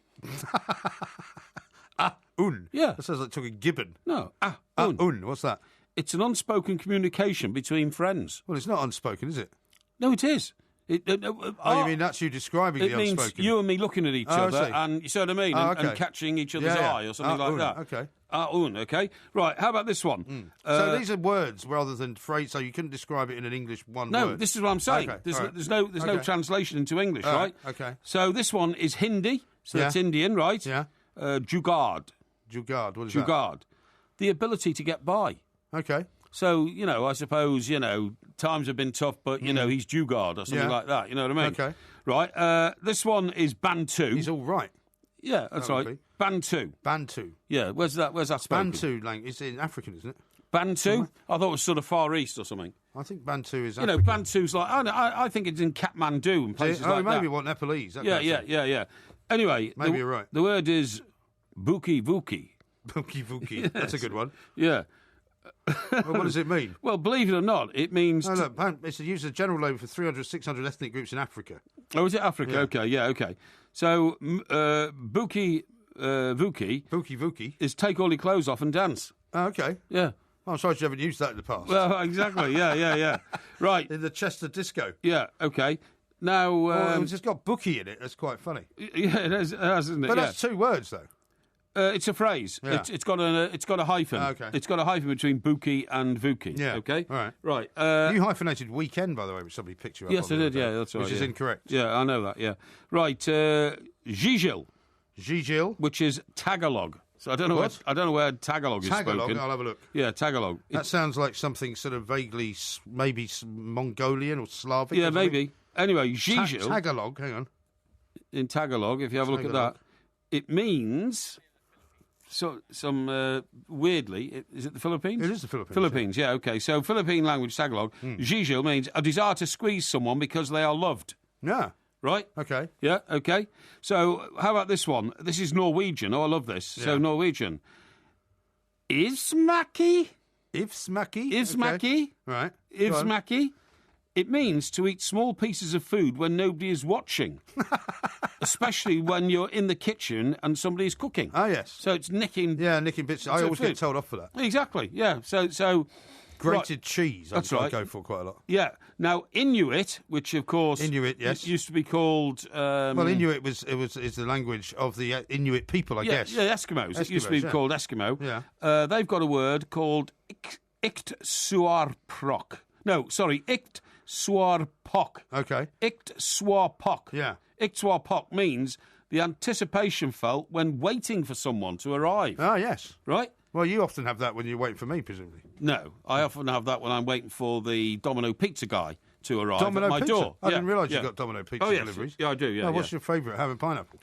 Yeah. That sounds like talking gibbon. No, un. What's that? It's an unspoken communication between friends. Well, it's not unspoken, is it? No, it is. You mean that's you describing the It means unspoken? you and me looking at each other, and you see what I mean, and catching each other's eye or something like that. Okay. Okay. Right, how about this one? So these are words rather than phrases, so you couldn't describe it in an English one word? No, this is what I'm saying. Okay. There's no translation into English, right? Okay. So this one is Hindi, so that's Indian, right? Yeah. Jugaad. Jugaad, what is Jugaad. The ability to get by. that? Okay. So, I suppose, times have been tough, but, he's Jugaad or something like that. You know what I mean? Okay. Right. This one is Bantu. He's all right. Yeah, that's That would right. be. Bantu. Bantu. Yeah, where's that spoken? Bantu language. It's in African, isn't it? Bantu? I thought it was sort of Far East or something. I think Bantu is African. Bantu's like... I think it's in Kathmandu and places like that. Maybe what, Nepalese? Yeah. Anyway... Maybe you're right. The word is Buki Vuki. Buki Vuki. That's a good one. Yeah. Well, what does it mean? Well, believe it or not, it means... No, look, it's used as a general label for 300, 600 ethnic groups in Africa. Oh, is it Africa? Yeah. Okay. So, Buki Vuki is take all your clothes off and dance. Oh, okay. Yeah. I'm sorry you haven't used that in the past. Well, exactly. Yeah. Right. In the Chester Disco. Yeah, okay. Now... it's just got bookie in it. That's quite funny. Yeah, it has, isn't it? But that's 2 words, though. It's a phrase. Yeah. It's got a hyphen. Okay. It's got a hyphen between Buki and Vuki. Yeah. Okay. All right. Right. You hyphenated weekend, by the way, which somebody picked you up Yes, on I the did. other Yeah, day, that's right. Which is incorrect. Yeah, I know that. Yeah. Right. Gigil, which is Tagalog. So I don't know where Tagalog is spoken. I'll have a look. Yeah, Tagalog. That sounds like something sort of vaguely, maybe Mongolian or Slavic. Yeah, or something. maybe. Anyway, Gigil. Tagalog, hang on. In Tagalog, if you have a look at that, it means... weirdly, is it the Philippines? It is the Philippines. Philippines, yeah, okay. So Philippine language, Tagalog, Gigil means a desire to squeeze someone because they are loved. Yeah. Right? Okay. Yeah, okay. So how about this one? This is Norwegian. Oh, I love this. So Norwegian. Ivsmaki? Ivsmaki? Right. Ivsmaki? It means to eat small pieces of food when nobody is watching, especially when you're in the kitchen and somebody's cooking. Oh, yes. So it's nicking... Yeah, nicking bits. I always get told off for that. Exactly, yeah. So Grated cheese, that's I right. go for quite a lot. Yeah. Now, Inuit, which, of course... Inuit, yes. Used to be called... well, Inuit is the language of the Inuit people, I guess. Yeah, Eskimos. It used to be called Eskimo. Yeah. They've got a word called Iktsuarprok. No, sorry, Iktsuarpok. Okay. Iktsuarpok. Yeah. Iktsuarpok means the anticipation felt when waiting for someone to arrive. Ah, yes. Right? Well, you often have that when you're waiting for me, presumably. No, I often have that when I'm waiting for the Domino pizza guy to arrive at my pizza? door. I didn't realise you got Domino pizza deliveries. Yeah, I do, yeah. What's your favourite, ham and pineapple?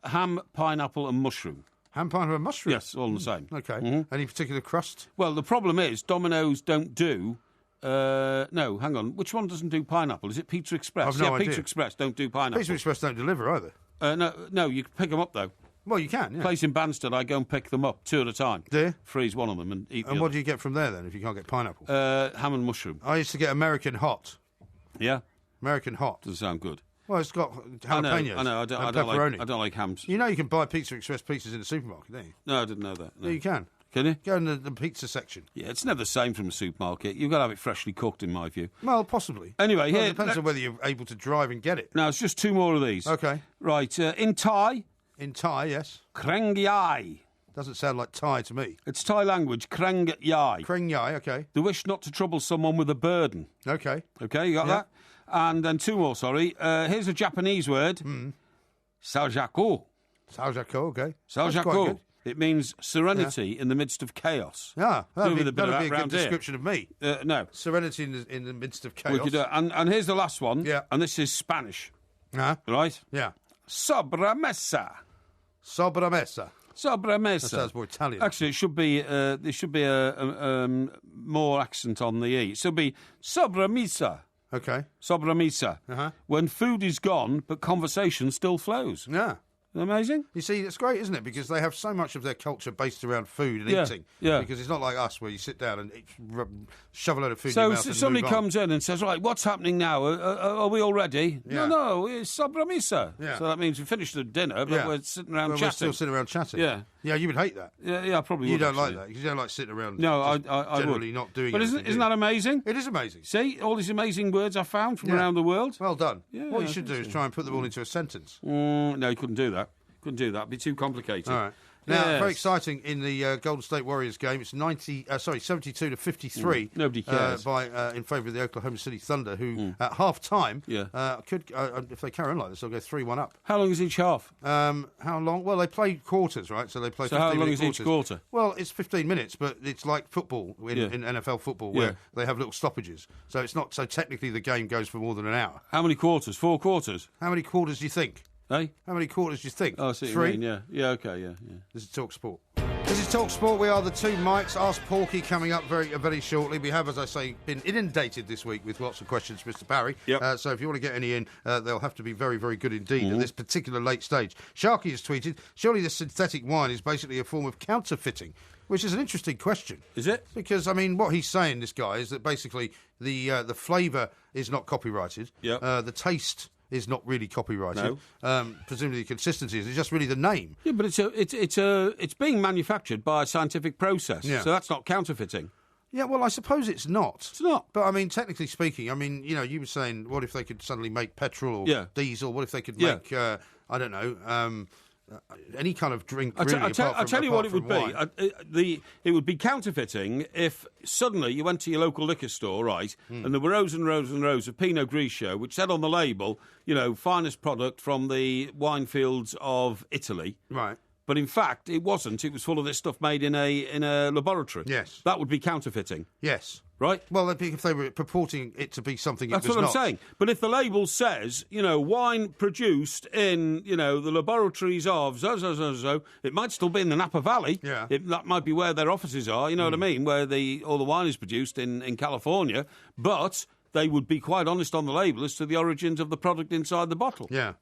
Ham, pineapple and mushroom. Ham, pineapple and mushroom? Yes, all the same. Okay. Any particular crust? Well, the problem is Domino's don't do... no, hang on. Which one doesn't do pineapple? Is it Pizza Express? I've no idea. Pizza Express don't do pineapple. Pizza Express don't deliver either. No, you can pick them up, though. Well, you can, yeah. Place in Banstead, I go and pick them up 2 at a time. Do you? Freeze one of them and eat the And what other. do you get from there, then, if you can't get pineapple? Ham and mushroom. I used to get American hot. Yeah? American hot. Doesn't sound good. Well, it's got jalapenos I know. and I pepperoni. don't like hams. You know you can buy Pizza Express pizzas in the supermarket, don't you? No, I didn't know that. No. Yeah, you can. Can you? Go in the pizza section. Yeah, it's never the same from a supermarket. You've got to have it freshly cooked, in my view. Well, possibly. Anyway, well, here... it depends on whether you're able to drive and get it. Now, it's just 2 more of these. Okay. Right, in Thai... In Thai, yes. Kreng Yai. Doesn't sound like Thai to me. It's Thai language, Kreng Yai. Kreng Yai, okay. The wish not to trouble someone with a burden. Okay. Okay, you got that? And then 2 more, sorry. Here's a Japanese word. Saojaku. Saojaku, okay. Saojaku. It means serenity in the midst of chaos. Yeah, that'd be a around good here. description of me. No. Serenity in the midst of chaos. We could do it. And here's the last one. Yeah. And this is Spanish. Uh-huh. Right? Yeah. Sobremesa. Sobremesa. Sobremesa. That sounds more Italian. Actually, it should be. There should be a more accent on the E. It should be sobremesa. Okay. Sobremesa. Uh-huh. When food is gone, but conversation still flows. Yeah. Amazing. You see, it's great, isn't it? Because they have so much of their culture based around food and eating. Yeah. Because it's not like us where you sit down and shove a load of food in So your mouth and somebody move on. comes in and says, right, what's happening now? Are we all ready? Yeah. No, it's sobremesa. Yeah. So that means we finished the dinner, but we're sitting around Well, chatting. we're still sitting around chatting. Yeah. Yeah, you would hate that. Yeah, I probably You would. don't like actually. that because you don't like sitting around. No, I generally would. not doing. But anything, isn't that amazing? It is amazing. See, all these amazing words I found from around the world. Well done. Yeah, what you I should do think is so. try and put them all into a sentence. No, you couldn't do that. Couldn't do that. It'd be too complicated. All right. Now, Yes. very exciting in the Golden State Warriors game. It's 72 to 53. Nobody cares. In favour of the Oklahoma City Thunder, who at half time could, if they carry on like this, they'll go 3-1 up. How long is each half? How long? Well, they play quarters, right? So they play. So 15 how long minute is quarters. each quarter? Well, it's 15 minutes, but it's like football in NFL football, where they have little stoppages. So it's not. So technically, the game goes for more than an hour. How many quarters? 4 quarters? How many quarters do you think? Eh? How many quarters do you think? Oh, I see what 3? you mean, yeah, okay, yeah. This is Talk Sport. This is Talk Sport. We are the two mics. Ask Porky coming up very shortly. We have, as I say, been inundated this week with lots of questions, Mr. Parry. Yep. So if you want to get any in, they'll have to be very good indeed at this particular late stage. Sharky has tweeted, surely this synthetic wine is basically a form of counterfeiting, which is an interesting question. Is it? Because, I mean, what he's saying, this guy, is that basically the flavour is not copyrighted. Yep. The taste is not really copyrighted. Presumably the consistency is. It's just really the name. Yeah, but it's being manufactured by a scientific process. Yeah. So that's not counterfeiting. Yeah, well, I suppose it's not. It's not. But, I mean, technically speaking, I mean, you know, you were saying, what if they could suddenly make petrol or diesel? What if they could make, I don't know, any kind of drink, really, I'll tell you what it would be. It would be counterfeiting if suddenly you went to your local liquor store, right, and there were rows and rows and rows of Pinot Grigio, which said on the label, you know, finest product from the wine fields of Italy. Right. But in fact, it wasn't. It was full of this stuff made in a laboratory. Yes. That would be counterfeiting. Yes. Right? Well, if they were purporting it to be something it was not. That's what I'm saying. But if the label says, you know, wine produced in, you know, the laboratories of so, it might still be in the Napa Valley. Yeah. That might be where their offices are, you know what I mean, where all the wine is produced in California. But they would be quite honest on the label as to the origins of the product inside the bottle. Yeah.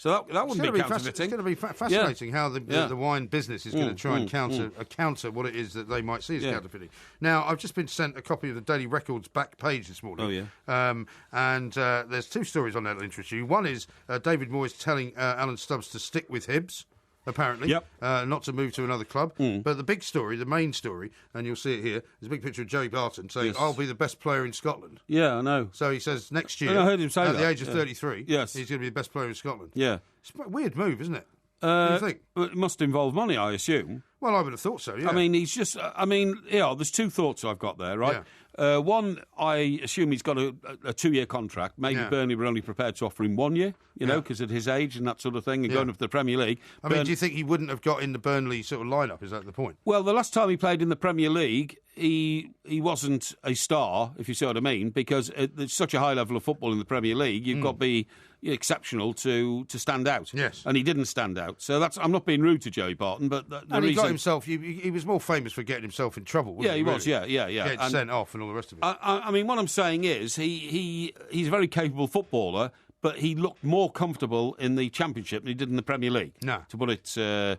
So that wouldn't be counterfeiting. It's going to be fascinating how the wine business is going to try and counter what it is that they might see as counterfeiting. Now, I've just been sent a copy of the Daily Record's back page this morning. Oh, yeah. And there's 2 stories on there that'll interest you. One is David Moyes telling Alan Stubbs to stick with Hibs, apparently, not to move to another club. But the big story, the main story, and you'll see it here, is a big picture of Joey Barton saying, I'll be the best player in Scotland. Yeah, I know. So he says next year, I heard him say at that. the age of 33, Yes. he's going to be the best player in Scotland. Yeah. It's a weird move, isn't it? What do you think? It must involve money, I assume. Well, I would have thought so, yeah. I mean, he's just... there's 2 thoughts I've got there, right? One, I assume he's got a 2-year contract. Maybe Burnley were only prepared to offer him 1 year, you know, because at his age and that sort of thing, and going up to the Premier League. I mean, do you think he wouldn't have got in the Burnley sort of lineup? Is that the point? Well, the last time he played in the Premier League, he wasn't a star, if you see what I mean, because there's such a high level of football in the Premier League, you've got to be exceptional to stand out. Yes. And he didn't stand out. So I'm not being rude to Joey Barton, but the and reason... he got himself... He was more famous for getting himself in trouble, wasn't he? He was, really? yeah. Getting sent off and all the rest of it. I mean, what I'm saying is he's a very capable footballer, but he looked more comfortable in the Championship than he did in the Premier League. No. To put it sort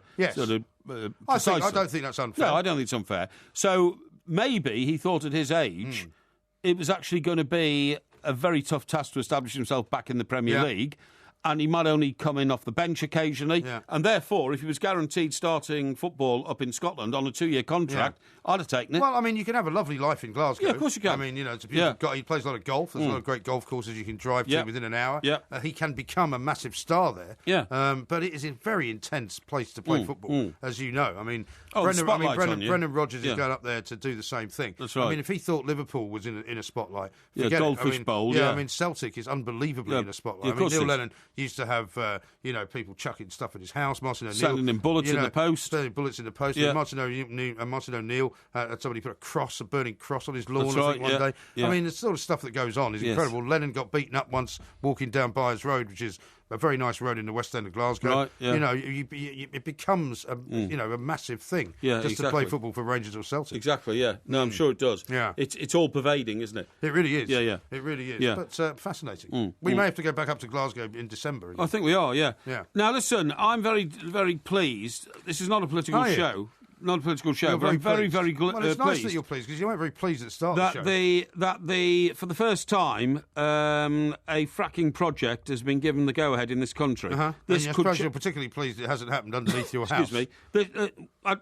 of I don't think that's unfair. No, I don't think it's unfair. So maybe he thought at his age it was actually going to be a very tough task to establish himself back in the Premier League. And he might only come in off the bench occasionally. Yeah. And therefore, if he was guaranteed starting football up in Scotland on a 2-year contract, I'd have taken it. Well, I mean, you can have a lovely life in Glasgow. Yeah, of course you can. I mean, you know, he plays a lot of golf. There's a lot of great golf courses you can drive to within an hour. Yeah. He can become a massive star there. Yeah. But it is a very intense place to play football, as you know. I mean, Brendan Rodgers is going up there to do the same thing. That's right. I mean, if he thought Liverpool was in a spotlight, Goldfish Bowl. I mean, Celtic is unbelievably in a spotlight. I mean, Neil Lennon used to have people chucking stuff at his house. Martin O'Neill sending him bullets in the post. Sending bullets in the post. Yeah. Martin O'Neill had somebody put a burning cross on his lawn. That's I think, right, one day. Yeah. I mean, the sort of stuff that goes on is incredible. Lennon got beaten up once walking down Byers Road, which is a very nice road in the West End of Glasgow. Right, yeah. You know, it becomes a massive thing. Yeah, just exactly. to play football for Rangers or Celtic. Exactly. Yeah. No, I'm sure it does. Yeah. It's all pervading, isn't it? It really is. Yeah. It really is. Yeah. But fascinating. We may have to go back up to Glasgow in December. I think we are. Yeah. Yeah. Now listen, I'm very, very pleased. This is not a political show. Not a political show, but I'm very, very Well, it's nice pleased. that you're pleased because you weren't very pleased at the start of the show. For the first time, a fracking project has been given the go-ahead in this country. This and I suppose you're particularly pleased it hasn't happened underneath your house. Excuse me. I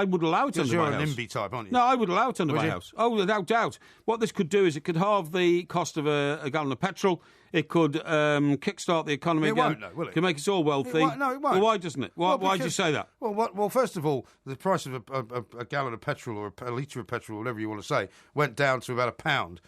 would allow it under my house. You're a NIMBY type, aren't you? No, I would allow it under my house. Oh, without doubt. What this could do is it could halve the cost of a gallon of petrol. It could kickstart the economy again. It won't, though, will it? Can make us all wealthy. No, it won't. Well, why doesn't it? Why do you say that? Well, first of all, the price of a gallon of petrol or a litre of petrol, whatever you want to say, went down to about £1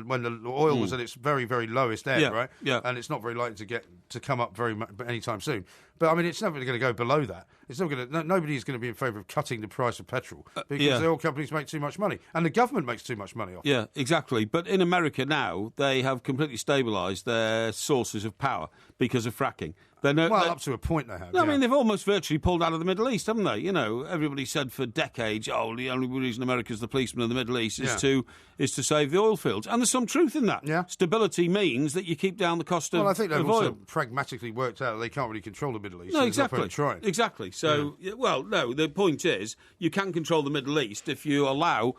when the oil was at its very, very lowest ebb, right? Yeah. And it's not very likely to come up very much anytime soon. But I mean, it's never going to go below that. It's not going to. Nobody is going to be in favour of cutting the price of petrol because the oil companies make too much money, and the government makes too much money off. Yeah, exactly. But in America now, they have completely stabilised their sources of power because of fracking. Up to a point they have. No, I mean, they've almost virtually pulled out of the Middle East, haven't they? You know, everybody said for decades, the only reason America's the policeman of the Middle East is to save the oil fields. And there's some truth in that. Yeah. Stability means that you keep down the cost of oil. Well, I think they've also pragmatically worked out that they can't really control the Middle East. No, so exactly. Trying. Exactly. So, no, the point is you can control the Middle East if you allow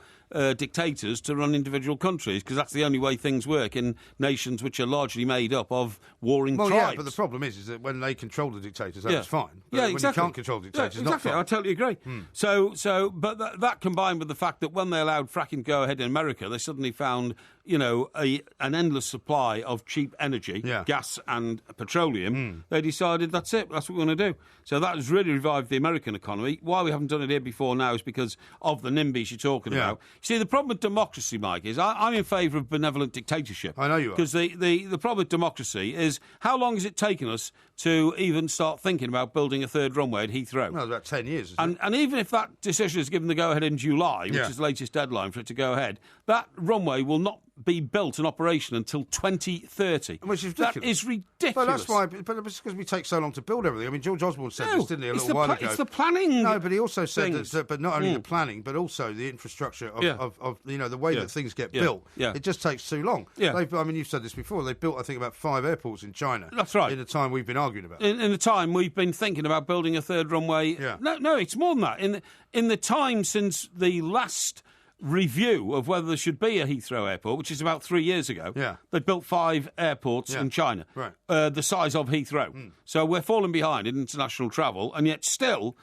dictators to run individual countries, because that's the only way things work in nations which are largely made up of warring tribes. Yeah, but the problem is that when they control the dictators, that's fine. But when you can't control the dictators, it's not fine. I totally agree. But that combined with the fact that when they allowed fracking to go ahead in America, they suddenly found, an endless supply of cheap energy, gas and petroleum. They decided that's it, that's what we're going to do. So that has really revived the American economy. Why we haven't done it here before now is because of the NIMBYs you're talking about. See, the problem with democracy, Mike, is I'm in favour of benevolent dictatorship. I know you are. Because the problem with democracy is how long has it taken us to even start thinking about building a third runway at Heathrow? Well, about 10 years. And even if that decision is given the go-ahead in July, which is the latest deadline for it to go ahead, that runway will not be built in operation until 2030. Which is ridiculous. That is ridiculous. But that's why. But it's because we take so long to build everything. I mean, George Osborne said this, didn't he, a little while ago? It's the planning. No, but he also said that. But not only the planning, but also the infrastructure of the way that things get built. It just takes too long. I mean, you've said this before. They built, I think, about 5 airports in China. That's right. In the time we've been arguing about. In the time we've been thinking about building a third runway. Yeah. No, it's more than that. In the time since the last review of whether there should be a Heathrow airport, which is about 3 years ago, they built 5 airports in China, the size of Heathrow. So we're falling behind in international travel, and yet still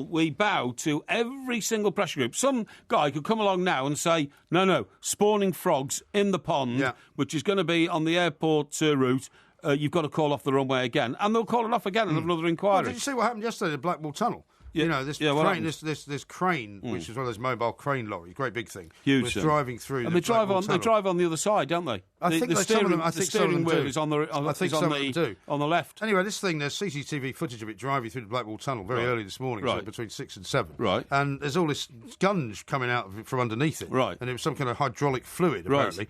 we bow to every single pressure group. Some guy could come along now and say, no, spawning frogs in the pond, which is going to be on the airport route, you've got to call off the runway again. And they'll call it off again and have another inquiry. Well, did you see what happened yesterday at Blackwall Tunnel? You know, this crane, this crane, which is one of those mobile crane lorries, great big thing, huge, was driving through. And they drive on the other side, don't they? I think some of them. I think some of them wheel do. is on the on the left. Anyway, this thing, there's CCTV footage of it driving through the Blackwall Tunnel very early this morning, so between 6 and 7. Right. And there's all this gunge coming out of it from underneath it. Right. And it was some kind of hydraulic fluid, apparently.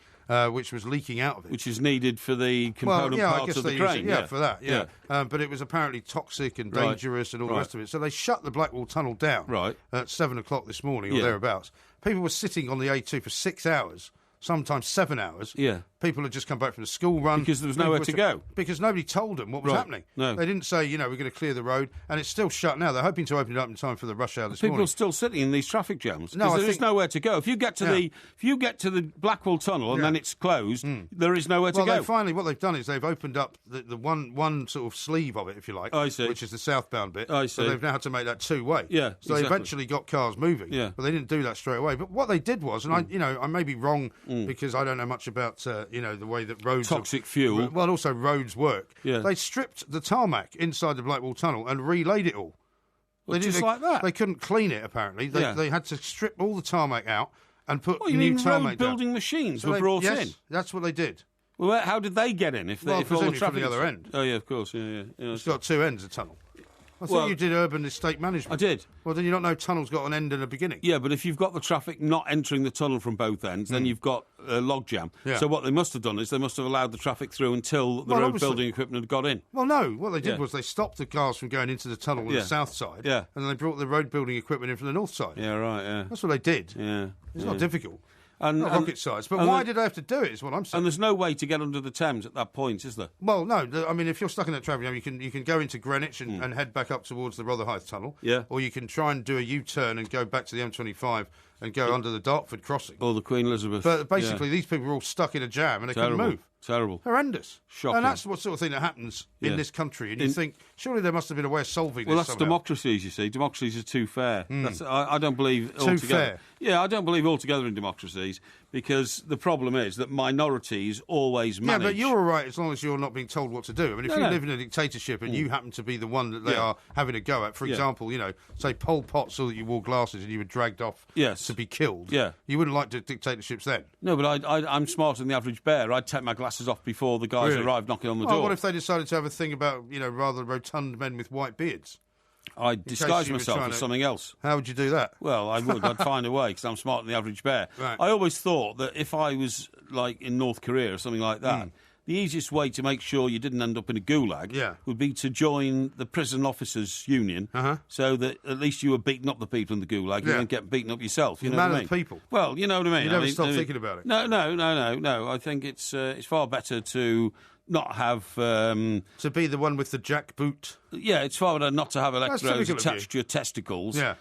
Which was leaking out of it. Which is needed for the component parts of the crane. For that, but it was apparently toxic and dangerous and all the rest of it. So they shut the Blackwall Tunnel down at 7 o'clock this morning or thereabouts. People were sitting on the A2 for 6 hours, sometimes 7 hours. Yeah. People had just come back from the school run. Because there was nowhere to go. Because nobody told them what was happening. No. They didn't say, we're going to clear the road, and it's still shut now. They're hoping to open it up in time for the rush hour this morning. People are still sitting in these traffic jams. No, there is nowhere to go. If you get to the Blackwall Tunnel and then it's closed, there is nowhere to go. Well, finally, what they've done is they've opened up the one sort of sleeve of it, if you like, which is the southbound bit. I see. So they've now had to make that two-way. Yeah, so they eventually got cars moving. Yeah. But they didn't do that straight away. But what they did was, and I may be wrong because I don't know much about the way that roads toxic fuel. Well, also roads work. Yeah. They stripped the tarmac inside the Blackwall Tunnel and relaid it all. Like that. They couldn't clean it. Apparently, they had to strip all the tarmac out and put new tarmac road building down. machines were brought in. That's what they did. Well, how did they get in? If all the traffic from the other end. Oh yeah, of course. Yeah. It's got 2 ends of tunnel. I thought you did urban estate management. I did. Well, then you don't know tunnel's got an end and a beginning. Yeah, but if you've got the traffic not entering the tunnel from both ends, then you've got a logjam. Yeah. So what they must have done is they must have allowed the traffic through until the road building equipment had got in. Well, no. What they did was they stopped the cars from going into the tunnel on the south side. Yeah. And then they brought the road building equipment in from the north side. Yeah, right, yeah. That's what they did. Yeah. It's not difficult. And not rocket science. But why did they have to do it, is what I'm saying. And there's no way to get under the Thames at that point, is there? Well, no. I mean, if you're stuck in that traffic jam, you can go into Greenwich and head back up towards the Rotherhithe Tunnel. Yeah. Or you can try and do a U-turn and go back to the M25 and go under the Dartford crossing. Or the Queen Elizabeth. But basically, these people were all stuck in a jam and they couldn't move. Terrible. Horrendous. Shocking. And that's the sort of thing that happens in this country. And you think, surely there must have been a way of solving this Well, that's somehow. democracies, you see. Democracies are too fair. I don't believe Too altogether. fair? Yeah, I don't believe altogether in democracies because the problem is that minorities always manage. Yeah, but you're all right as long as you're not being told what to do. I mean, if you live in a dictatorship and you happen to be the one that they are having a go at, for example, say Pol Pot saw that you wore glasses and you were dragged off to be killed, you wouldn't like dictatorships then. No, but I'm smarter than the average bear. I'd take my glasses off before the guys arrived knocking on the door. What if they decided to have a thing about, rather rotund men with white beards? I'd disguise myself as something else. How would you do that? Well, I would. I'd find a way because I'm smarter than the average bear. Right. I always thought that if I was, like, in North Korea or something like that, the easiest way to make sure you didn't end up in a gulag would be to join the prison officers union so that at least you were beating up the people in the gulag. You don't get beaten up yourself. You know what I mean? Man of the people. Well, you know what I mean. You never stop thinking about it. No. I think it's far better to not have... to be the one with the jackboot. Yeah, it's far better not to have electrodes attached to your testicles. Yeah.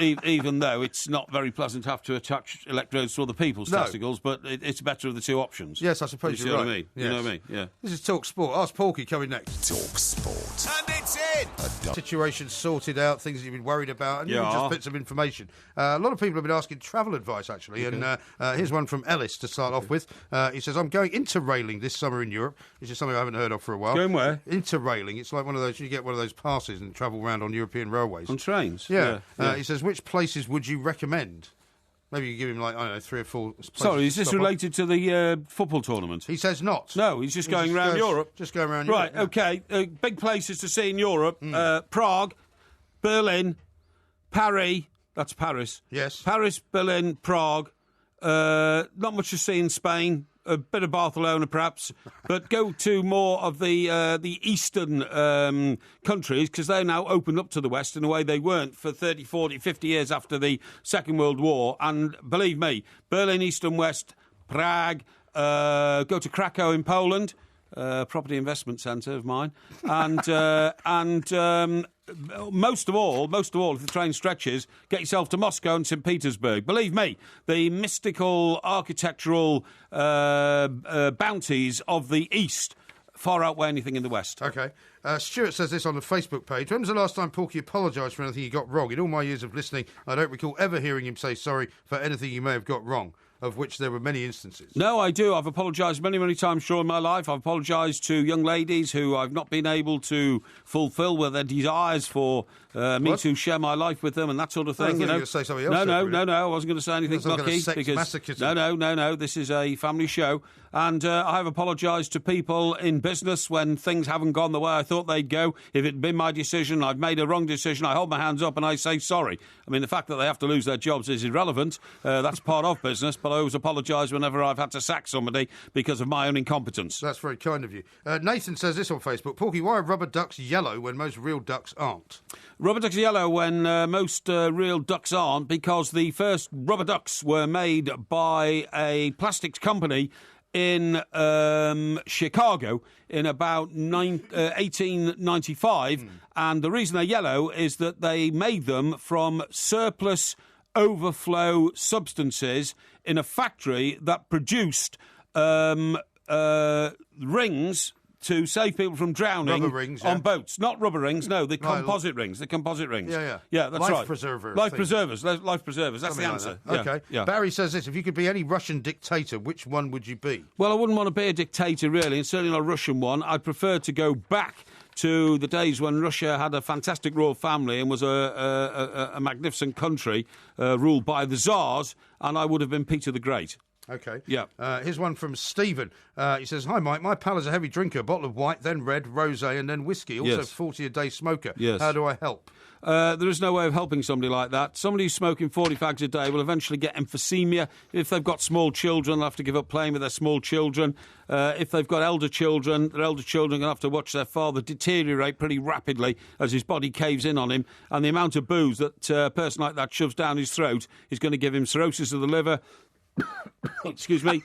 Even though it's not very pleasant to have to attach electrodes to other people's testicles, but it's better of the two options. Yes, I suppose you you're right. What I mean? Yes. You know what I mean? Yeah. This is Talk Sport. Ask Porky coming next. Talk Sport. And it's in! Situation sorted out, things that you've been worried about, and you can just put some information. A lot of people have been asking travel advice, actually, and here's one from Ellis to start off with. He says, I'm going interrailing this summer in Europe, which is something I haven't heard of for a while. Going where? Interrailing. It's like one of those, you get one of those passes and travel around on European railways. On trains? Yeah. He says, which places would you recommend? Maybe you give him, like, I don't know, 3 or 4 places. Sorry, is this related to the football tournament? He says not. No, he's just going around Europe. Just going around Europe. Right, OK. Big places to see in Europe. Prague, Berlin, Paris. That's Paris. Yes. Paris, Berlin, Prague. Not much to see in Spain. A bit of Barcelona, perhaps, but go to more of the eastern countries because they're now opened up to the West in a way they weren't for 30, 40, 50 years after the Second World War. And believe me, Berlin, East and West, Prague, go to Krakow in Poland, property investment centre of mine, and most of all, if the train stretches, get yourself to Moscow and St. Petersburg. Believe me, the mystical architectural bounties of the East far outweigh anything in the West. OK. Stuart says this on the Facebook page. When was the last time Porky apologised for anything he got wrong? In all my years of listening, I don't recall ever hearing him say sorry for anything he may have got wrong, of which there were many instances. No, I do. I've apologised many, many times during my life. I've apologised to young ladies who I've not been able to fulfil with their desires for me to share my life with them and that sort of thing. I thought you were going to say something else. No. I wasn't going to say anything mucky. No. This is a family show. And I have apologised to people in business when things haven't gone the way I thought they'd go. If it'd been my decision, I've made a wrong decision, I hold my hands up and I say sorry. I mean, the fact that they have to lose their jobs is irrelevant. That's part of business, but I always apologise whenever I've had to sack somebody because of my own incompetence. That's very kind of you. Nathan says this on Facebook. Porky, why are rubber ducks yellow when most real ducks aren't? Rubber ducks are yellow when most real ducks aren't because the first rubber ducks were made by a plastics company in Chicago in about 1895, and the reason they're yellow is that they made them from surplus overflow substances in a factory that produced rings to save people from drowning on boats. Not rubber rings, no, the composite rings. The composite rings. Yeah. Yeah, that's life right. Preserver Life thing. preservers. Life preservers. That's Something the answer. Like that. Yeah. OK. Barry says this. If you could be any Russian dictator, which one would you be? Well, I wouldn't want to be a dictator, really, and certainly not a Russian one. I'd prefer to go back to the days when Russia had a fantastic royal family and was a magnificent country ruled by the Tsars, and I would have been Peter the Great. Okay. Yeah. Here's one from Stephen. He says, "Hi, Mike. My pal is a heavy drinker. A bottle of white, then red, rosé, and then whiskey. Also Yes. 40 a day smoker. Yes. How do I help?" There is no way of helping somebody like that. Somebody who's smoking 40 fags a day will eventually get emphysema. If they've got small children, they'll have to give up playing with their small children. If they've got elder children, their elder children are going to have to watch their father deteriorate pretty rapidly as his body caves in on him. And the amount of booze that a person like that shoves down his throat is going to give him cirrhosis of the liver. Excuse me.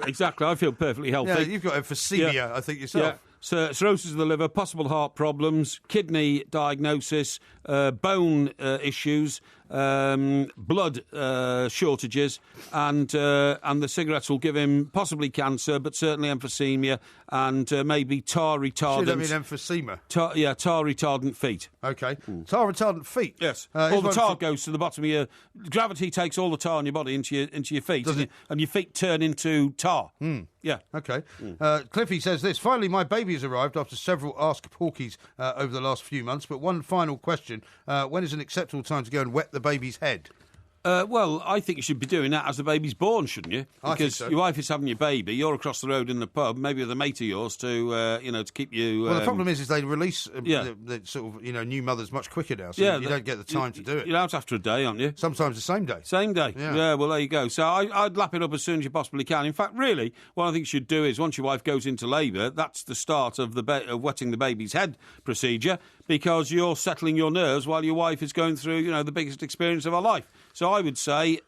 Exactly, I feel perfectly healthy. Yeah, you've got emphysema, I think, yourself. Yeah. So, cirrhosis of the liver, possible heart problems, kidney diagnosis, bone issues, blood shortages, and the cigarettes will give him possibly cancer, but certainly emphysema and maybe tar retardant. You don't mean emphysema? Tar retardant feet. Okay. Tar retardant feet? Yes. All the tar goes to the bottom of your... Gravity takes all the tar in your body into your feet, and your feet turn into tar. Yeah. Okay. Cliffy says this: "Finally, my baby has arrived after several Ask Porkies over the last few months, but one final question. When is an acceptable time to go and wet the baby's head?" Well, I think you should be doing that as the baby's born, shouldn't you? I think Because so. your wife is having your baby, you're across the road in the pub, maybe with a mate of yours to keep you... Well, the problem is they release the sort of, new mothers much quicker now, so you don't get the time to do it. You're out after a day, aren't you? Sometimes the same day. Same day. Yeah. Well, there you go. So I'd lap it up as soon as you possibly can. In fact, really, what I think you should do is, once your wife goes into labour, that's the start of of wetting the baby's head procedure, because you're settling your nerves while your wife is going through, the biggest experience of her life. So I would say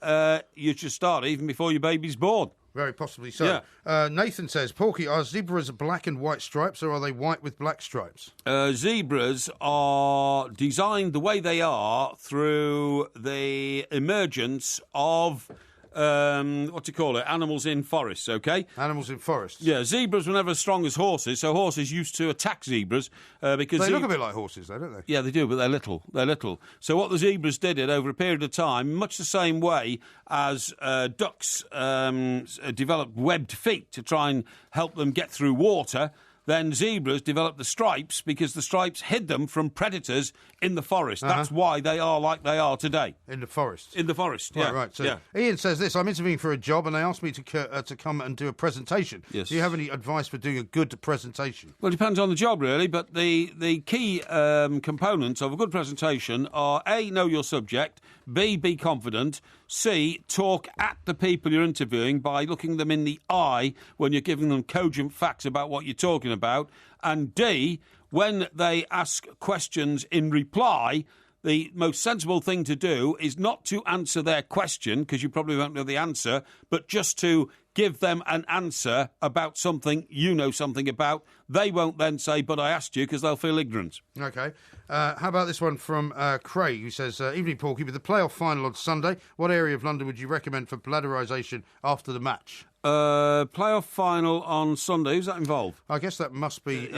you should start even before your baby's born. Very possibly so. Yeah. Nathan says, "Porky, are zebras black and white stripes, or are they white with black stripes?" Zebras are designed the way they are through the emergence of... animals in forests, okay? Animals in forests. Yeah, zebras were never as strong as horses, so horses used to attack zebras because... They look a bit like horses, though, don't they? Yeah, they do, but they're little. They're little. So what the zebras did over a period of time, much the same way as ducks developed webbed feet to try and help them get through water, then zebras developed the stripes because the stripes hid them from predators in the forest. That's why they are like they are today. In the forest? In the forest, yeah. Right. So Ian says this: "I'm interviewing for a job and they asked me to come and do a presentation. Yes. Do you have any advice for doing a good presentation?" Well, it depends on the job, really, but the key components of a good presentation are A, know your subject, B, be confident, C, talk at the people you're interviewing by looking them in the eye when you're giving them cogent facts about what you're talking about, and D, when they ask questions in reply, the most sensible thing to do is not to answer their question, because you probably won't know the answer, but just to give them an answer about something you know something about. They won't then say, "But I asked you," because they'll feel ignorant. Okay. How about this one from Craig, who says, "Evening, Porky, with the playoff final on Sunday, what area of London would you recommend for bladderisation after the match?" Playoff final on Sunday. Who's that involved? I guess that must be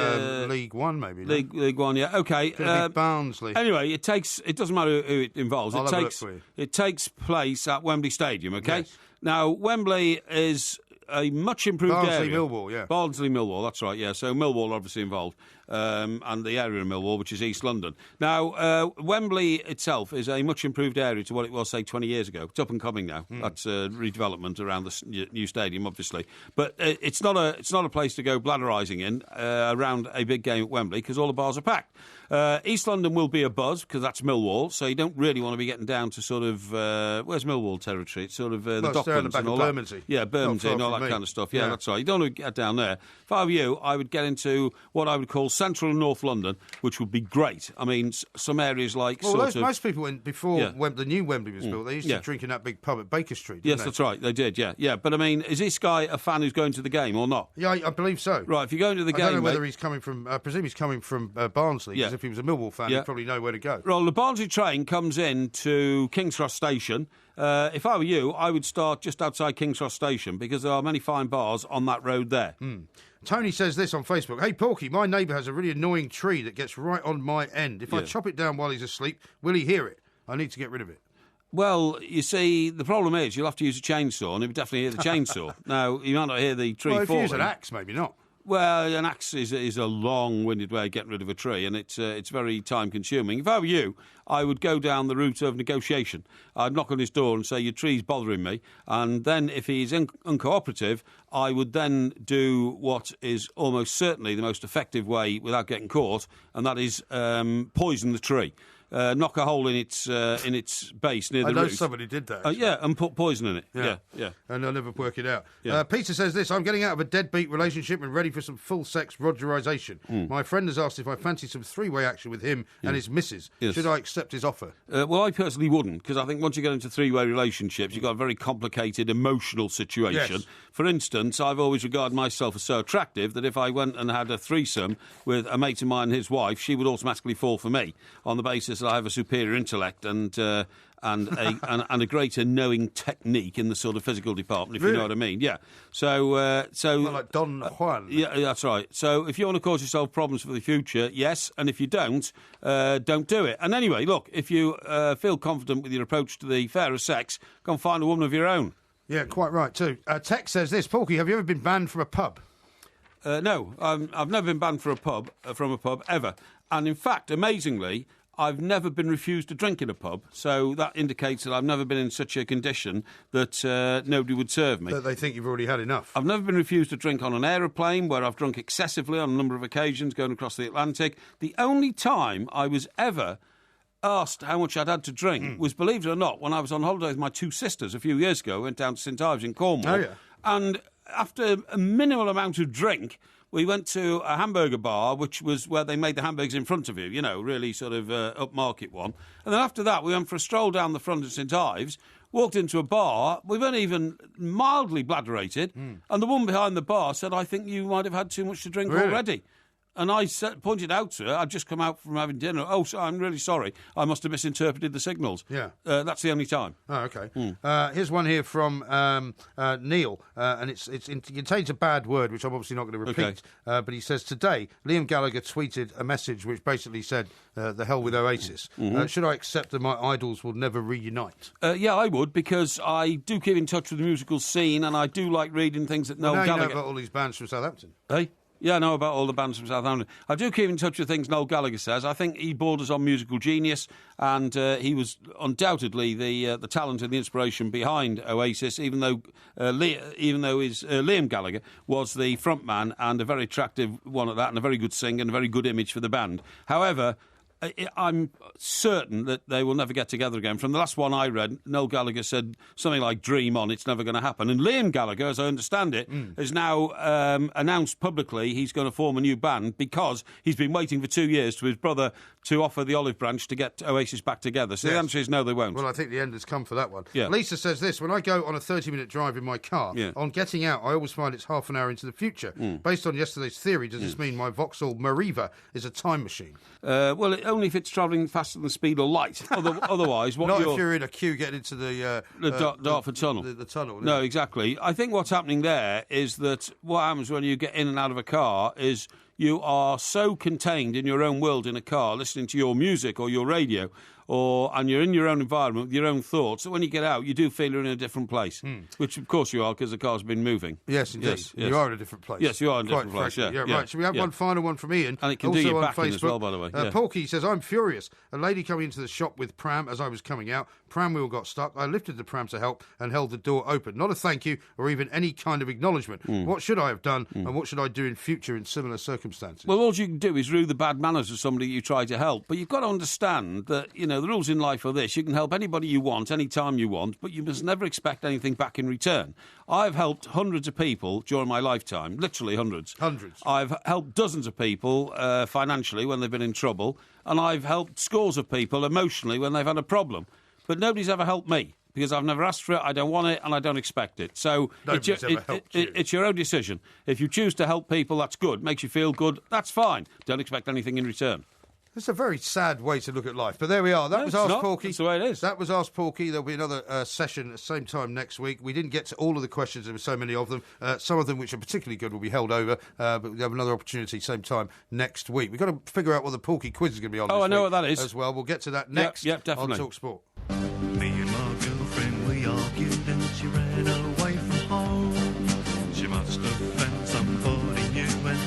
League One, maybe. No? League One, yeah. Okay. Could it be Barnsley? Anyway, it doesn't matter who it involves. I'll have a look for you. It takes place at Wembley Stadium, okay? Yes. Now, Wembley is a much improved area. Barnsley-Millwall, yeah. Barnsley-Millwall, that's right, yeah. So Millwall obviously involved, and the area of Millwall, which is East London. Now, Wembley itself is a much improved area to what it was, say, 20 years ago. It's up and coming now. That's redevelopment around the new stadium, obviously. But it's not a place to go bladderising in around a big game at Wembley, because all the bars are packed. East London will be a buzz, because that's Millwall, so you don't really want to be getting down to sort of... where's Millwall territory? It's sort of the Docklands and all that. Bermondsey. Yeah, Bermondsey and all that kind of stuff. Yeah, that's right. You don't want to get down there. If I were you, I would get into what I would call central and north London, which would be great. I mean, some areas like most people, before the new Wembley was built, they used to drink in that big pub at Baker Street, didn't Yes, that's right. They did, yeah. But, I mean, is this guy a fan who's going to the game or not? Yeah, I believe so. Right, if you're going to the game... I don't know whether he's coming from... I presume he's coming from Barnsley, because if he was a Millwall fan, he'd probably know where to go. Well, the Barnsley train comes in to King's Cross Station. If I were you, I would start just outside King's Cross Station, because there are many fine bars on that road there. Tony says this on Facebook: "Hey, Porky, my neighbour has a really annoying tree that gets right on my end. If I chop it down while he's asleep, will he hear it? I need to get rid of it." Well, you see, the problem is you'll have to use a chainsaw, and he'll definitely hear the chainsaw. Now, you might not hear the tree Well, if you falling. use an axe, maybe not. Well, an axe is a long-winded way of getting rid of a tree, and it's very time-consuming. If I were you, I would go down the route of negotiation. I'd knock on his door and say, your tree's bothering me, and then if he's uncooperative, I would then do what is almost certainly the most effective way without getting caught, and that is poison the tree. Knock a hole in its base near the root. I know somebody did that. Yeah, and put poison in it. Yeah. And they'll never work it out. Yeah. Peter says this, I'm getting out of a deadbeat relationship and ready for some full-sex Rogerisation. My friend has asked if I fancy some three-way action with him and his missus. Yes. Should I accept his offer? Well, I personally wouldn't, because I think once you get into three-way relationships, you've got a very complicated emotional situation. Yes. For instance, I've always regarded myself as so attractive that if I went and had a threesome with a mate of mine and his wife, she would automatically fall for me on the basis that I have a superior intellect and a greater knowing technique in the sort of physical department, if you know what I mean. Yeah. So Not like Don Juan. Yeah, that's right. So if you want to cause yourself problems for the future, yes, and if you don't do it. And anyway, look, if you feel confident with your approach to the fairer sex, go and find a woman of your own. Yeah, quite right too. Tex says this, Porky, have you ever been banned from a pub? No, I've never been banned from a pub ever. And in fact, amazingly, I've never been refused a drink in a pub, so that indicates that I've never been in such a condition that nobody would serve me. That they think you've already had enough. I've never been refused a drink on an aeroplane, where I've drunk excessively on a number of occasions going across the Atlantic. The only time I was ever asked how much I'd had to drink was, believe it or not, when I was on holiday with my two sisters a few years ago. I went down to St Ives in Cornwall. Oh, yeah. And after a minimal amount of drink, we went to a hamburger bar, which was where they made the hamburgers in front of you, you know, really sort of upmarket one. And then after that, we went for a stroll down the front of St Ives, walked into a bar. We weren't even mildly bladderated. And the woman behind the bar said, I think you might have had too much to drink already. And I pointed out to her, I'd just come out from having dinner. Oh, I'm really sorry. I must have misinterpreted the signals. Yeah. That's the only time. Oh, OK. Here's one here from Neil, and it contains a bad word, which I'm obviously not going to repeat. Okay. But he says, today, Liam Gallagher tweeted a message which basically said, the hell with Oasis. Should I accept that my idols will never reunite? Yeah, I would, because I do keep in touch with the musical scene, and I do like reading things that Noel Gallagher... You know about all these bands from Southampton. Hey? Yeah, I know about all the bands from Southampton. I do keep in touch with things Noel Gallagher says. I think he borders on musical genius, and he was undoubtedly the talent and the inspiration behind Oasis, even though Liam Gallagher was the front man and a very attractive one at that, and a very good singer and a very good image for the band. However, I'm certain that they will never get together again. From the last one I read, Noel Gallagher said something like, dream on, it's never going to happen. And Liam Gallagher, as I understand it, has now announced publicly he's going to form a new band because he's been waiting for 2 years to his brother to offer the olive branch to get Oasis back together. So the answer is no, they won't. Well, I think the end has come for that one. Yeah. Lisa says this, when I go on a 30-minute drive in my car, on getting out, I always find it's half an hour into the future. Based on yesterday's theory, does this mean my Vauxhall Mariva is a time machine? Well, only if it's travelling faster than speed of light. Otherwise, what Not if you're in a queue getting into the Dartford Tunnel. The tunnel. No, exactly. I think what's happening there is that what happens when you get in and out of a car is you are so contained in your own world in a car, listening to your music or your radio, and you're in your own environment with your own thoughts, that when you get out, you do feel you're in a different place, which, of course, you are, because the car's been moving. Yes, indeed. Yes. You are in a different place. Yes, you are in a different Quite place, frankly. yeah. Right, so we have one final one from Ian. And it can also do your on backing Facebook. as well, by the way. Yeah. Porky says, I'm furious. A lady coming into the shop with pram as I was coming out. Pram wheel got stuck. I lifted the pram to help and held the door open. Not a thank you or even any kind of acknowledgement. What should I have done and what should I do in future in similar circumstances? Well, all you can do is rue the bad manners of somebody you try to help. But you've got to understand that, you know, the rules in life are this. You can help anybody you want, any time you want, but you must never expect anything back in return. I've helped hundreds of people during my lifetime, literally hundreds. Hundreds. I've helped dozens of people financially when they've been in trouble, and I've helped scores of people emotionally when they've had a problem. But nobody's ever helped me, because I've never asked for it, I don't want it, and I don't expect it. So it's your own decision. If you choose to help people, that's good. Makes you feel good, that's fine. Don't expect anything in return. It's a very sad way to look at life, but there we are. That was Ask Porky. That's the way it is. That was Ask Porky. There'll be another session at the same time next week. We didn't get to all of the questions. There were so many of them. Some of them, which are particularly good, will be held over, but we'll have another opportunity same time next week. We've got to figure out what the Porky quiz is going to be on this I know week what that is. as well. We'll get to that next definitely. on Talk Sport. Me and my girlfriend, we argued and she ran away from home. She must have found somebody new and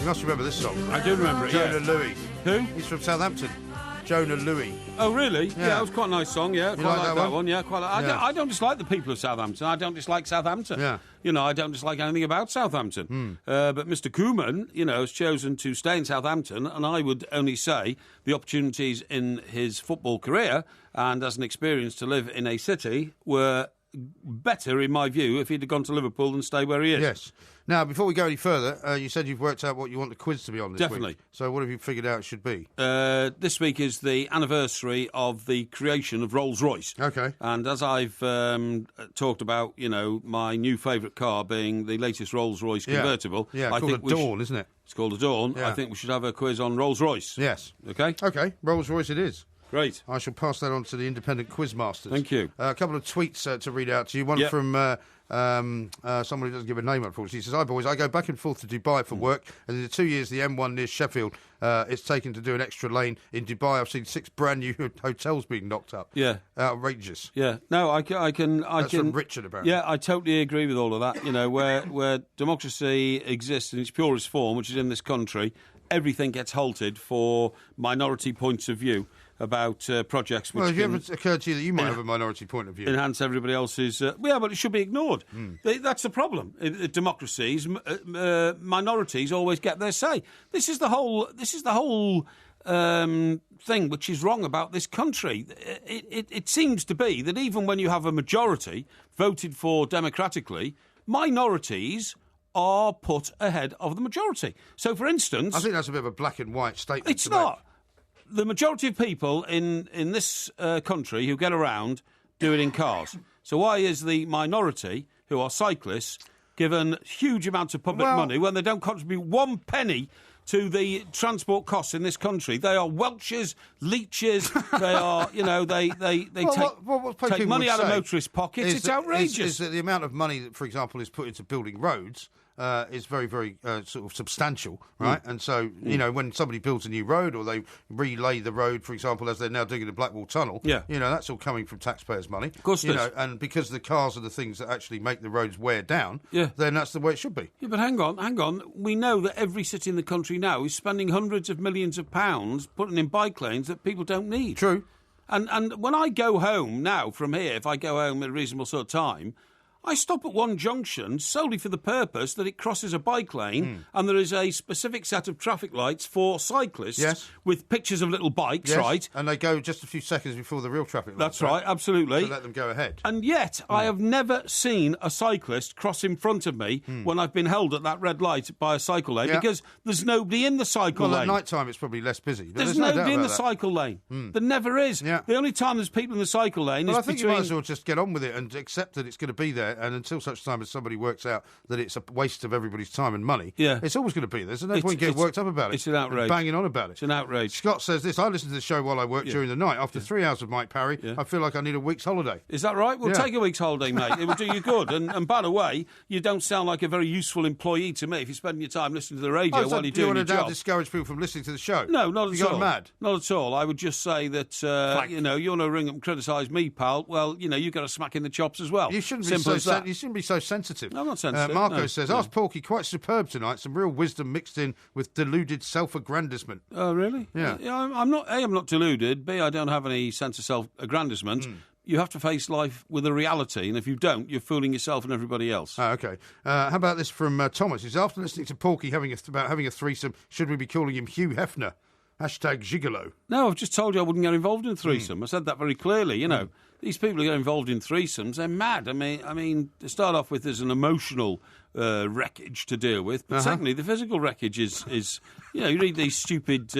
You must remember this song. I do remember it, Jonah Louis. Who? He's from Southampton. Jonah Louis. Oh, really? Yeah, it was quite a nice song, yeah. Quite like that one. Yeah, quite like Yeah. I don't dislike the people of Southampton. I don't dislike Southampton. Yeah. You know, I don't dislike anything about Southampton. But Mr. Koeman, you know, has chosen to stay in Southampton, and I would only say the opportunities in his football career and as an experience to live in a city were better, in my view, if he'd have gone to Liverpool and stayed where he is. Yes. Now, before we go any further, you said you've worked out what you want the quiz to be on this Definitely. week. So what have you figured out it should be? This week is the anniversary of the creation of Rolls-Royce. Okay. And as I've talked about, you know, my new favourite car being the latest Rolls-Royce convertible. Yeah, I called think a Dawn, isn't it? It's called a Dawn. Yeah. I think we should have a quiz on Rolls-Royce. Yes. Okay? Okay, Rolls-Royce it is. Great. I shall pass that on to the independent quiz masters. Thank you. A couple of tweets to read out to you. One Yep. from someone who doesn't give a name, unfortunately. He says, "Hi, boys. I go back and forth to Dubai for work, and in the 2 years the M1 near Sheffield it's taken to do an extra lane in Dubai. I've seen 6 brand new hotels being knocked up. Yeah. Outrageous. Yeah. No, I can. That's from Richard, apparently. Yeah, I totally agree with all of that. You know, where democracy exists in its purest form, which is in this country, everything gets halted for minority points of view about projects which Well, have you ever occurred to you that you might have a minority point of view? enhance everybody else's... yeah, but it should be ignored. That's the problem. In democracies, minorities always get their say. This is the whole thing which is wrong about this country. It seems to be that even when you have a majority voted for democratically, minorities are put ahead of the majority. So, for instance... I think that's a bit of a black and white statement. It's not. The majority of people in this country who get around do it in cars. So why is the minority, who are cyclists, given huge amounts of public money when they don't contribute 1 penny to the transport costs in this country? They are Welchers, leeches. They are, you know, they take money out of motorists' pockets. It's outrageous. Is that the amount of money that, for example, is put into building roads is very, very sort of substantial, right? And so, you know, when somebody builds a new road or they relay the road, for example, as they're now digging the Blackwall Tunnel, you know, that's all coming from taxpayers' money. Of course it is. You know, and because the cars are the things that actually make the roads wear down, then that's the way it should be. Yeah, but hang on. We know that every city in the country now is spending hundreds of millions of pounds putting in bike lanes that people don't need. True. And when I go home now from here, if I go home at a reasonable sort of time, I stop at one junction solely for the purpose that it crosses a bike lane and there is a specific set of traffic lights for cyclists with pictures of little bikes, right? And they go just a few seconds before the real traffic lights. That's right, absolutely. To let them go ahead. And yet, I have never seen a cyclist cross in front of me when I've been held at that red light by a cycle lane because there's nobody in the cycle lane. Well, at night time it's probably less busy. There's nobody in the cycle lane. There never is. The only time there's people in the cycle lane is I think between... you might as well just get on with it and accept that it's going to be there, and until such time as somebody works out that it's a waste of everybody's time and money, it's always going to be there. There's no point getting worked up about it. It's an outrage. Banging on about it. It's an outrage. Scott says this: I listen to the show while I work during the night. After 3 hours of Mike Parry, I feel like I need a week's holiday. Is that right? Well, take a week's holiday, mate. It will do you good. And by the way, you don't sound like a very useful employee to me if you're spending your time listening to the radio while you're doing your job. You want to discourage people from listening to the show? No, not at all. You got mad? Not at all. I would just say that, you know, you want to ring up and criticise me, pal. Well, you know, you've got a smack in the chops as well. You shouldn't be so sensitive. No, I'm not sensitive. Marco says, Ask Porky, quite superb tonight. Some real wisdom mixed in with deluded self-aggrandisement. Oh, really? Yeah. I'm not deluded. B, I don't have any sense of self-aggrandisement. You have to face life with a reality, and if you don't, you're fooling yourself and everybody else. Oh, OK. How about this from Thomas? He says, after listening to Porky about having a threesome, should we be calling him Hugh Hefner? #gigolo. No, I've just told you I wouldn't get involved in a threesome. I said that very clearly, you know. These people who get involved in threesomes, they're mad. I mean, to start off with, there's an emotional wreckage to deal with. But secondly, the physical wreckage is you know, you read these stupid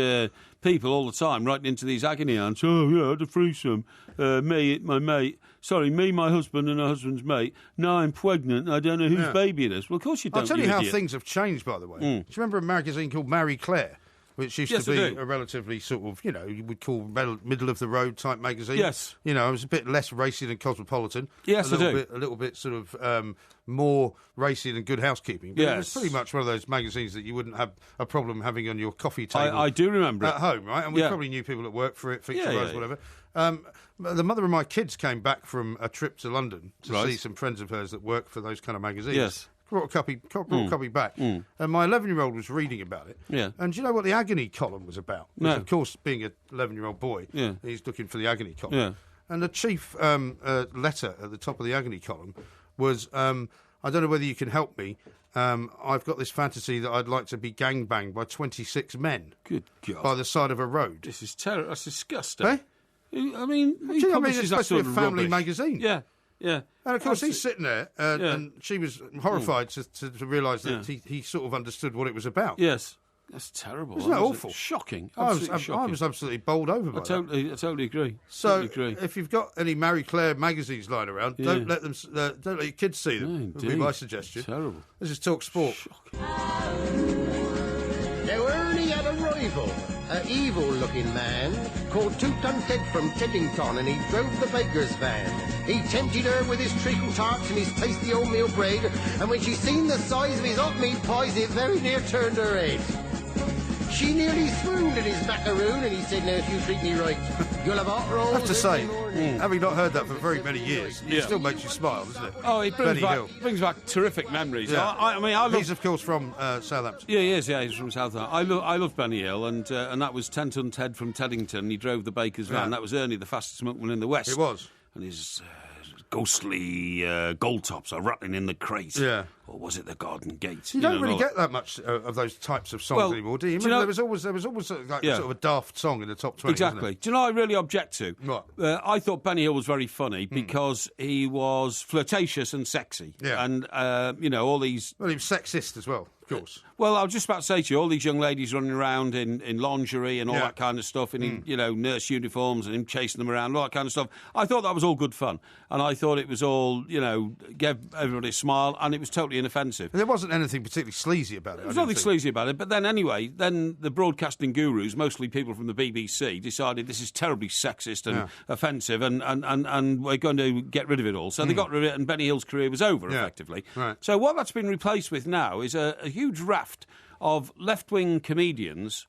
people all the time writing into these agony aunts. Oh, yeah, I had a threesome. Me, my mate. Sorry, me, my husband, and her husband's mate. Now I'm pregnant. I don't know whose baby it is. Well, of course you don't. I'll tell you how idiot. things have changed, by the way. Do you remember a magazine called Marie Claire? Which used to be a relatively sort of, you know, you would call middle-of-the-road type magazine. Yes. You know, it was a bit less racy than Cosmopolitan. Yes, a little bit sort of more racy than Good Housekeeping. But it was pretty much one of those magazines that you wouldn't have a problem having on your coffee table. I do remember at home, right? And we probably knew people that worked for it, feature roles, whatever. The mother of my kids came back from a trip to London to see some friends of hers that work for those kind of magazines. Yes. brought a copy back. And my 11-year-old was reading about it. Yeah. And do you know what the agony column was about? No. Which, of course, being an 11-year-old boy, he's looking for the agony column. Yeah. And the chief letter at the top of the agony column was, I don't know whether you can help me. I've got this fantasy that I'd like to be gangbanged by 26 men. Good God. By the side of a road. This is terrible. That's disgusting. Eh? I mean, It's supposed to be a family magazine. Yeah. And of course, he's sitting there, and she was horrified to realise that he sort of understood what it was about. Yes. That's terrible. Isn't that awful? Shocking. I was absolutely bowled over by that. I totally agree. So, if you've got any Marie Claire magazines lying around, don't let them. Don't let your kids see them. Would be my suggestion. Terrible. This is Talk Sport. Now, early had a rival, an evil-looking man called Two-Ton Ted from Teddington, and he drove the baker's van. He tempted her with his treacle tarts and his tasty oatmeal bread, and when she seen the size of his hot meat pies, it very near turned her head. She nearly swooned in his macaroon, and he said, now, if you treat me right, you'll have hot rolls. I have to say, morning. having not heard that for very many years, it still makes you smile, doesn't it? Oh, it brings back terrific memories. Yeah. I love... He's, of course, from Southampton. Yeah, he is. Yeah, he's from Southampton. I love Benny Hill, and that was 10-ton Ted from Teddington. He drove the baker's van. That was Ernie, the fastest milkman in the West. It was. And his ghostly gold tops are rattling in the crate. Yeah. Or was it the garden gate? You don't really get that much of those types of songs anymore, do you? There was always sort of a daft song in the top 20. Exactly. Do you know what I really object to? What? I thought Benny Hill was very funny because he was flirtatious and sexy. Yeah. And, all these... Well, he was sexist as well, of course. Well, I was just about to say to you, all these young ladies running around in lingerie and all that kind of stuff, and in, nurse uniforms, and him chasing them around, all that kind of stuff. I thought that was all good fun. And I thought it was all, gave everybody a smile, and it was totally inoffensive. There wasn't anything particularly sleazy about it. There was nothing sleazy about it, but then anyway, the broadcasting gurus, mostly people from the BBC, decided this is terribly sexist and offensive, and we're going to get rid of it all. So they got rid of it, and Benny Hill's career was over, effectively. Right. So what that's been replaced with now is a huge raft of left-wing comedians,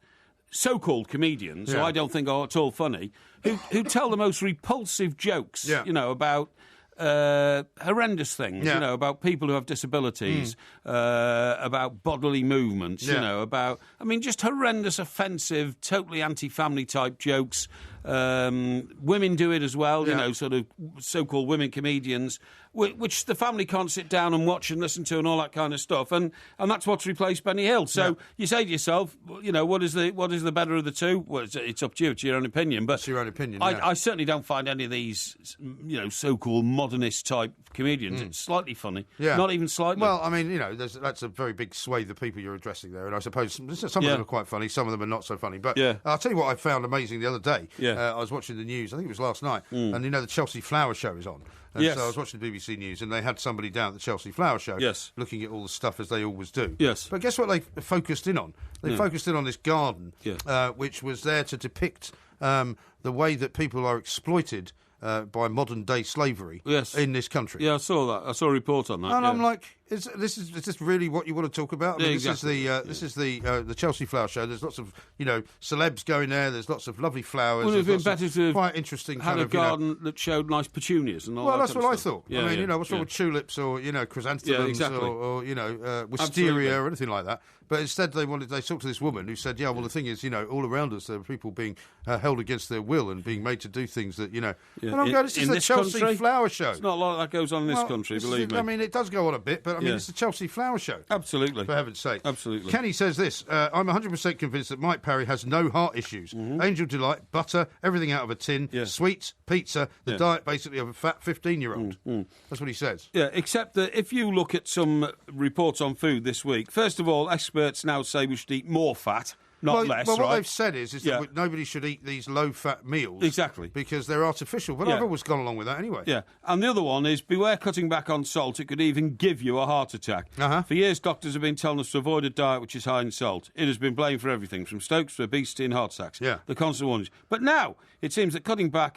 so-called comedians, who I don't think are at all funny, who tell the most repulsive jokes, about horrendous things, about people who have disabilities, about bodily movements, about, just horrendous, offensive, totally anti-family type jokes. Women do it as well, sort of so-called women comedians, which the family can't sit down and watch and listen to and all that kind of stuff. And that's what's replaced Benny Hill. So you say to yourself, what is the better of the two? Well, it's up to you. It's your own opinion. But it's your own opinion, I certainly don't find any of these, so-called modernist type comedians. It's slightly funny. Yeah. Not even slightly. Well, that's a very big swathe of people you're addressing there. And I suppose some of them are quite funny, some of them are not so funny. But I'll tell you what I found amazing the other day. I was watching the news, I think it was last night, and the Chelsea Flower Show is on. And so I was watching the BBC News, and they had somebody down at the Chelsea Flower Show looking at all the stuff as they always do. Yes. But guess what they focused in on? They focused in on this garden, which was there to depict the way that people are exploited by modern-day slavery in this country. Yeah, I saw that. I saw a report on that. And I'm like, is this really what you want to talk about? Exactly. This is the Chelsea Flower Show. There's lots of celebs going there. There's lots of lovely flowers. Would it have been better to have quite interesting had a garden that showed nice petunias and all that? Well, that's kind what of I stuff. thought. What's wrong with tulips or chrysanthemums or wisteria or anything like that? But instead, they talked to this woman who said, the thing is, all around us there are people being held against their will and being made to do things that, And I'm going, this is the Chelsea Flower Show. It's not like that goes on in this country, believe me. It does go on a bit, but it's the Chelsea Flower Show. Absolutely. For heaven's sake. Absolutely. Kenny says this, I'm 100% convinced that Mike Parry has no heart issues. Angel delight, butter, everything out of a tin, sweets, pizza, the diet basically of a fat 15-year-old. That's what he says. Yeah, except that if you look at some reports on food this week, first of all, experts now say we should eat more fat. Not less, well, what right? they've said is that nobody should eat these low-fat meals. Exactly. Because they're artificial. But I've always gone along with that anyway. Yeah. And the other one is beware cutting back on salt. It could even give you a heart attack. For years, doctors have been telling us to avoid a diet which is high in salt. It has been blamed for everything, from strokes to obesity and heart attacks. Yeah. The constant warnings. But now, it seems that cutting back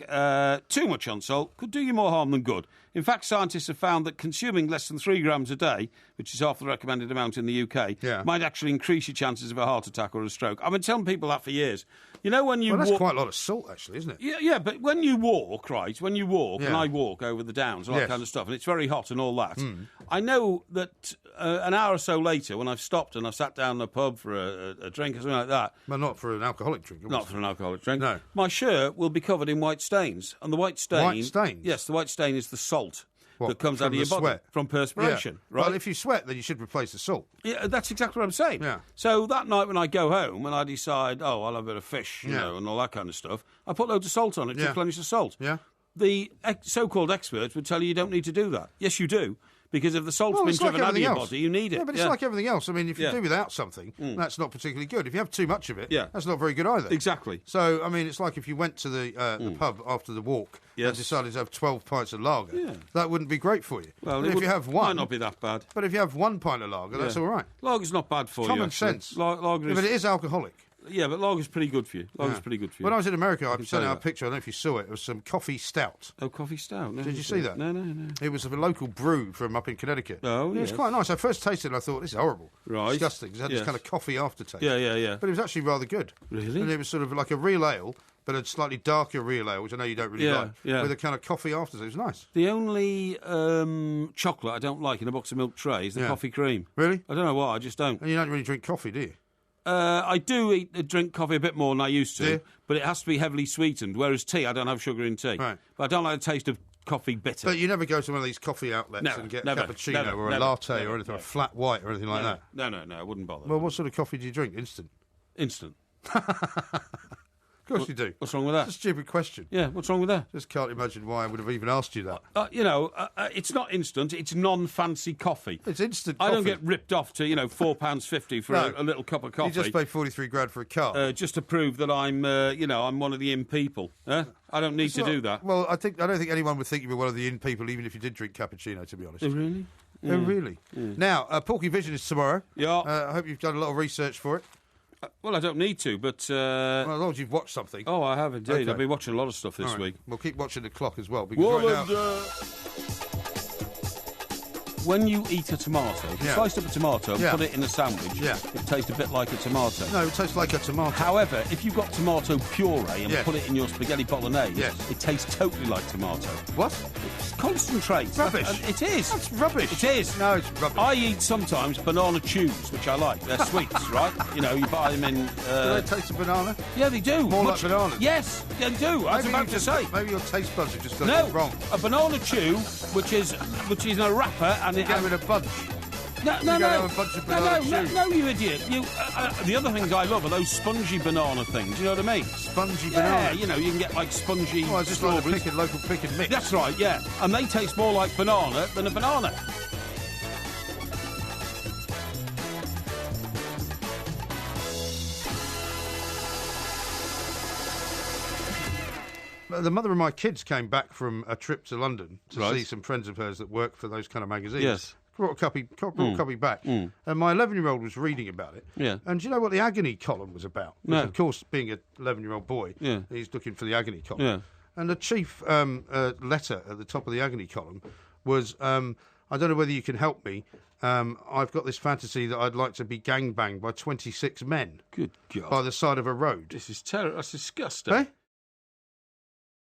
too much on salt could do you more harm than good. In fact, scientists have found that consuming less than 3 grams a day, which is half the recommended amount in the UK, might actually increase your chances of a heart attack or a stroke. I've been telling people that for years. You know when you Well, that's walk... quite a lot of salt, actually, isn't it? Yeah, but when you walk, right, and I walk over the downs, all that Yes. kind of stuff, and it's very hot and all that, I know that an hour or so later, when I've stopped and I've sat down in a pub for a drink or something like that... Well, not for an alcoholic drink. Not for an alcoholic drink. No. My shirt will be covered in white stains. And the white stain... White stains? Yes, the white stain is the salt What, that comes from out of the your body sweat? from perspiration, Yeah. right? Well, if you sweat, then you should replace the salt. Yeah, that's exactly what I'm saying. Yeah. So that night when I go home and I decide, I'll have a bit of fish, you know, and all that kind of stuff, I put loads of salt on it to replenish the salt. Yeah. The so-called experts would tell you don't need to do that. Yes, you do. Because if the salt's been driven out of your body, you need it. Yeah, but it's like everything else. I mean, if you do without something, that's not particularly good. If you have too much of it, that's not very good either. Exactly. So, I mean, it's like if you went to the pub after the walk and decided to have 12 pints of lager, that wouldn't be great for you. Well, but if you have one... might not be that bad. But if you have 1 pint of lager, that's all right. Lager's not bad for you, Common actually. sense. Lager is... But it is alcoholic. Yeah, but lager's pretty good for you. Lager's pretty good for you. When I was in America, I sent out a that. picture, I don't know if you saw it, of some coffee stout. Oh, coffee stout. No, Did you see that? No. It was of a local brew from up in Connecticut. Oh, It was quite nice. I first tasted it and I thought, this is horrible. Right. Disgusting. It had this kind of coffee aftertaste. Yeah. But it was actually rather good. Really? And it was sort of like a real ale, but a slightly darker real ale, which I know you don't really like, with a kind of coffee aftertaste. It was nice. The only chocolate I don't like in a box of milk tray is the coffee cream. Really? I don't know why, I just don't. And you don't really drink coffee, do you? I do drink coffee a bit more than I used Do to, you? but it has to be heavily sweetened, whereas tea, I don't have sugar in tea. Right. But I don't like the taste of coffee bitter. But you never go to one of these coffee outlets and get a cappuccino or a latte or anything, a flat white or anything like that? No, I wouldn't bother. Well, what sort of coffee do you drink? Instant? Instant. Of course you do. What's wrong with that? It's a stupid question. Yeah, what's wrong with that? Just can't imagine why I would have even asked you that. It's not instant, it's non-fancy coffee. It's instant I coffee. don't get ripped off to, £4.50 for a little cup of coffee. You just paid 43 grand for a car. Just to prove that I'm one of the in people. I don't need to do that. Well, I don't think anyone would think you were one of the in people, even if you did drink cappuccino, to be honest. Oh, really? Oh, really? Now, Porky Vision is tomorrow. Yeah. I hope you've done a lot of research for it. Well, I don't need to, but... Well, as long as you've watched something. Oh, I have indeed. Okay. I've been watching a lot of stuff this All right. week. We'll keep watching the clock as well. Because right now... When you eat a tomato, if you sliced up a tomato and put it in a sandwich, it tastes a bit like a tomato. No, it tastes like a tomato. However, if you've got tomato puree and put it in your spaghetti bolognese, it tastes totally like tomato. What? It's concentrate. Rubbish. It is. That's rubbish. It is. No, it's rubbish. I eat sometimes banana chews, which I like. They're sweets, right? You know, you buy them in... Do they taste of banana? Yeah, they do. More like bananas? Yes, they do. I was about to say. Maybe your taste buds have just got it wrong. A banana chew, which is in a wrapper, and it Go in a bunch. No, have a bunch of banana chews. no, you idiot. The other things I love are those spongy banana things. You know what I mean? Spongy Yeah, banana? you can get like spongy Oh, it's just like strawberries. the local pick and mix. That's right, yeah. And they taste more like banana than a banana. The mother of my kids came back from a trip to London to Right. see some friends of hers that work for those kind of magazines. Yes. Brought a copy back. And my 11-year-old was reading about it. Yeah. And do you know what the agony column was about? No. Because, of course, being an 11-year-old boy, Yeah. he's looking for the agony column. Yeah. And the chief letter at the top of the agony column was, I don't know whether you can help me. I've got this fantasy that I'd like to be gangbanged by 26 men. Good God. By the side of a road. This is terrible. That's disgusting. Eh?